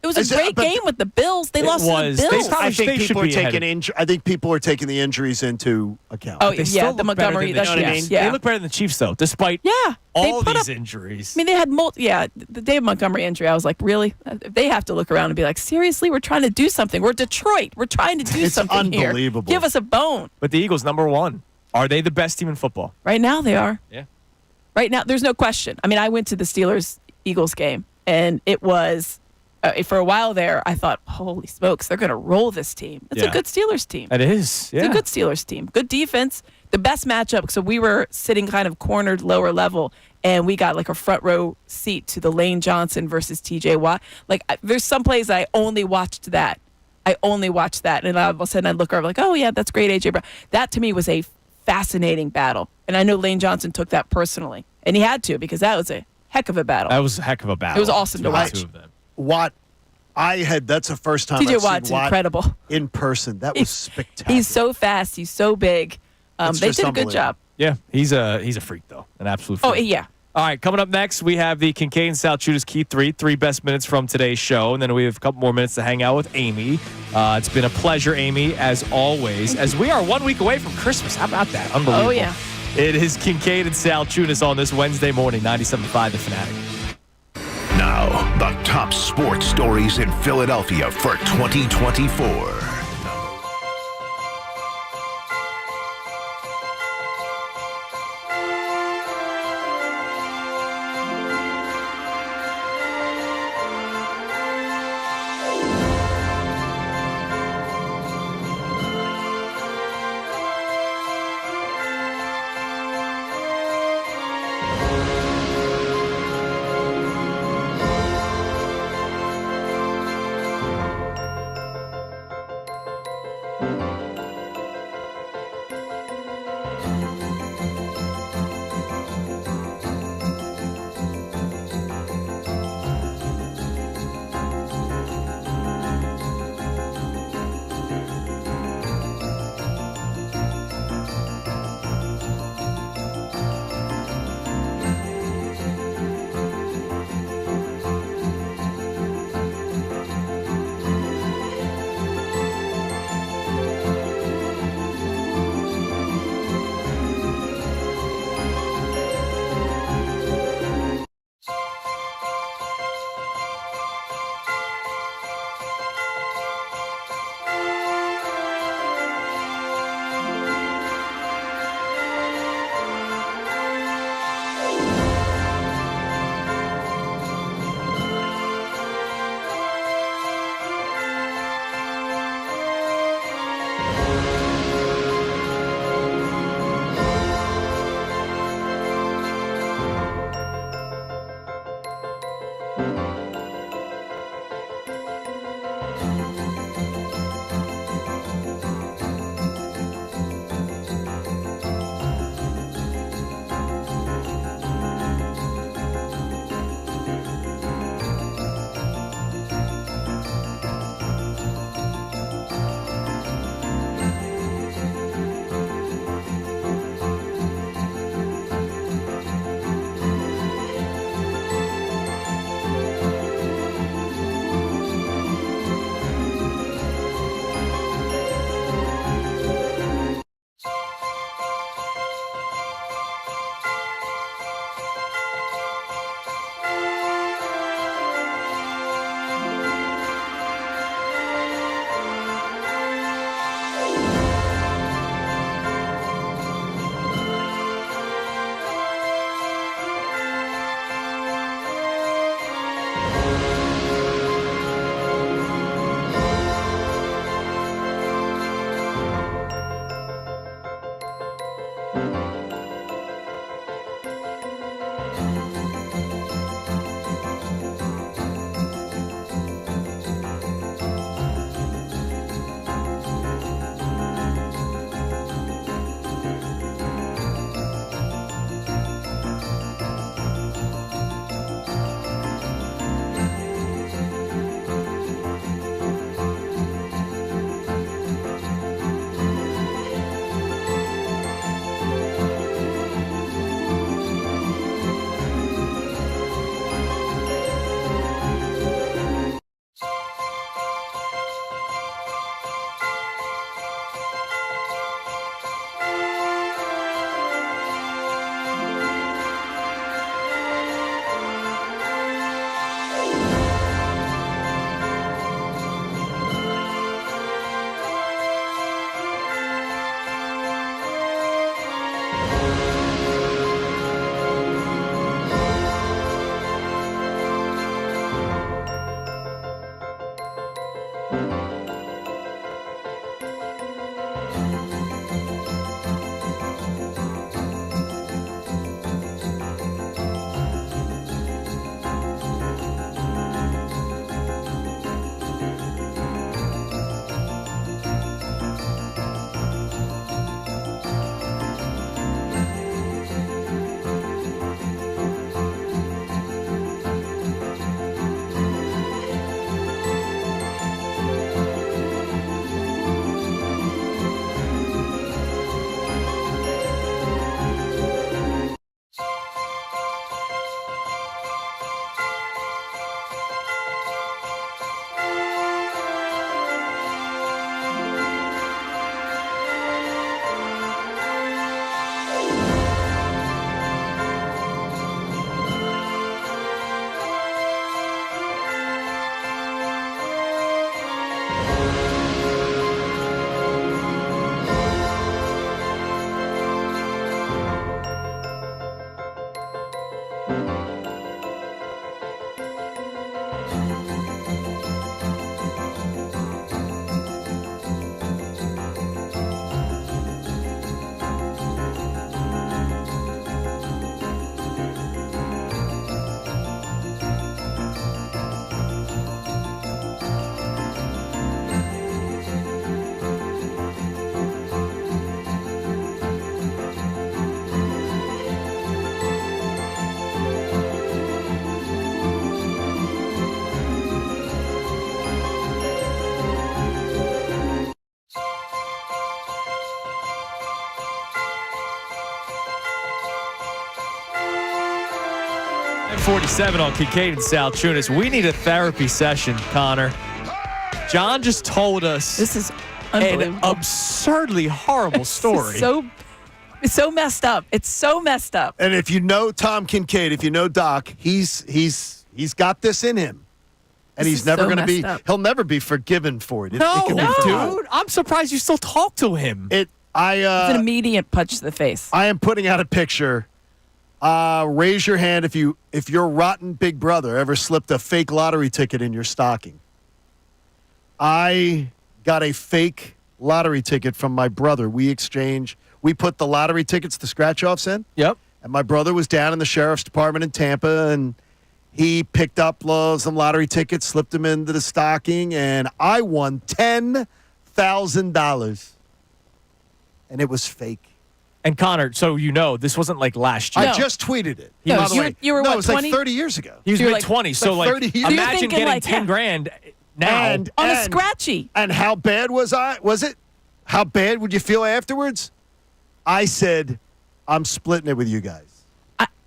S13: It was a great game with the Bills. They lost to the Bills.
S3: I think people are taking the injuries into account.
S13: Oh, yeah, the Montgomery.
S2: They look better than the Chiefs, though, despite all these injuries.
S13: I mean, they had the David Montgomery injury, I was like, really? They have to look around and be like, seriously? We're trying to do something. We're Detroit. We're trying to do something here.
S3: It's unbelievable.
S13: Give us a bone.
S2: But the Eagles, number one. Are they the best team in football?
S13: Right now, they are.
S2: Yeah.
S13: Right now, there's no question. I mean, I went to the Steelers-Eagles game, and it was... for a while there, I thought, holy smokes, they're going to roll this team. It's a good Steelers team.
S2: It is, yeah.
S13: It's a good Steelers team. Good defense. The best matchup. So we were sitting kind of cornered lower level, and we got like a front row seat to the Lane Johnson versus T.J. Watt. Like, there's some plays I only watched that. And all of a sudden I look over like, oh, yeah, that's great, A.J. Brown. That, to me, was a fascinating battle. And I know Lane Johnson took that personally. And he had to, because that was a heck of a battle.
S2: That was a heck of a battle.
S13: It was awesome to watch.
S3: Watt, that's the first time
S13: TJ
S3: I've
S13: Watt's
S3: seen Watt
S13: incredible
S3: in person. That was spectacular.
S13: He's so fast. He's so big. They did a good job.
S2: Yeah, he's a freak, though. An absolute freak.
S13: Oh, yeah.
S2: All right, coming up next, we have the Kincade Salciunas Key 3 best minutes from today's show, and then we have a couple more minutes to hang out with Amy. It's been a pleasure, Amy, as always, as we are 1 week away from Christmas. How about that? Unbelievable.
S13: Oh, yeah.
S2: It is Kincade and Salciunas on this Wednesday morning, 97.5 The Fanatic.
S1: Now, the top sports stories in Philadelphia for 2024.
S2: 2:47 on Kincade Salciunas. We need a therapy session, Connor. John just told us
S13: This is
S2: an
S13: unbelievable.
S2: absurdly horrible story.
S13: It's so messed up. It's so messed up.
S3: And if you know Tom Kincade, if you know Doc, he's got this in him. And
S13: This
S3: he's
S13: is
S3: never
S13: so
S3: going to be,
S13: messed up.
S3: he'll never be forgiven for it. It
S2: No,
S3: can be forgotten.
S2: dude. I'm surprised you still talk to him.
S13: It's an immediate punch to the face.
S3: I am putting out a picture. Raise your hand if your rotten big brother ever slipped a fake lottery ticket in your stocking. I got a fake lottery ticket from my brother. We put the lottery tickets, the scratch-offs in.
S2: Yep.
S3: And my brother was down in the sheriff's department in Tampa, and he picked up some lottery tickets, slipped them into the stocking, and I won $10,000. And it was fake.
S2: And Connor, so you know, this wasn't like last year.
S3: I just tweeted it.
S13: No,
S3: By the way,
S13: you were
S3: no,
S13: what,
S3: it was like
S13: 20?
S3: 30 years ago.
S2: He was
S13: You're
S2: mid-20s, so
S3: like
S2: like
S3: 30 years.
S2: imagine
S13: thinking
S2: getting
S13: like,
S2: 10
S13: yeah.
S2: grand now.
S13: On a scratchy.
S3: And how bad was it? How bad would you feel afterwards? I said, I'm splitting it with you guys.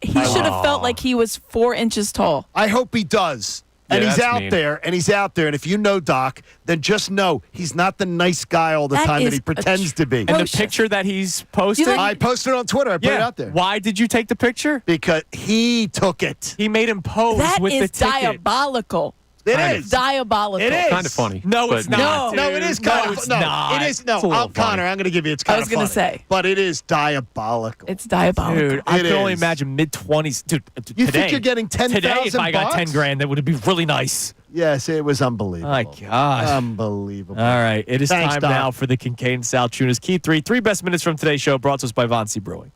S13: He should have felt like he was 4 inches tall.
S3: I hope he does. And
S5: Yeah,
S3: he's
S5: that's
S3: out
S5: mean.
S3: there, and he's out there. And if you know Doc, then just know he's not the nice guy all the
S13: That
S3: time that
S13: is
S3: he pretends to be.
S2: And the
S13: atrocious.
S2: picture that he's posted,
S3: I posted it on Twitter. I put it out there.
S2: Why did you take the picture?
S3: Because he took it.
S2: He made him pose
S13: That
S2: with the
S13: is
S2: ticket.
S13: diabolical.
S3: It
S2: Kind
S3: is.
S13: Diabolical.
S3: It is.
S5: Kind of funny.
S2: No,
S5: but
S2: it's not.
S3: No,
S2: dude.
S3: it is kind
S2: no,
S3: of
S2: it's
S3: no.
S2: not.
S3: It is no.
S5: It's a little
S3: Connor,
S5: funny.
S3: I'm going to give you. It's kind
S13: was
S3: of
S13: gonna
S3: funny.
S13: say.
S3: But it is diabolical.
S13: It's diabolical.
S2: Dude, I
S3: It
S2: can only
S3: is.
S2: imagine mid-20s. Dude,
S3: You
S2: today,
S3: think you're getting
S2: Today, if I got 10
S3: $10,000?
S2: grand, that would be really nice.
S3: Yes, it was unbelievable.
S2: My gosh.
S3: Unbelievable.
S2: All right, it is
S3: Thanks,
S2: time
S3: Doc.
S2: now for the Kincade Salciunas Key 3. 3 best minutes from today's show brought to us by Vonsi Brewing.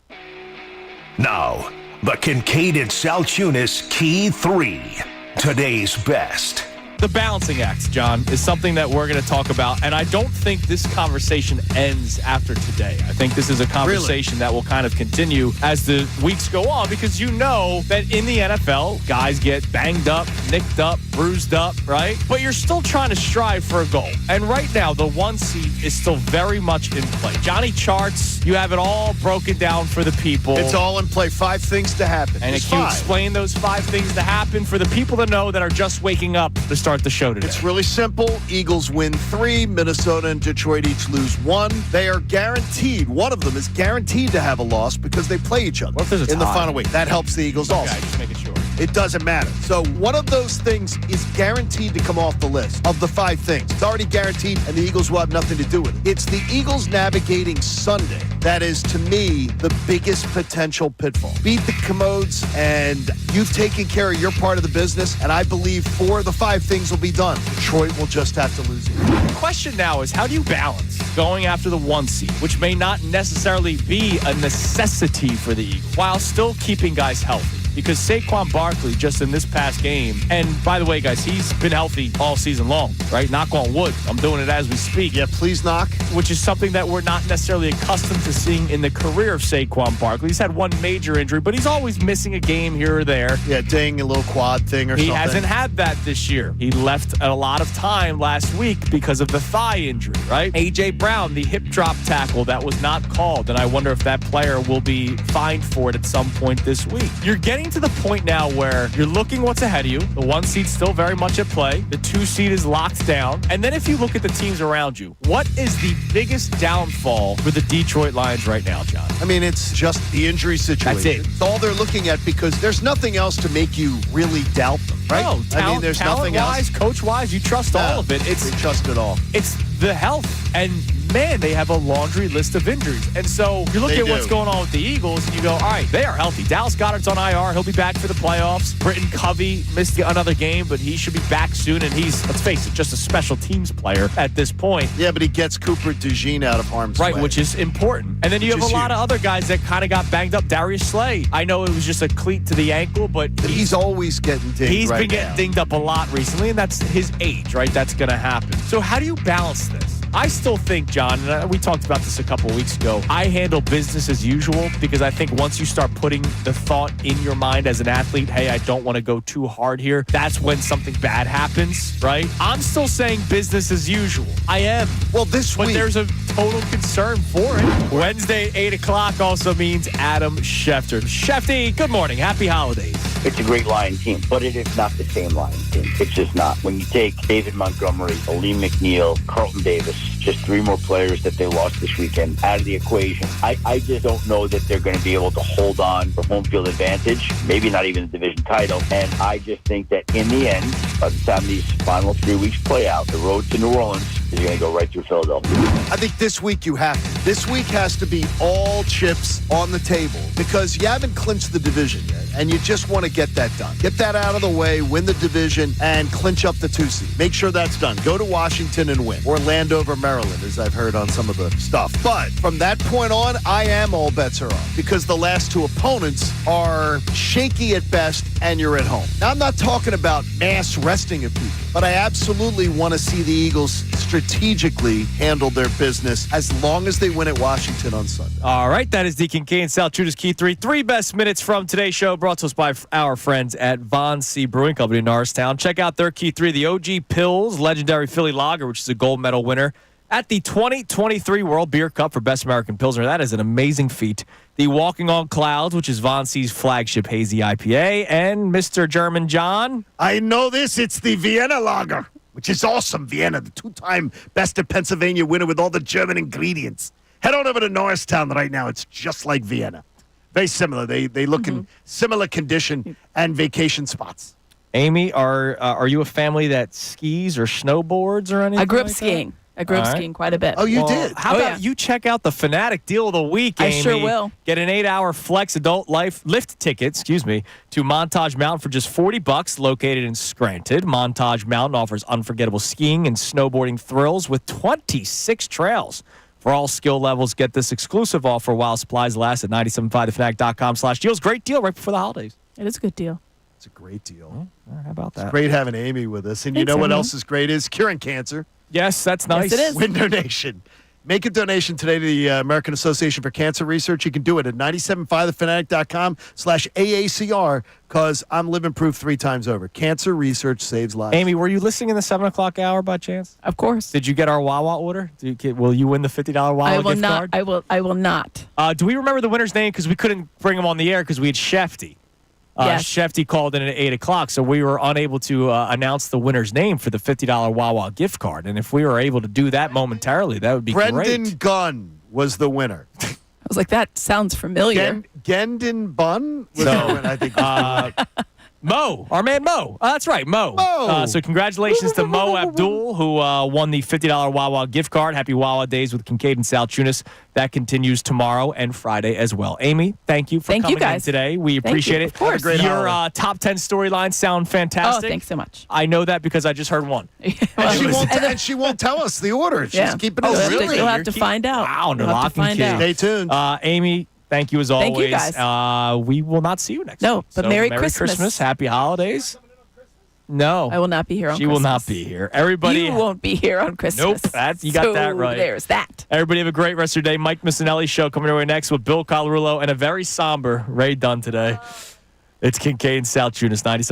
S1: Now, the Kincade Salciunas Key 3. Today's best.
S2: The balancing act, John, is something that we're going to talk about, and I don't think this conversation ends after today. I think this is a conversation that will kind of continue as the weeks go on, because you know that in the NFL, guys get banged up, nicked up, bruised up, right? But you're still trying to strive for a goal. And right now, the 1 seed is still very much in play. Johnny Charts, you have it all broken down for the people.
S3: It's all in play. 5 things to happen.
S2: And
S3: It's
S2: can you
S3: 5.
S2: explain those 5 things to happen for the people to know that are just waking up to start the show today?
S3: It's really simple. Eagles win 3. Minnesota and Detroit each lose 1. They are guaranteed. One of them is guaranteed to have a loss because they play each other
S2: What if there's a
S3: in the
S2: tie?
S3: final week. That helps the Eagles also.
S2: Okay, just making sure.
S3: It doesn't matter. So one of those things is guaranteed to come off the list of the 5 things. It's already guaranteed, and the Eagles will have nothing to do with it. It's the Eagles navigating Sunday that is, to me, the biggest potential pitfall. Beat the commodes, and you've taken care of your part of the business, and I believe 4 of the 5 things will be done. Detroit will just have to lose it.
S2: The question now is, how do you balance going after the 1 seed, which may not necessarily be a necessity for the Eagles, while still keeping guys healthy? Because Saquon Barkley, just in this past game, and by the way, guys, he's been healthy all season long, right? Knock on wood. I'm doing it as we speak.
S3: Yeah, please knock.
S2: Which is something that we're not necessarily accustomed to seeing in the career of Saquon Barkley. He's had 1 major injury, but he's always missing a game here or there.
S3: Yeah, ding, a little quad thing or
S2: He
S3: something.
S2: hasn't had that this year. He left a lot of time last week because of the thigh injury, right? A.J. Brown, the hip drop tackle that was not called, and I wonder if that player will be fined for it at some point this week. You're getting to the point now where you're looking what's ahead of you. The 1 seed's still very much at play. The 2 seed is locked down. And then if you look at the teams around you, what is the biggest downfall for the Detroit Lions right now, John?
S3: I mean, it's just the injury situation.
S2: That's it.
S3: It's all they're looking at because there's nothing else to make you really doubt them, right?
S2: No,
S3: I mean, there's nothing else.
S2: talent-wise, coach-wise, you trust all of it.
S3: We trust it all.
S2: It's the health. And man, they have a laundry list of injuries. And so you look
S3: They
S2: at what's
S3: do.
S2: going on with the Eagles and you go, all right, they are healthy. Dallas Goedert's on IR. He'll be back for the playoffs. Britton Covey missed another game, but he should be back soon. And he's, let's face it, just a special teams player at this point.
S3: Yeah, but he gets Cooper DeJean out of harm's way.
S2: Right, which is important. And then you
S3: Which
S2: have a
S3: is
S2: lot of other guys that kind of got banged up. Darius Slay. I know it was just a cleat to the ankle, but
S3: he's always getting dinged.
S2: He's
S3: right
S2: been getting
S3: now.
S2: dinged up a lot recently, and that's his age, right? That's going to happen. So how do you balance this? I still think, John, and we talked about this a couple of weeks ago, I handle business as usual because I think once you start putting the thought in your mind as an athlete, hey, I don't want to go too hard here, that's when something bad happens, right? I'm still saying business as usual. I am.
S3: Well, this
S2: But
S3: week.
S2: there's a total concern for it. Wednesday, 8 o'clock also means Adam Schefter. Shefty, good morning. Happy holidays.
S12: It's a great Lion team, but it is not the same Lion team. It's just not. When you take David Montgomery, Aleem McNeil, Carlton Davis, just 3 more players that they lost this weekend out of the equation, I just don't know that they're going to be able to hold on for home field advantage, maybe not even the division title. And I just think that in the end, by the time these final 3 weeks play out, the road to New Orleans is going to go right through Philadelphia.
S3: I think this week you have to. This week has to be all chips on the table because you haven't clinched the division yet, and you just want to get that done. Get that out of the way, win the division, and clinch up the 2 seed. Make sure that's done. Go to Washington and win. Or Landover, Maryland, as I've heard on some of the stuff. But from that point on, I am all bets are off because the last 2 opponents are shaky at best, and you're at home. Now, I'm not talking about mass resting of people, but I absolutely want to see the Eagles strategically handle their business as long as they win at Washington on Sunday.
S2: All right, that is the Kincade Salciunas Key 3. 3 best minutes from today's show brought to us by our friends at Von C. Brewing Company in Norristown. Check out their Key 3, the OG Pills Legendary Philly Lager, which is a gold medal winner at the 2023 World Beer Cup for Best American Pilsner. That is an amazing feat. The Walking on Clouds, which is Von C's flagship hazy IPA, and Mr. German John.
S3: I know this. It's the Vienna Lager, which is awesome. Vienna, the 2-time Best of Pennsylvania winner with all the German ingredients. Head on over to Norristown right now. It's just like Vienna. Very similar. They look in similar condition and vacation spots.
S2: Amy, are you a family that skis or snowboards or anything?
S13: I grew up
S2: like
S13: skiing.
S2: That?
S13: I grew up skiing quite a bit.
S3: Oh, you did?
S2: How about you check out the Fanatic Deal of the Week, Amy?
S13: I sure will.
S2: Get an 8-hour Flex Adult Lift ticket, to Montage Mountain for just $40, located in Scranton. Montage Mountain offers unforgettable skiing and snowboarding thrills with 26 trails. For all skill levels, get this exclusive offer while supplies last at 975thefanatic.com/deals. Great deal right before the holidays.
S13: It is a good deal.
S3: It's a great deal.
S2: How about that?
S3: It's great having Amy with us. And you know what else is great is curing cancer.
S2: Yes, that's nice.
S13: Yes, it is.
S3: Win donation. Make a donation today to the American Association for Cancer Research. You can do it at 975thefanatic.com/AACR because I'm living proof 3 times over. Cancer research saves lives.
S2: Amy, were you listening in the 7 o'clock hour by chance?
S13: Of course.
S2: Did you get our Wawa order? Will you win the $50 Wawa gift card?
S13: I will not.
S2: Do we remember the winner's name? Because we couldn't bring him on the air because we had Shefty.
S13: Yes.
S2: Shefty called in at 8 o'clock, so we were unable to announce the winner's name for the $50 Wawa gift card. And if we were able to do that momentarily, that would be
S3: Brendan
S2: great.
S3: Gunn was the winner.
S13: I was like, that sounds familiar.
S3: Gendon Bunn was the winner, I think.
S2: Mo, our man Mo. That's right, Mo. So congratulations to Mo Abdul, who won the $50 Wawa gift card. Happy Wawa Days with Kincade and Salciunas. That continues tomorrow and Friday as well. Amy, thank you for coming in today. We appreciate it.
S13: Of course.
S2: Your top 10 storylines sound fantastic.
S13: Oh, thanks so much.
S2: I know that because I just heard one.
S3: And she won't tell us the order. She's keeping it
S2: really?
S13: You'll have to find out.
S2: Wow, under lock and key.
S3: Stay tuned.
S2: Amy, thank you as always.
S13: Thank you guys.
S2: We will not see you next week.
S13: But Merry Christmas.
S2: Happy holidays. No.
S13: I will not be here on Christmas.
S2: She will not be here. Everybody.
S13: You won't be here on Christmas.
S2: Nope. You got that right.
S13: There's that.
S2: Everybody have a great rest of your day. Mike Missanelli show coming your way next with Bill Colarulo and a very somber Ray Dunn today. It's Kincade and Salciunas, 97.